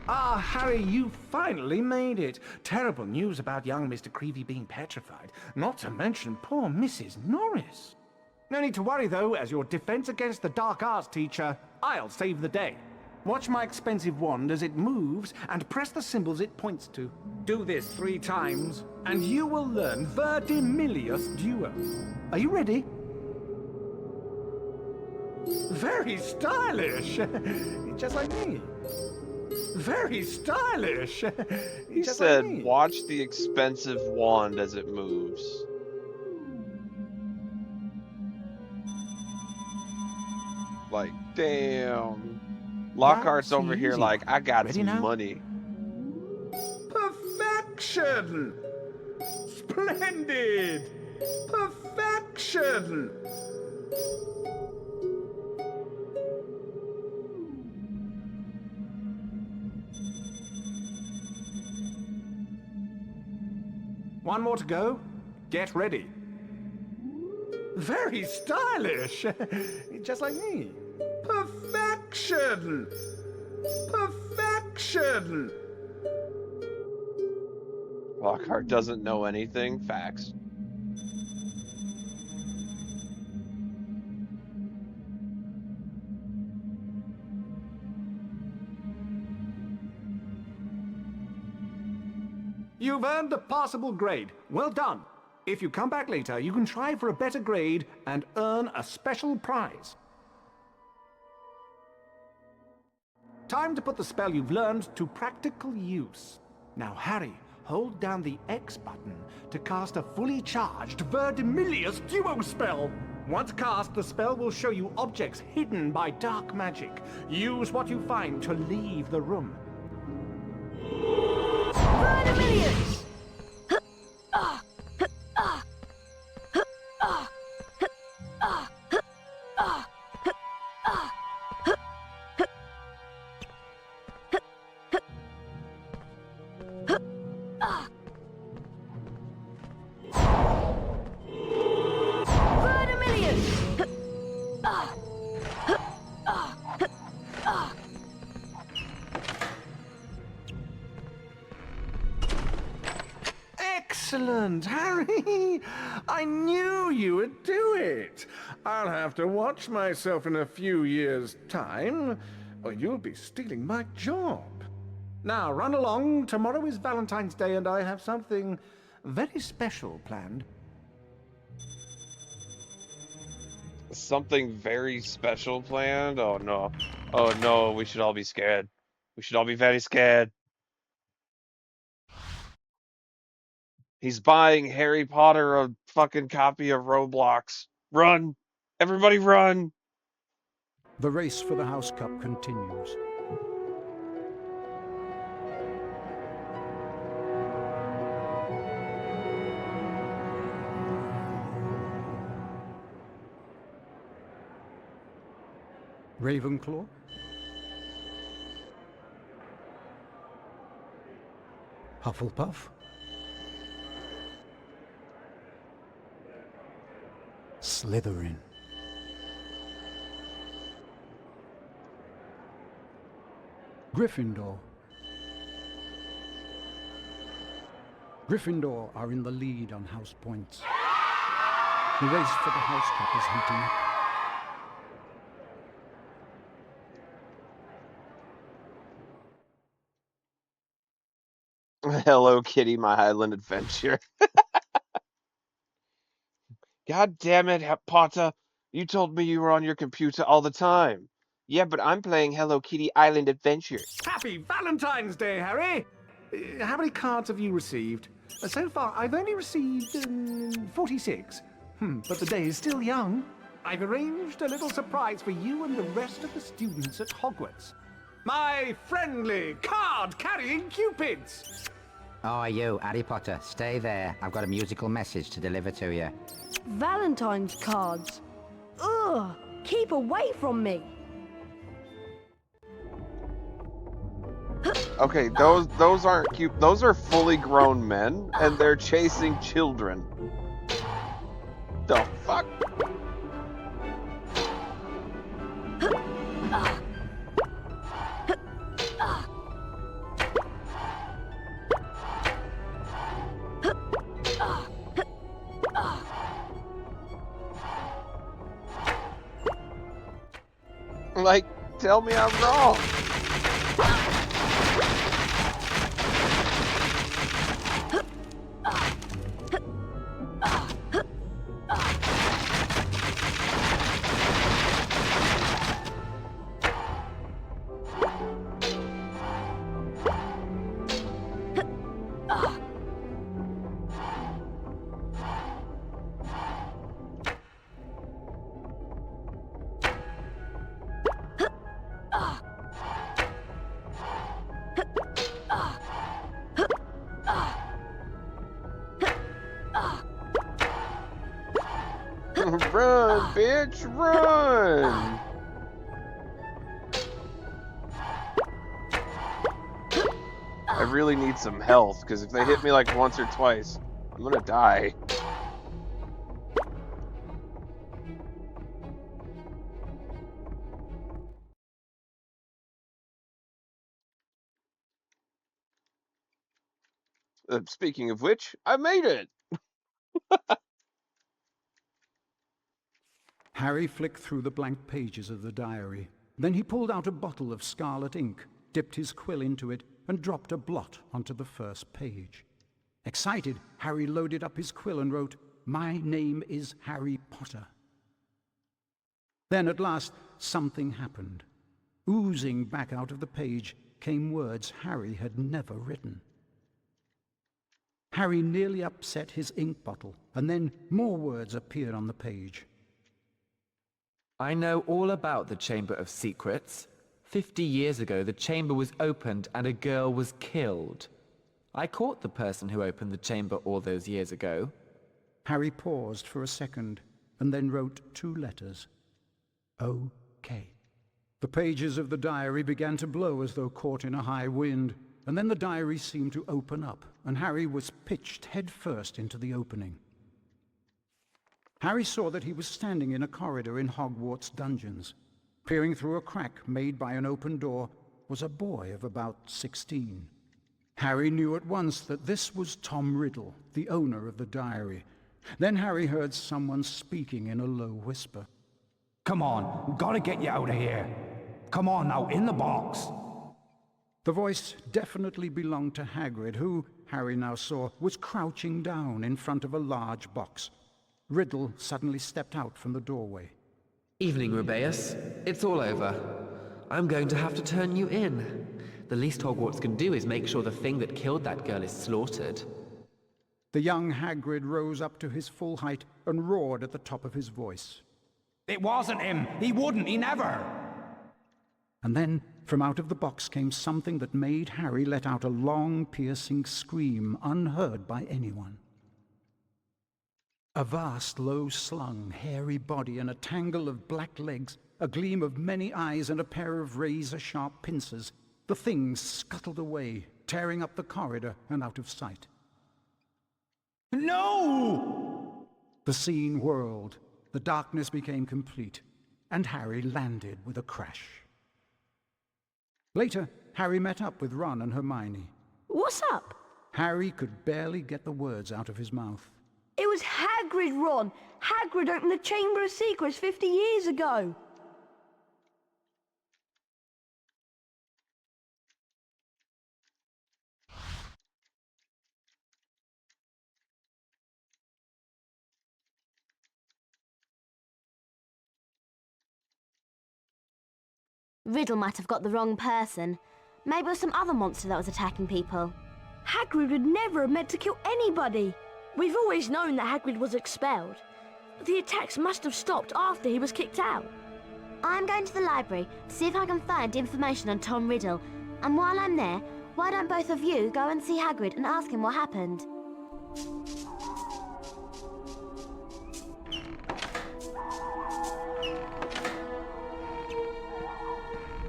Ah, Harry, you finally made it. Terrible news about young Mr. Creevy being petrified, not to mention poor Mrs. Norris. No need to worry, though, as your defense against the dark arts teacher, I'll save the day. Watch my expensive wand as it moves and press the symbols it points to. Do this 3 times, and you will learn Verdimillious Duo. Are you ready? Very stylish! Just like me. Very stylish! He said, watch the expensive wand as it moves. Like, damn. Lockhart's over here like, I got some money. Perfection! Splendid! Perfection! One more to go. Get ready. Very stylish. Just like me. Perfection. Perfection. Lockhart doesn't know anything. Facts. You've earned a passable grade. Well done. If you come back later, you can try for a better grade and earn a special prize. Time to put the spell you've learned to practical use. Now, Harry, hold down the X button to cast a fully charged Verdimillious Duo spell. Once cast, the spell will show you objects hidden by dark magic. Use what you find to leave the room. Verdimillious! Excellent, Harry! I knew you would do it! I'll have to watch myself in a few years' time, or you'll be stealing my job. Now, run along. Tomorrow is Valentine's Day, and I have something very special planned. Something very special planned? Oh no. Oh no, we should all be scared. We should all be very scared. He's buying Harry Potter a fucking copy of Roblox. Run! Everybody run! The race for the House Cup continues. Ravenclaw? Hufflepuff? Slytherin. Gryffindor. Gryffindor are in the lead on house points. The race for the House Cup is heating up. Hello Kitty, my Highland Adventure. God damn it, Potter. You told me you were on your computer all the time. Yeah, but I'm playing Hello Kitty Island Adventure. Happy Valentine's Day, Harry! How many cards have you received? So far, I've only received 46. But the day is still young. I've arranged a little surprise for you and the rest of the students at Hogwarts. My friendly card-carrying Cupids! Oh, you, Harry Potter, stay there. I've got a musical message to deliver to you. Valentine's cards. Ugh! Keep away from me! Okay, those aren't cute. Those are fully grown men, and they're chasing children. The fuck? Like, tell me I'm wrong. Run, bitch, run! I really need some health, because if they hit me like once or twice, I'm gonna die. Speaking of which, I made it! Harry flicked through the blank pages of the diary. Then he pulled out a bottle of scarlet ink, dipped his quill into it, and dropped a blot onto the first page. Excited, Harry loaded up his quill and wrote, "My name is Harry Potter." Then at last, something happened. Oozing back out of the page came words Harry had never written. Harry nearly upset his ink bottle, and then more words appeared on the page. I know all about the Chamber of Secrets. 50 years ago, the chamber was opened and a girl was killed. I caught the person who opened the chamber all those years ago. Harry paused for a second, and then wrote 2 letters. O.K. The pages of the diary began to blow as though caught in a high wind, and then the diary seemed to open up, and Harry was pitched headfirst into the opening. Harry saw that he was standing in a corridor in Hogwarts dungeons. Peering through a crack made by an open door was a boy of about 16. Harry knew at once that this was Tom Riddle, the owner of the diary. Then Harry heard someone speaking in a low whisper. Come on, gotta get you out of here. Come on now, in the box. The voice definitely belonged to Hagrid, who, Harry now saw, was crouching down in front of a large box. Riddle suddenly stepped out from the doorway. Evening, Rubeus. It's all over. I'm going to have to turn you in. The least Hogwarts can do is make sure the thing that killed that girl is slaughtered. The young Hagrid rose up to his full height and roared at the top of his voice. It wasn't him! He wouldn't! He never! And then, from out of the box came something that made Harry let out a long, piercing scream unheard by anyone. A vast, low-slung, hairy body and a tangle of black legs, a gleam of many eyes and a pair of razor-sharp pincers. The thing scuttled away, tearing up the corridor and out of sight. No! The scene whirled, the darkness became complete, and Harry landed with a crash. Later, Harry met up with Ron and Hermione. What's up? Harry could barely get the words out of his mouth. It was Hagrid, Ron! Hagrid opened the Chamber of Secrets 50 years ago! Riddle might have got the wrong person. Maybe it was some other monster that was attacking people. Hagrid would never have meant to kill anybody! We've always known that Hagrid was expelled. The attacks must have stopped after he was kicked out. I'm going to the library to see if I can find information on Tom Riddle. And while I'm there, why don't both of you go and see Hagrid and ask him what happened?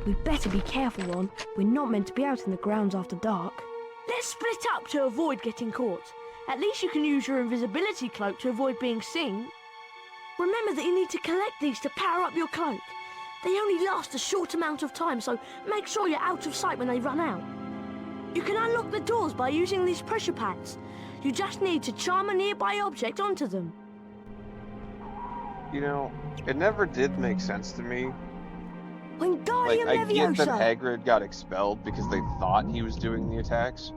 We'd better be careful, Ron. We're not meant to be out in the grounds after dark. Let's split up to avoid getting caught. At least you can use your invisibility cloak to avoid being seen. Remember that you need to collect these to power up your cloak. They only last a short amount of time, so make sure you're out of sight when they run out. You can unlock the doors by using these pressure pads. You just need to charm a nearby object onto them. You know, it never did make sense to me. Wingardium Like, I get that Leviosa! Hagrid got expelled because they thought he was doing the attacks.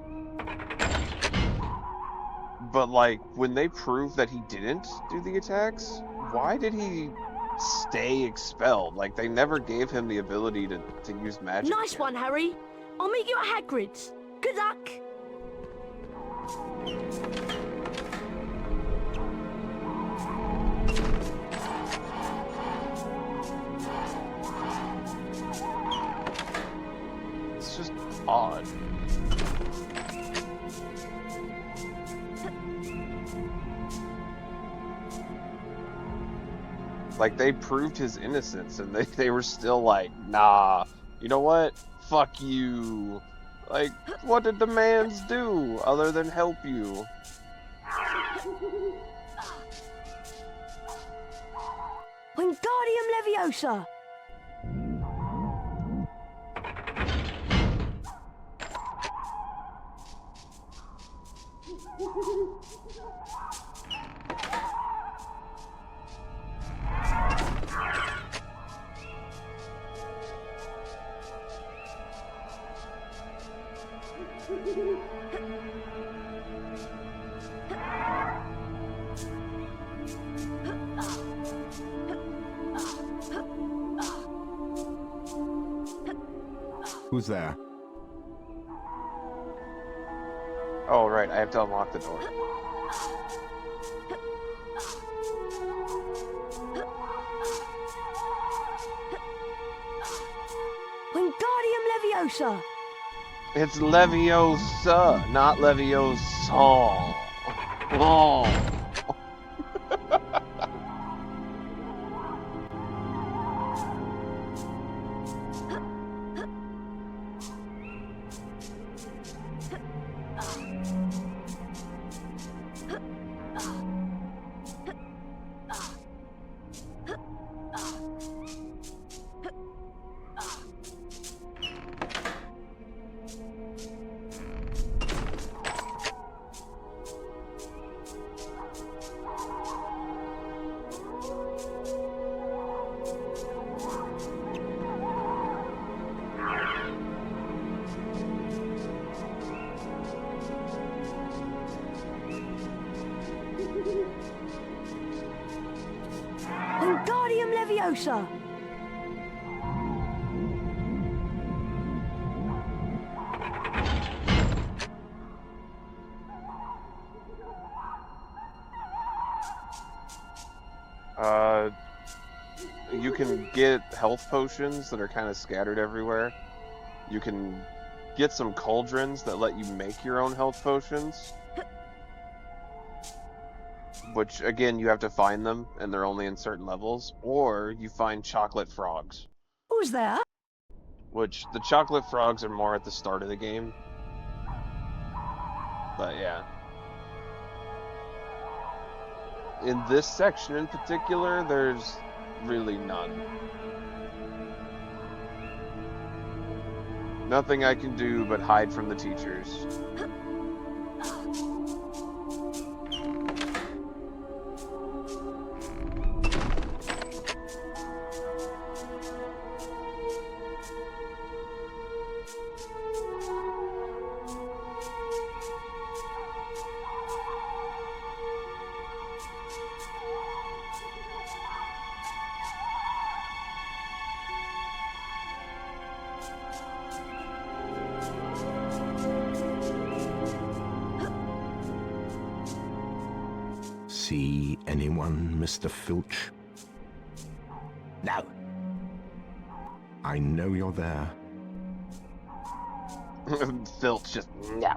But, like, when they proved that he didn't do the attacks, why did he stay expelled? Like, they never gave him the ability to use magic. Nice one, Harry. I'll meet you at Hagrid's. Good luck. It's just odd. Like, they proved his innocence, and they were still like, nah, you know what? Fuck you. Like, what did the mans do other than help you? Wingardium Leviosa! Who's there? Oh, right, I have to unlock the door. Wingardium Leviosa! It's Leviosa, not Leviosa. Oh. Leviosa! You can get health potions that are kind of scattered everywhere. You can get some cauldrons that let you make your own health potions. Which, again, you have to find them, and they're only in certain levels. Or you find chocolate frogs. Who's there? Which, the chocolate frogs are more at the start of the game. But, yeah. In this section in particular, there's really none. Nothing I can do but hide from the teachers. See anyone, Mr. Filch? No. I know you're there. Filch just, no.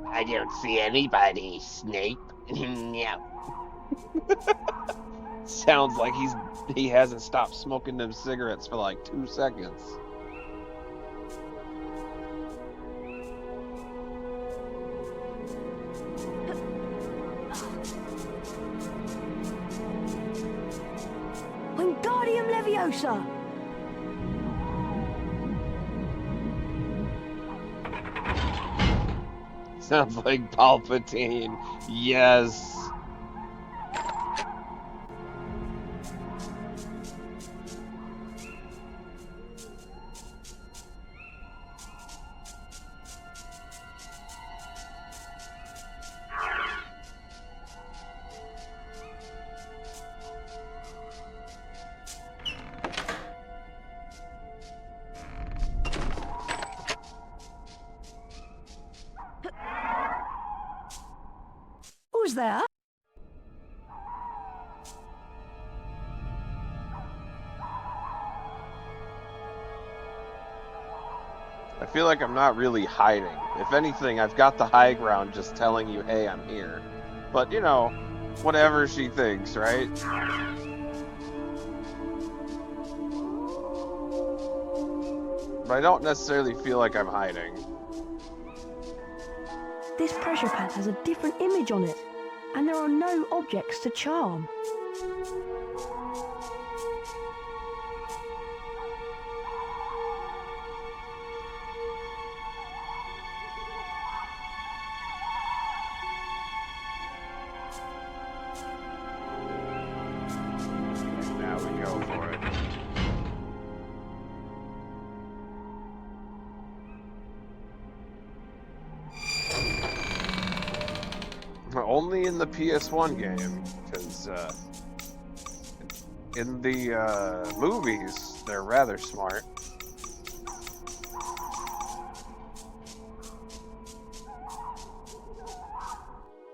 I don't see anybody, Snape. No. Sounds like he hasn't stopped smoking them cigarettes for like 2 seconds. Wingardium Leviosa! Sounds like Palpatine. Yes. Who's there? I feel like I'm not really hiding. If anything, I've got the high ground just telling you, hey, I'm here. But, you know, whatever she thinks, right? But I don't necessarily feel like I'm hiding. This pressure pad has a different image on it, and there are no objects to charm. Now we go for it. Only in the PS1 game, because in the movies, they're rather smart.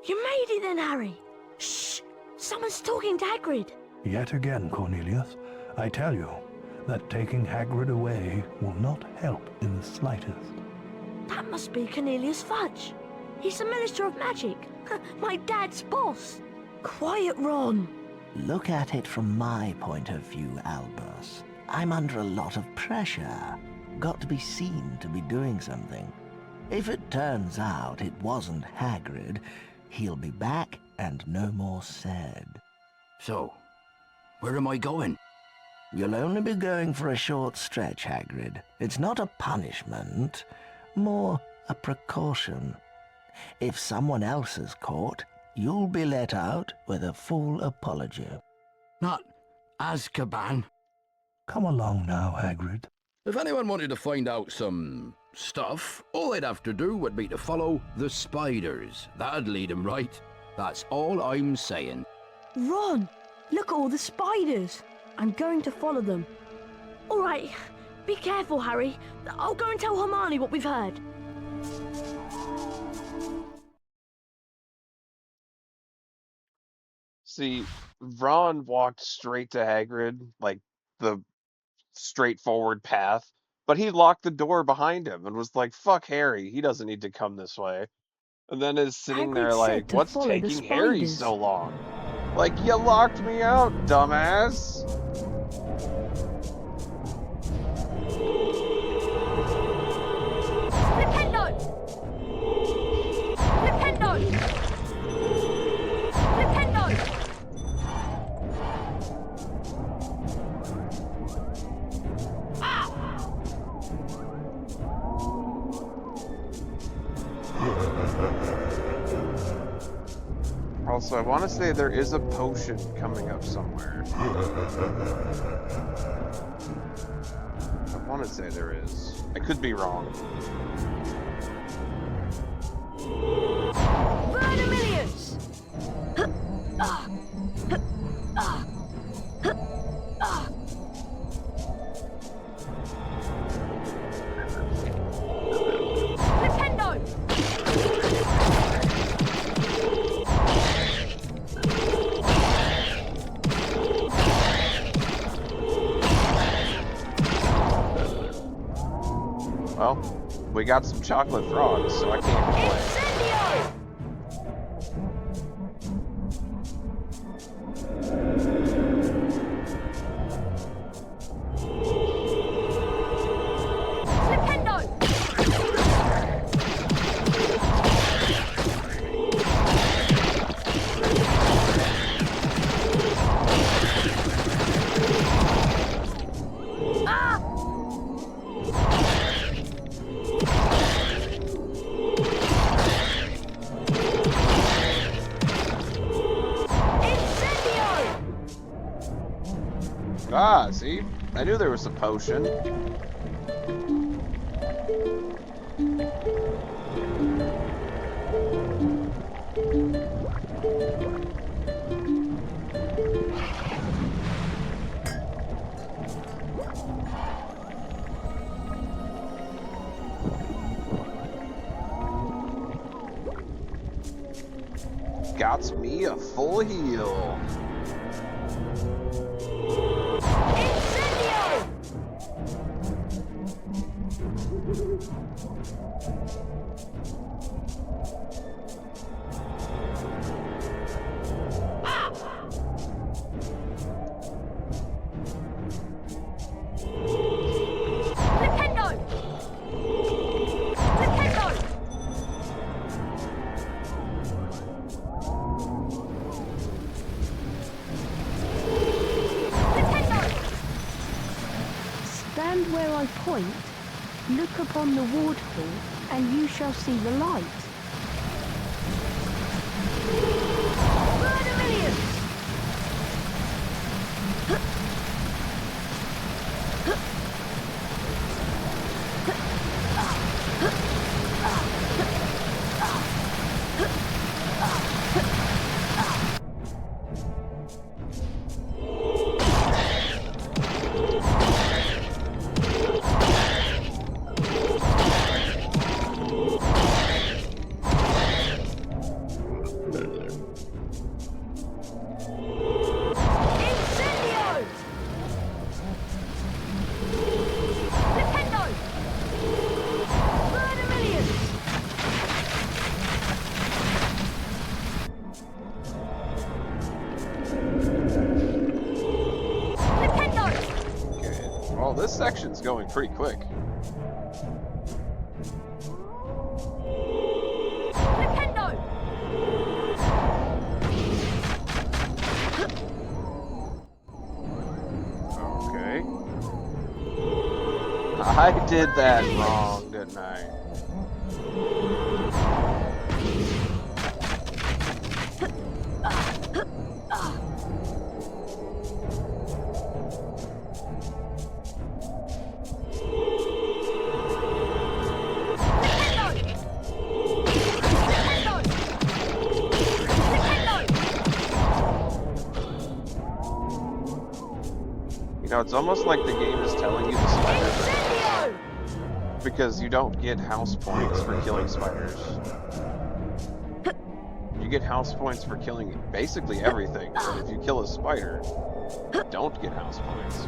You made it then, Harry! Shh! Someone's talking to Hagrid! Yet again, Cornelius, I tell you that taking Hagrid away will not help in the slightest. That must be Cornelius Fudge. He's the Minister of Magic. My dad's boss. Quiet, Ron. Look at it from my point of view, Albus. I'm under a lot of pressure. Got to be seen to be doing something. If it turns out it wasn't Hagrid, he'll be back and no more said. So, where am I going? You'll only be going for a short stretch, Hagrid. It's not a punishment, more a precaution. If someone else is caught, you'll be let out with a full apology. Not Azkaban. Come along now, Hagrid. If anyone wanted to find out some stuff, all they'd have to do would be to follow the spiders. That'd lead them right. That's all I'm saying. Ron, look at all the spiders. I'm going to follow them. All right, be careful, Harry. I'll go and tell Hermione what we've heard. See, Ron walked straight to Hagrid, like the straightforward path, but he locked the door behind him and was like, fuck Harry, he doesn't need to come this way. And then is sitting Hagrid there said like, to what's follow the taking Harry spiders. so long? Like, you locked me out, dumbass. Flipendo! Flipendo! Flipendo! Also, I want to say there is a potion coming up somewhere. I want to say there is. I could be wrong. Vermilions! Flipendo! Well, we got some chocolate frogs, so I can't complain. Ah, see? I knew there was a potion. Got me a full heal. Stand where I point, look upon the waterfall, and you shall see the light. Well, this section's going pretty quick. Okay. I did that wrong, didn't I? You know, it's almost like the game is telling you the spider thing. Because you don't get house points for killing spiders. You get house points for killing basically everything, but if you kill a spider, you don't get house points.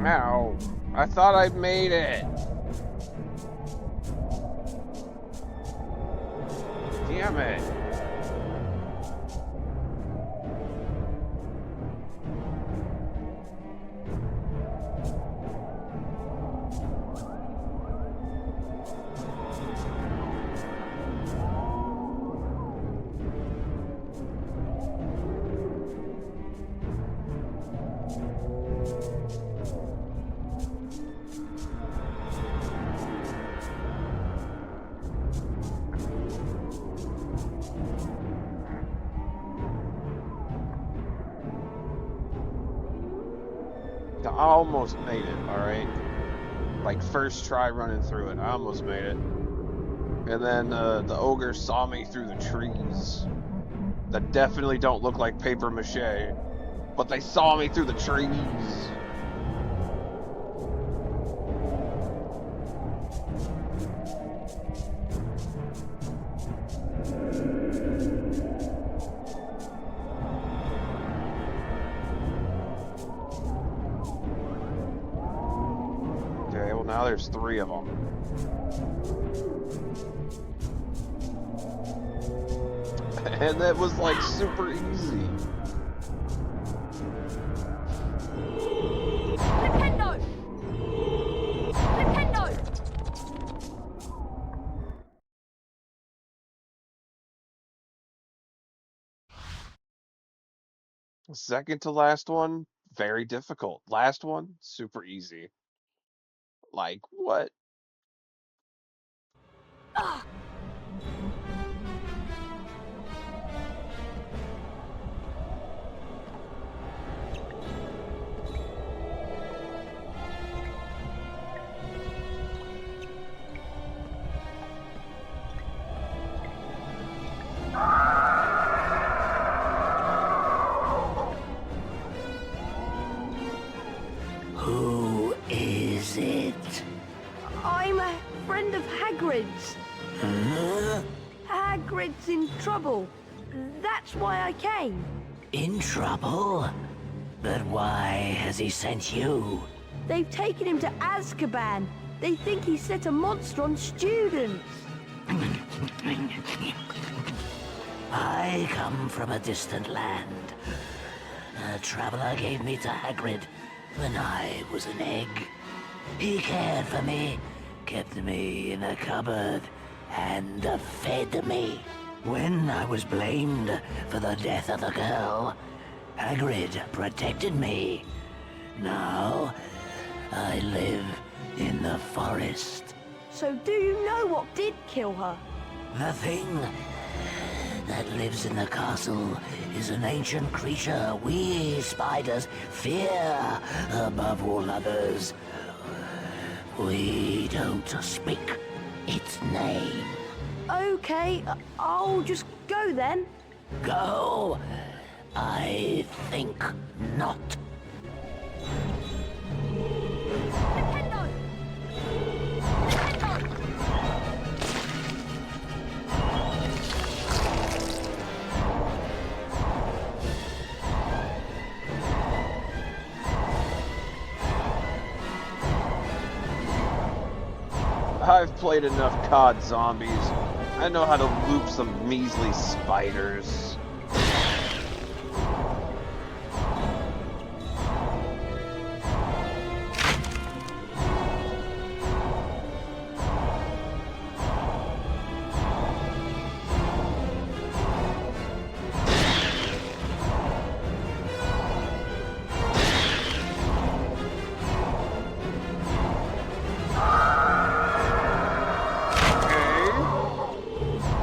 Ow. I thought I made it. Damn it. I almost made it, alright? Like, first try running through it, I almost made it. And then the ogre saw me through the trees. That definitely don't look like paper mache. But they saw me through the trees. Now there's 3 of them. And that was like super easy. Nintendo! Nintendo! Second to last one, very difficult. Last one, super easy. Like, what? Who is it? I'm a friend of Hagrid's. Hagrid's in trouble. That's why I came. In trouble? But why has he sent you? They've taken him to Azkaban. They think he set a monster on students. I come from a distant land. A traveler gave me to Hagrid when I was an egg. He cared for me, kept me in a cupboard, and fed me. When I was blamed for the death of the girl, Hagrid protected me. Now, I live in the forest. So do you know what did kill her? The thing that lives in the castle is an ancient creature we spiders fear above all others. We don't speak its name. Okay, I'll just go then. Go? I think not. I've played enough COD Zombies. I know how to loop some measly spiders.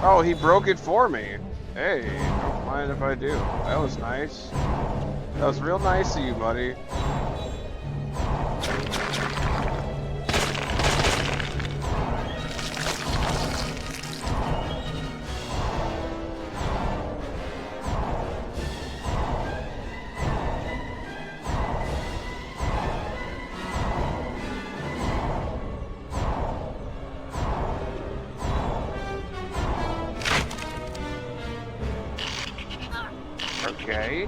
Oh, he broke it for me. Hey, don't mind if I do. That was nice. That was real nice of you, buddy. Okay.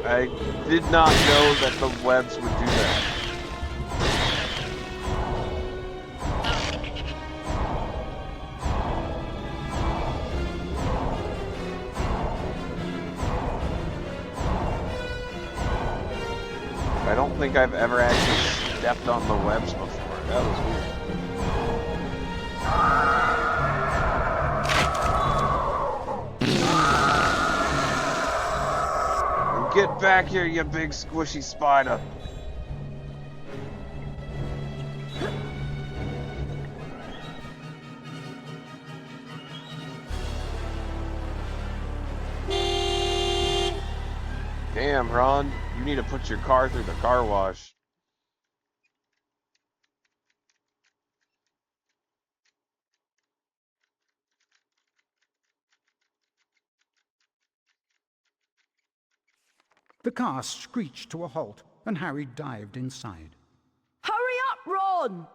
I did not know that the webs would do that. I don't think I've ever actually stepped on the webs before. That was weird. Get back here, you big squishy spider. Damn, Ron, you need to put your car through the car wash. The car screeched to a halt, and Harry dived inside. Hurry up, Ron!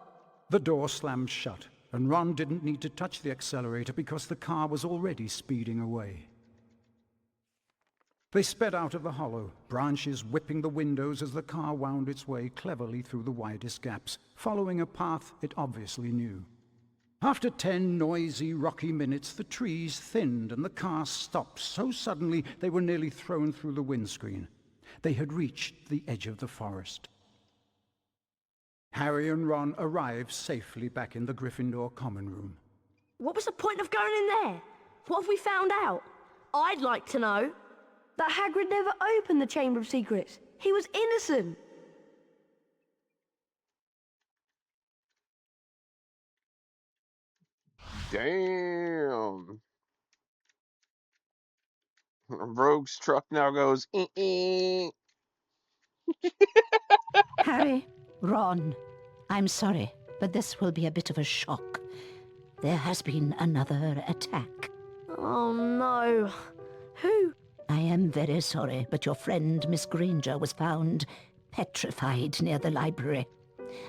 The door slammed shut, and Ron didn't need to touch the accelerator because the car was already speeding away. They sped out of the hollow, branches whipping the windows as the car wound its way cleverly through the widest gaps, following a path it obviously knew. After 10 noisy, rocky minutes, the trees thinned and the car stopped so suddenly they were nearly thrown through the windscreen. They had reached the edge of the forest. Harry and Ron arrived safely back in the Gryffindor common room. What was the point of going in there? What have we found out? I'd like to know. That Hagrid never opened the Chamber of Secrets. He was innocent. Damn. Rogue's truck now goes, Harry, Ron, I'm sorry, but this will be a bit of a shock. There has been another attack. Oh no. Who? I am very sorry, but your friend Miss Granger was found petrified near the library.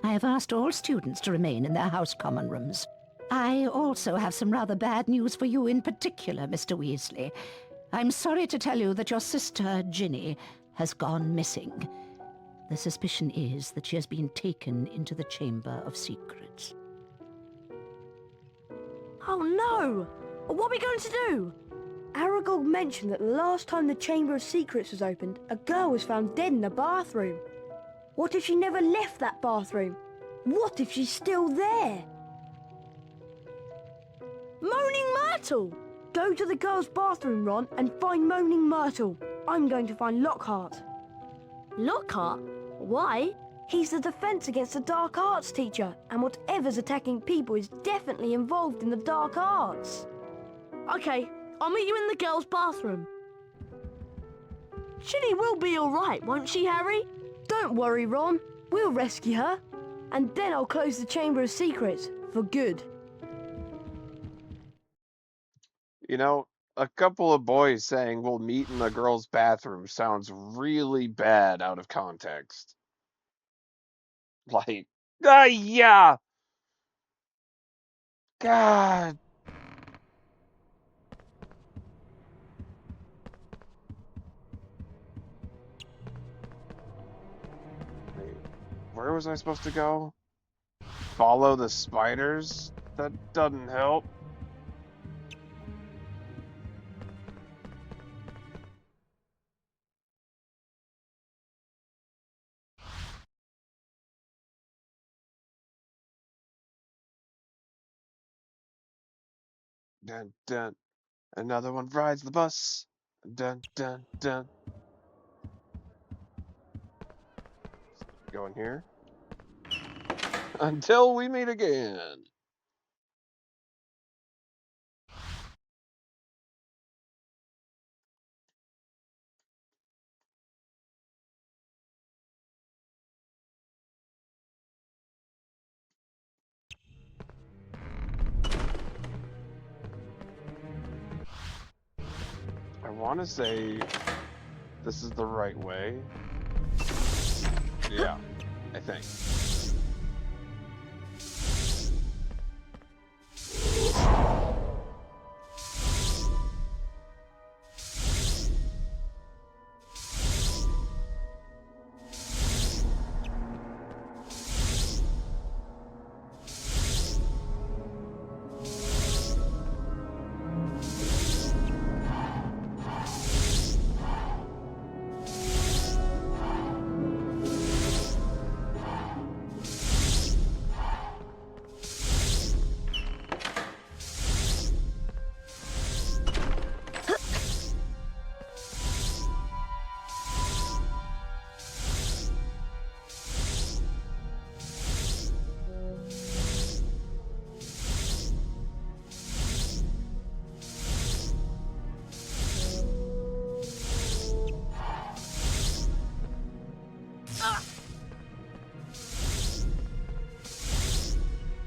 I have asked all students to remain in their house common rooms. I also have some rather bad news for you in particular, Mr. Weasley. I'm sorry to tell you that your sister, Ginny, has gone missing. The suspicion is that she has been taken into the Chamber of Secrets. Oh no! What are we going to do? Aragog mentioned that the last time the Chamber of Secrets was opened, a girl was found dead in a bathroom. What if she never left that bathroom? What if she's still there? Moaning Myrtle! Go to the girl's bathroom, Ron, and find Moaning Myrtle. I'm going to find Lockhart. Lockhart? Why? He's the Defense Against the Dark Arts teacher, and whatever's attacking people is definitely involved in the dark arts. Okay, I'll meet you in the girls' bathroom. Ginny will be all right, won't she, Harry? Don't worry, Ron. We'll rescue her. And then I'll close the Chamber of Secrets for good. You know, a couple of boys saying we'll meet in the girls' bathroom sounds really bad out of context. Like, yeah! God! Wait, where was I supposed to go? Follow the spiders? That doesn't help. Dun dun. Another one rides the bus. Dun dun dun. Go in here. Until we meet again. I want to say this is the right way. Yeah, I think.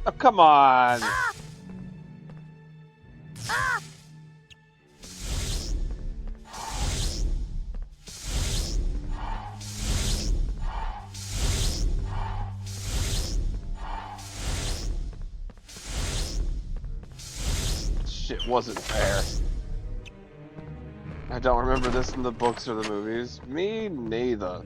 Oh, come on. Shit wasn't fair. I don't remember this in the books or the movies. Me neither.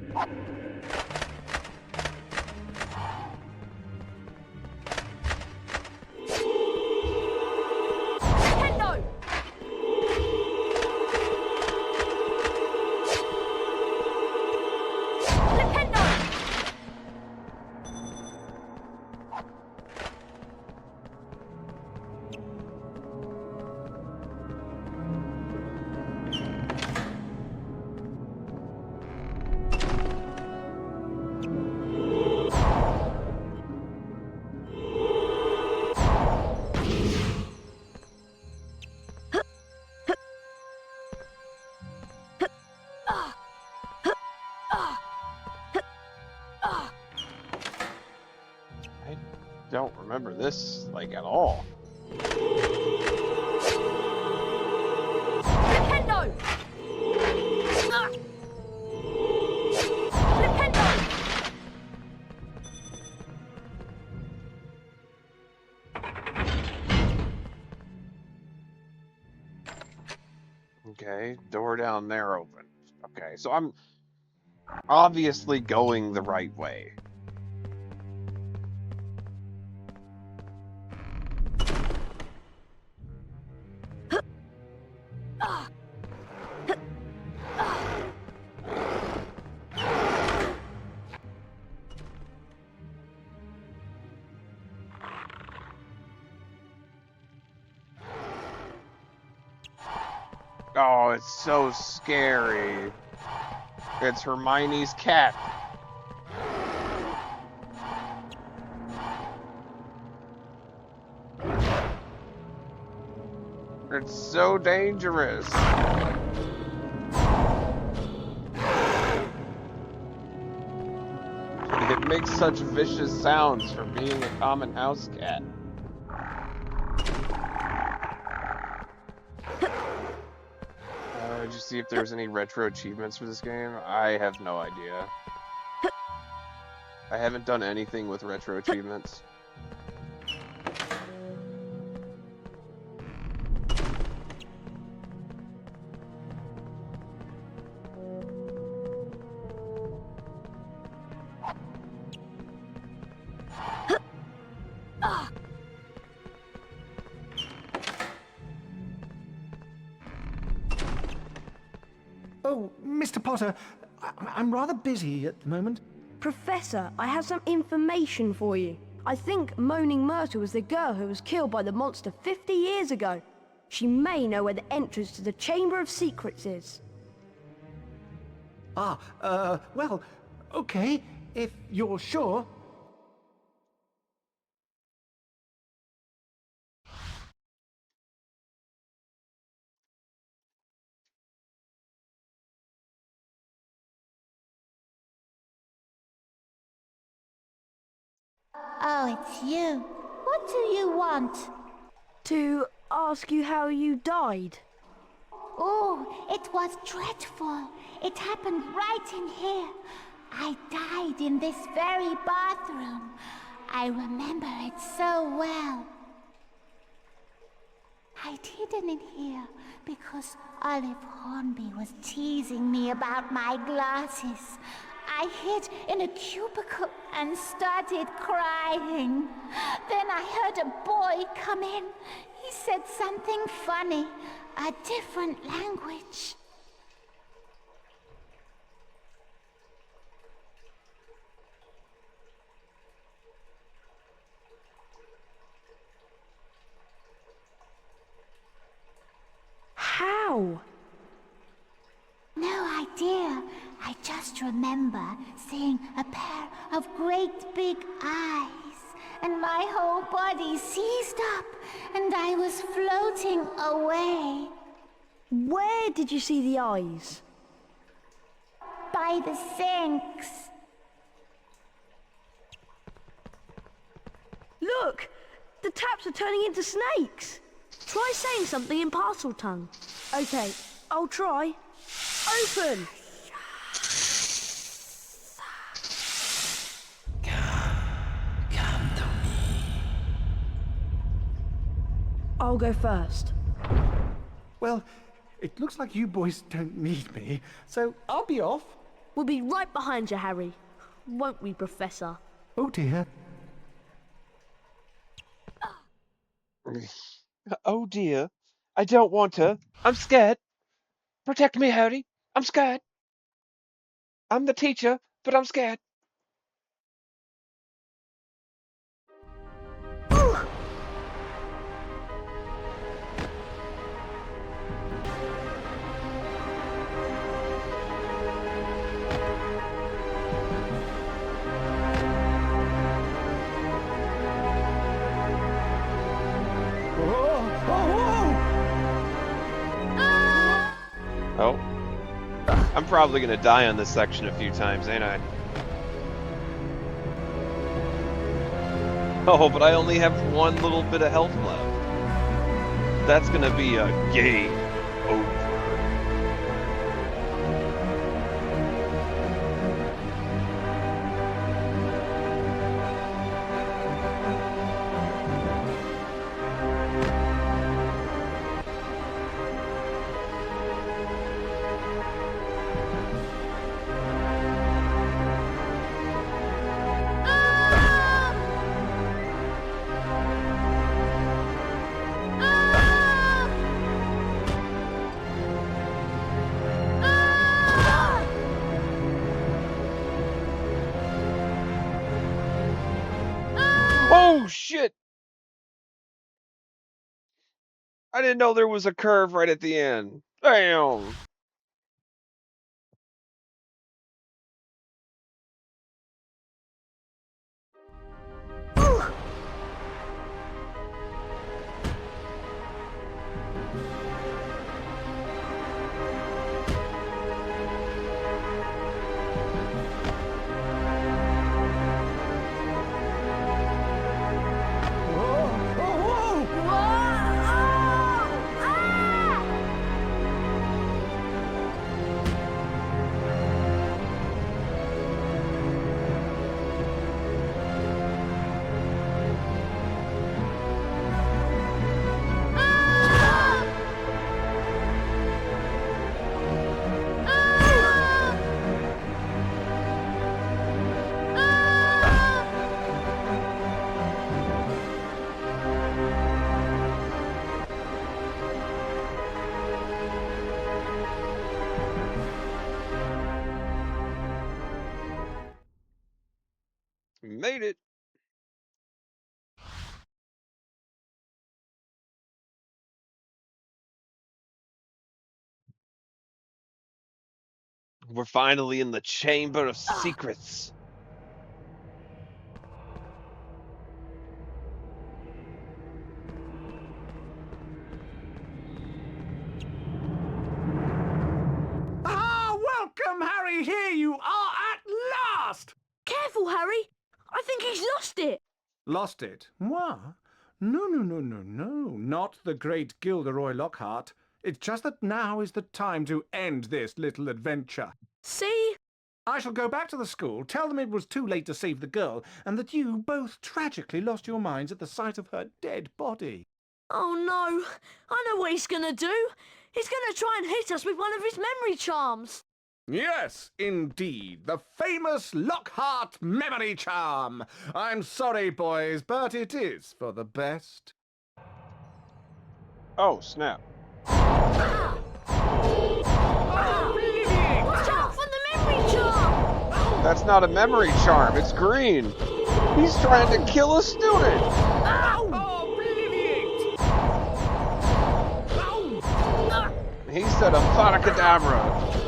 Don't remember this, like, at all. Nintendo! Nintendo! Okay, door down there open. Okay, so I'm obviously going the right way. Oh, it's so scary. It's Hermione's cat. It's so dangerous. It makes such vicious sounds for being a common house cat. Did you see if there's any retro achievements for this game? I have no idea. I haven't done anything with retro achievements. Oh, Mr. Potter, I'm rather busy at the moment. Professor, I have some information for you. I think Moaning Myrtle was the girl who was killed by the monster 50 years ago. She may know where the entrance to the Chamber of Secrets is. Well, okay, if you're sure. Oh, it's you. What do you want? To ask you how you died. Oh, it was dreadful. It happened right in here. I died in this very bathroom. I remember it so well. I'd hidden in here because Olive Hornby was teasing me about my glasses. I hid in a cubicle and started crying. Then I heard a boy come in. He said something funny, a different language. How? No idea. I just remember seeing a pair of great big eyes, and my whole body seized up, and I was floating away. Where did you see the eyes? By the sinks. Look! The taps are turning into snakes! Try saying something in parcel tongue. Okay, I'll try. Open! Come to me. I'll go first. Well, it looks like you boys don't need me, so I'll be off. We'll be right behind you, Harry. Won't we, Professor? Oh dear. Oh dear. I don't want to. I'm scared. Protect me, Harry. I'm scared. I'm the teacher, but I'm scared. Oh. I'm probably gonna die on this section a few times, ain't I? Oh, but I only have one little bit of health left. That's gonna be a game over. Oh shit! I didn't know there was a curve right at the end. Damn! Made it. We're finally in the Chamber of Secrets. Ah, welcome, Harry! Here you are at last! Careful, Harry! I think he's lost it! Lost it? What? No, not the great Gilderoy Lockhart. It's just that now is the time to end this little adventure. See? I shall go back to the school, tell them it was too late to save the girl, and that you both tragically lost your minds at the sight of her dead body. Oh no! I know what he's gonna do! He's gonna try and hit us with one of his memory charms! Yes, indeed, the famous Lockhart memory charm. I'm sorry, boys, but it is for the best. Oh, snap. Watch out for the memory charm! That's not a memory charm, it's green. He's trying to kill a student. He said a Thonacadabra.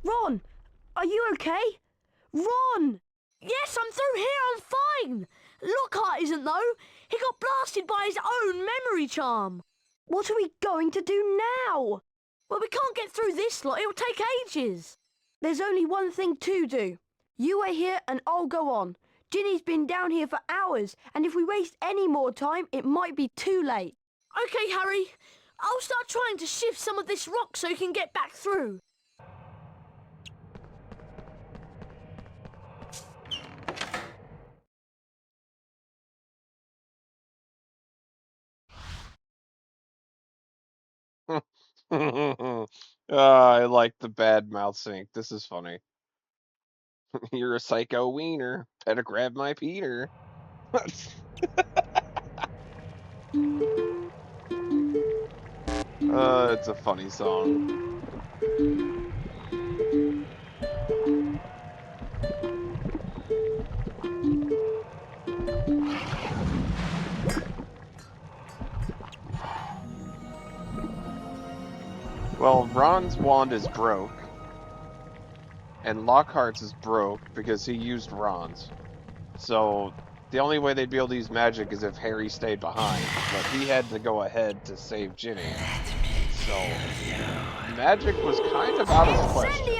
Ron! Are you okay? Ron! Yes, I'm through here, I'm fine! Lockhart isn't though! He got blasted by his own memory charm! What are we going to do now? Well, we can't get through this lot, it'll take ages! There's only one thing to do. You wait here and I'll go on. Ginny's been down here for hours, and if we waste any more time, it might be too late. Okay, Harry. I'll start trying to shift some of this rock so you can get back through. I like the bad mouth sync. This is funny. You're a psycho wiener. Better grab my Peter. It's a funny song. Well, Ron's wand is broke, and Lockhart's is broke because he used Ron's. So the only way they'd be able to use magic is if Harry stayed behind, but he had to go ahead to save Ginny. So magic was kind of out of the question.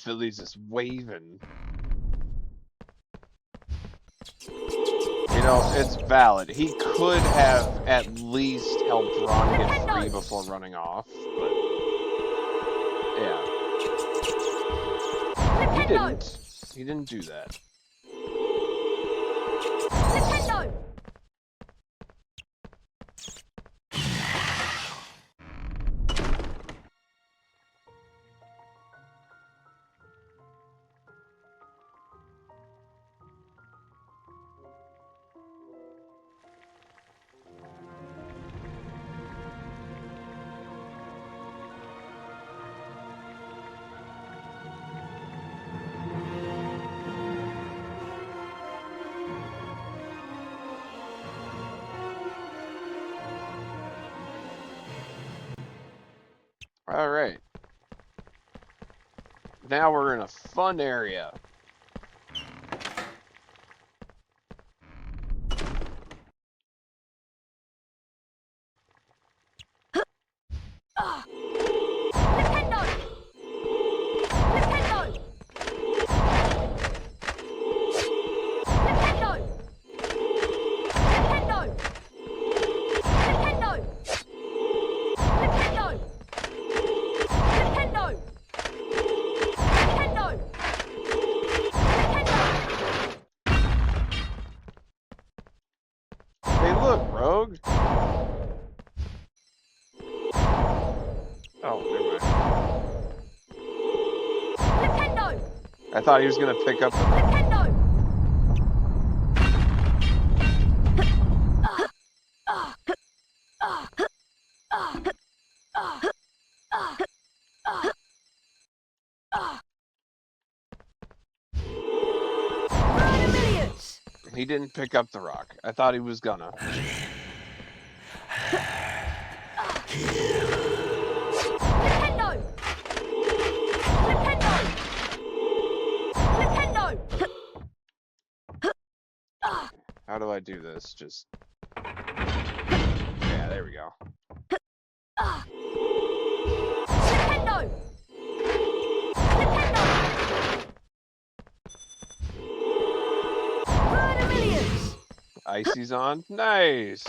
Philly's just waving. You know, it's valid. He could have at least helped Ron get free before running off, but yeah. He didn't. He didn't do that. Nintendo! Alright. Now we're in a fun area. I thought he was gonna pick up the rock. He didn't pick up the rock. I thought he was gonna. How do I do this? Just... Yeah, there we go. Icy's on. Nice.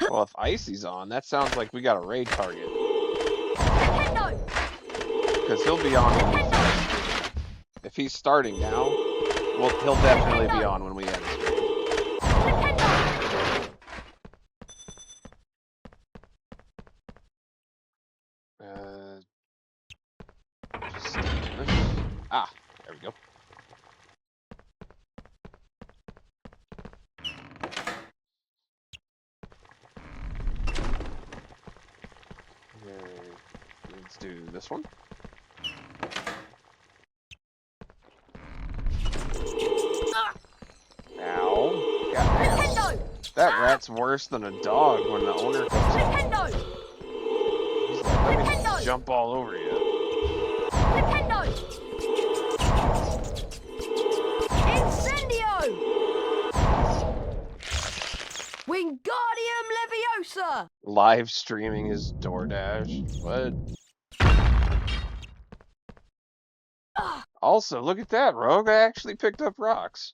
Well, if Icy's on, that sounds like we got a raid target. Because he'll be on when we finish. If he's starting now, well, he'll definitely be on when we end stream. Ah, there we go. Let's do this one. Ow. Goddamn. That rat's worse than a dog when the owner comes in. He's like, let me just jump all over you. Incendio! Wingardium Leviosa! Live streaming his DoorDash. What? Also, look at that, Rogue. I actually picked up rocks.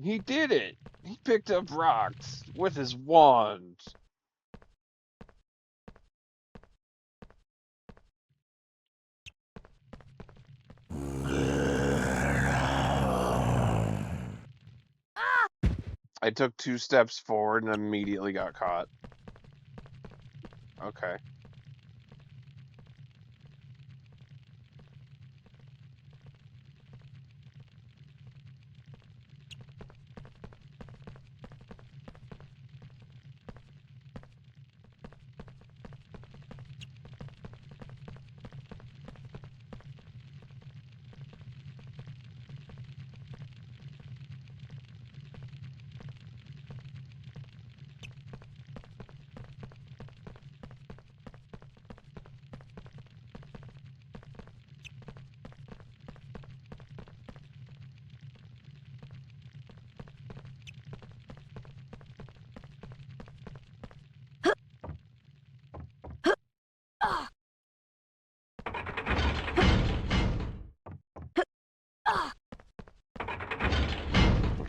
He did it. He picked up rocks with his wand. I took 2 steps forward and immediately got caught. Okay.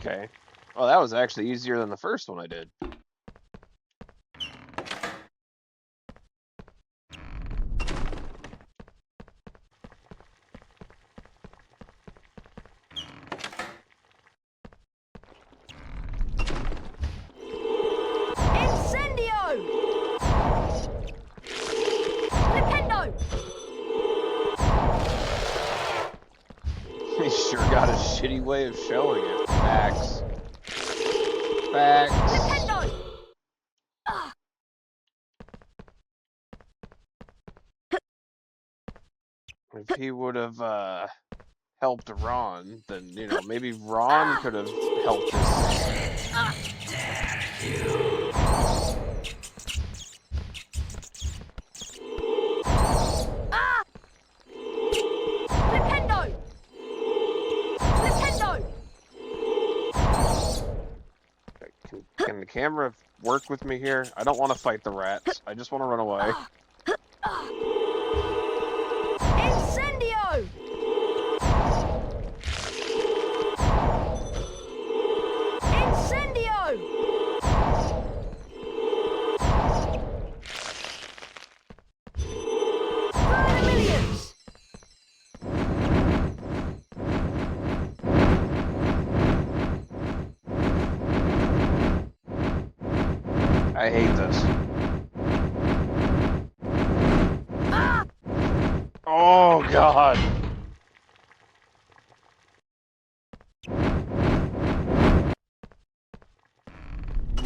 Okay. Well, that was actually easier than the first one I did. He sure got a shitty way of showing it. Facts. Facts. If he would have helped Ron, then, you know, maybe Ron could have helped us. Can the camera work with me here? I don't want to fight the rats. I just want to run away. Incendio! Incendio! Millions! I hate this. Ah! Oh, God.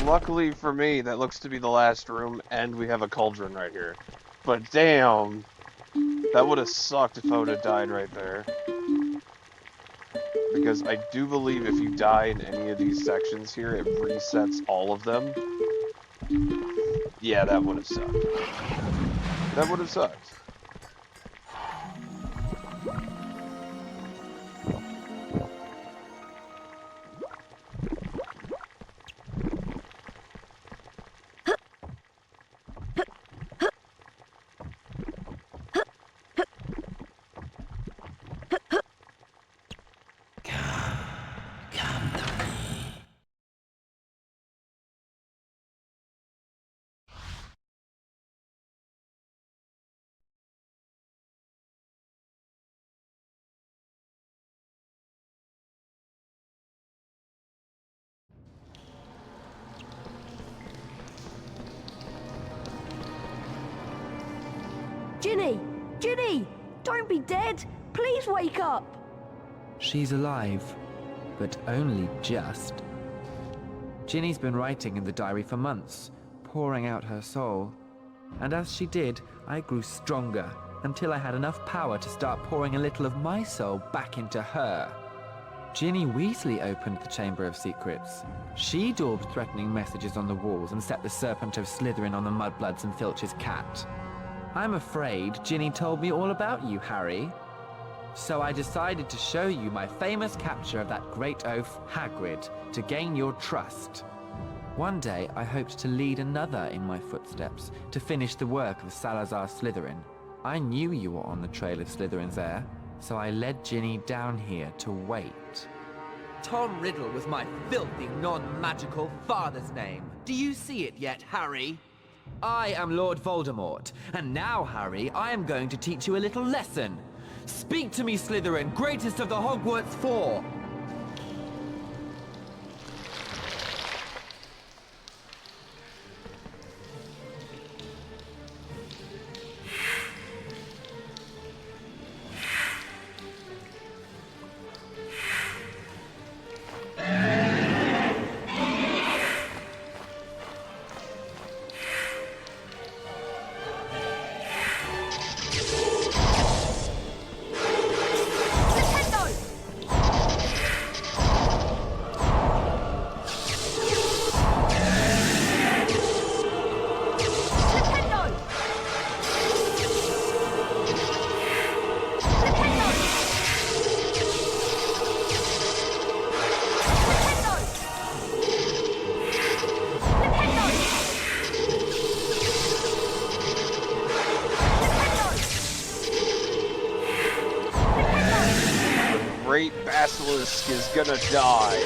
Luckily for me, that looks to be the last room, and we have a cauldron right here. But damn, that would have sucked if I would have died right there. Because I do believe if you die in any of these sections here, it resets all of them. Yeah, that would have sucked. That would have sucked. Ginny! Ginny! Don't be dead! Please wake up! She's alive, but only just. Ginny's been writing in the diary for months, pouring out her soul. And as she did, I grew stronger, until I had enough power to start pouring a little of my soul back into her. Ginny Weasley opened the Chamber of Secrets. She daubed threatening messages on the walls and set the Serpent of Slytherin on the Mudbloods and Filch's cat. I'm afraid Ginny told me all about you, Harry. So I decided to show you my famous capture of that great oaf, Hagrid, to gain your trust. One day, I hoped to lead another in my footsteps, to finish the work of Salazar Slytherin. I knew you were on the trail of Slytherin's heir, so I led Ginny down here to wait. Tom Riddle was my filthy, non-magical father's name. Do you see it yet, Harry? I am Lord Voldemort, and now, Harry, I am going to teach you a little lesson. Speak to me, Slytherin, greatest of the Hogwarts Four! Great Basilisk is gonna die.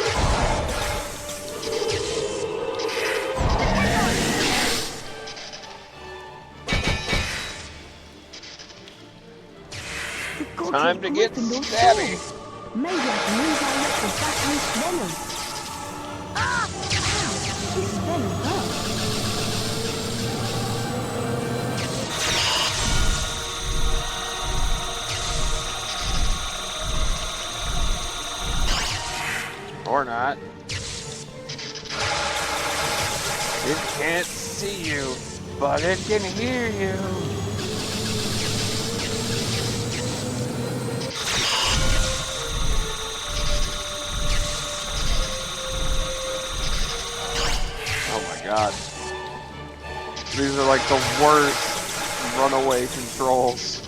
Time to get stabby. Maybe I can redirect the Basilisk venom. Ah! This venom hurts. Or not. It can't see you, but it can hear you. Oh my god. These are like the worst runaway controls.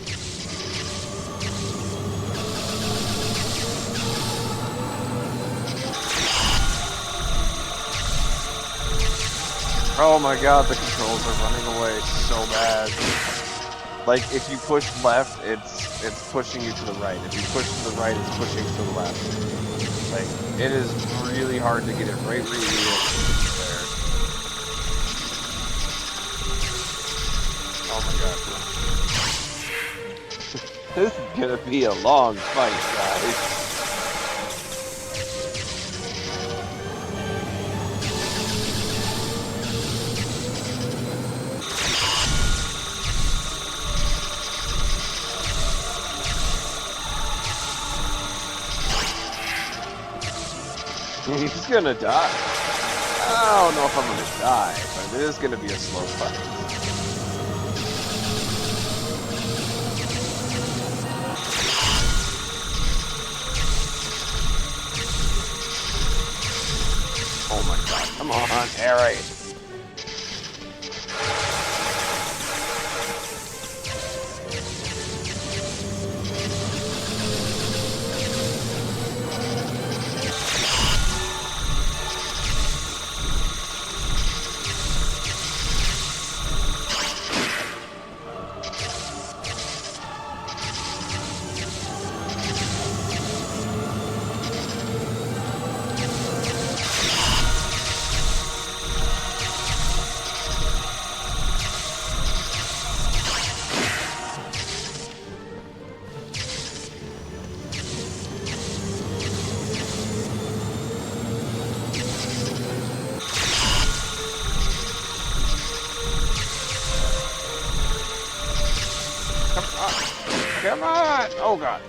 Oh my god, the controls are running away so bad. Like, if you push left, it's pushing you to the right. If you push to the right, it's pushing to the left. Like, it is really hard to get it right where you need it. Oh my god. This is gonna be a long fight, guys. He's gonna die. I don't know if I'm gonna die, but it is gonna be a slow fight. Oh my god, come on, Harry. Come on! Oh god.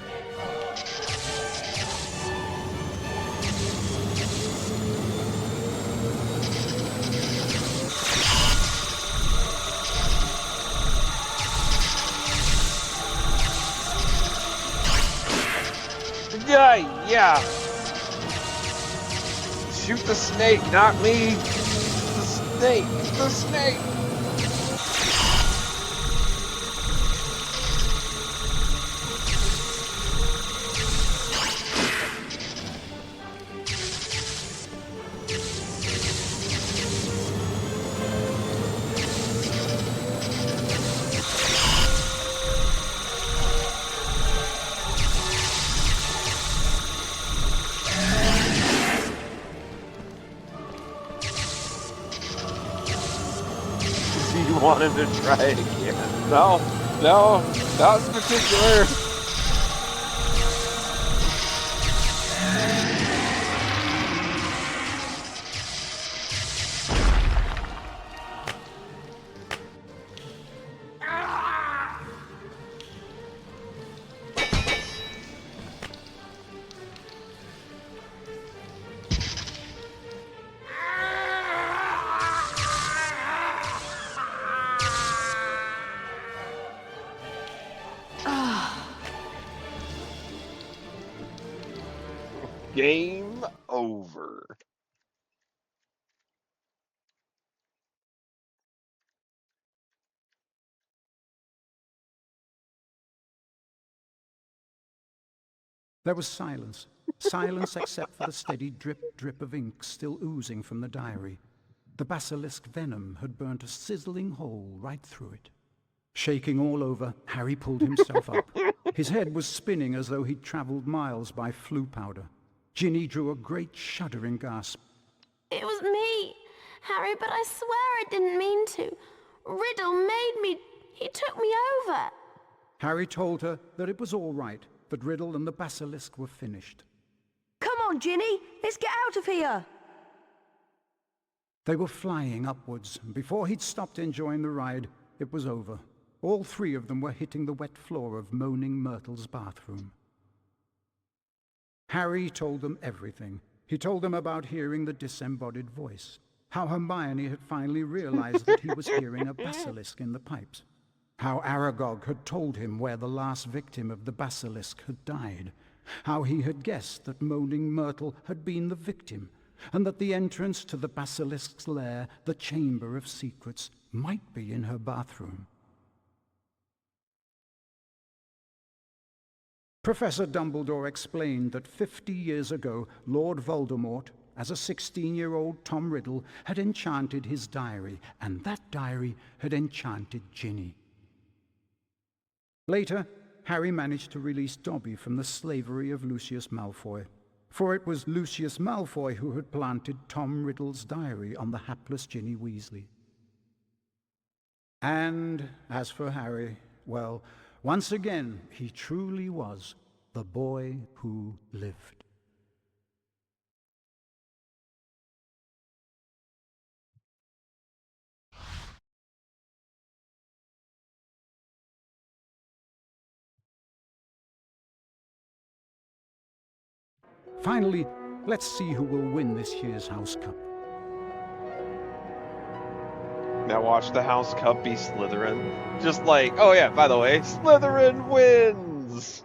Yeah. Shoot the snake, not me. The snake. The snake. You wanted to try it again. No, not in particular. Game over. There was silence. Silence except for the steady drip of ink still oozing from the diary. The basilisk venom had burnt a sizzling hole right through it. Shaking all over, Harry pulled himself up. His head was spinning as though he'd traveled miles by flu powder. Ginny drew a great shuddering gasp. It was me, Harry, but I swear I didn't mean to. Riddle made me. He took me over. Harry told her that it was all right, that Riddle and the basilisk were finished. Come on, Ginny, let's get out of here. They were flying upwards, and before he'd stopped enjoying the ride, it was over. All three of them were hitting the wet floor of Moaning Myrtle's bathroom. Harry told them everything. He told them about hearing the disembodied voice, how Hermione had finally realized that he was hearing a basilisk in the pipes, how Aragog had told him where the last victim of the basilisk had died, how he had guessed that Moaning Myrtle had been the victim, and that the entrance to the basilisk's lair, the Chamber of Secrets, might be in her bathroom. Professor Dumbledore explained that 50 years ago, Lord Voldemort, as a 16-year-old Tom Riddle had enchanted his diary, and that diary had enchanted Ginny. Later, Harry managed to release Dobby from the slavery of Lucius Malfoy, for it was Lucius Malfoy who had planted Tom Riddle's diary on the hapless Ginny Weasley. And as for Harry, well, once again, he truly was the boy who lived. Finally, let's see who will win this year's House Cup. Now watch the House Cup be Slytherin. Just like, oh yeah, by the way, Slytherin wins!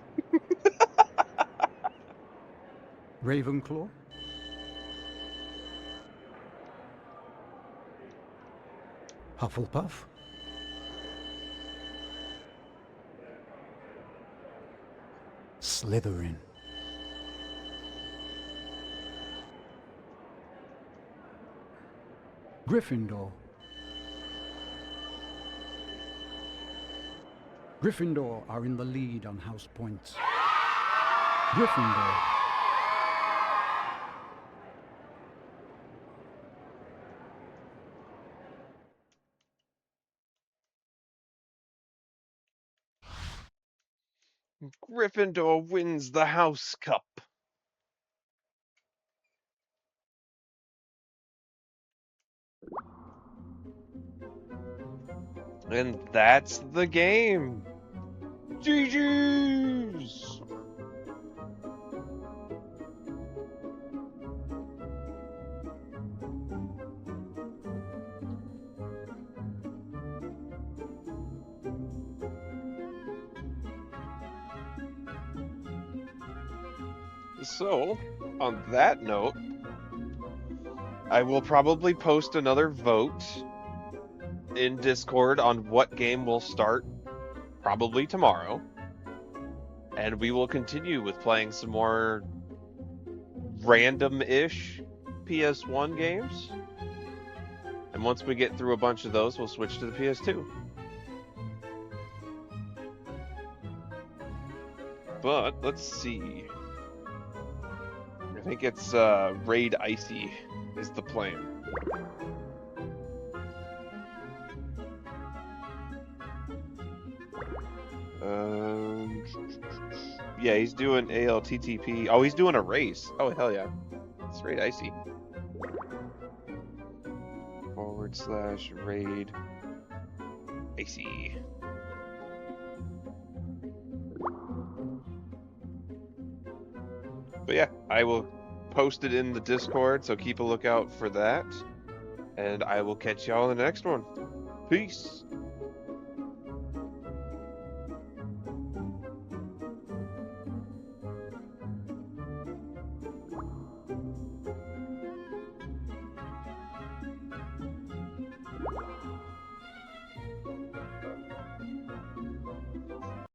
Ravenclaw, Hufflepuff, Slytherin. Gryffindor. Gryffindor are in the lead on house points. Gryffindor. Gryffindor wins the House Cup. And that's the game. GG's! So, on that note, I will probably post another vote in Discord on what game will start probably tomorrow. And we will continue with playing some more random-ish PS1 games. And once we get through a bunch of those, we'll switch to the PS2. But, let's see. I think it's Raid Icy is the plan. Yeah, he's doing ALTTP. Oh, he's doing a race. Oh, hell yeah. It's Raid Icy. /Raid Icy. But yeah, I will post it in the Discord, so keep a lookout for that. And I will catch y'all in the next one. Peace!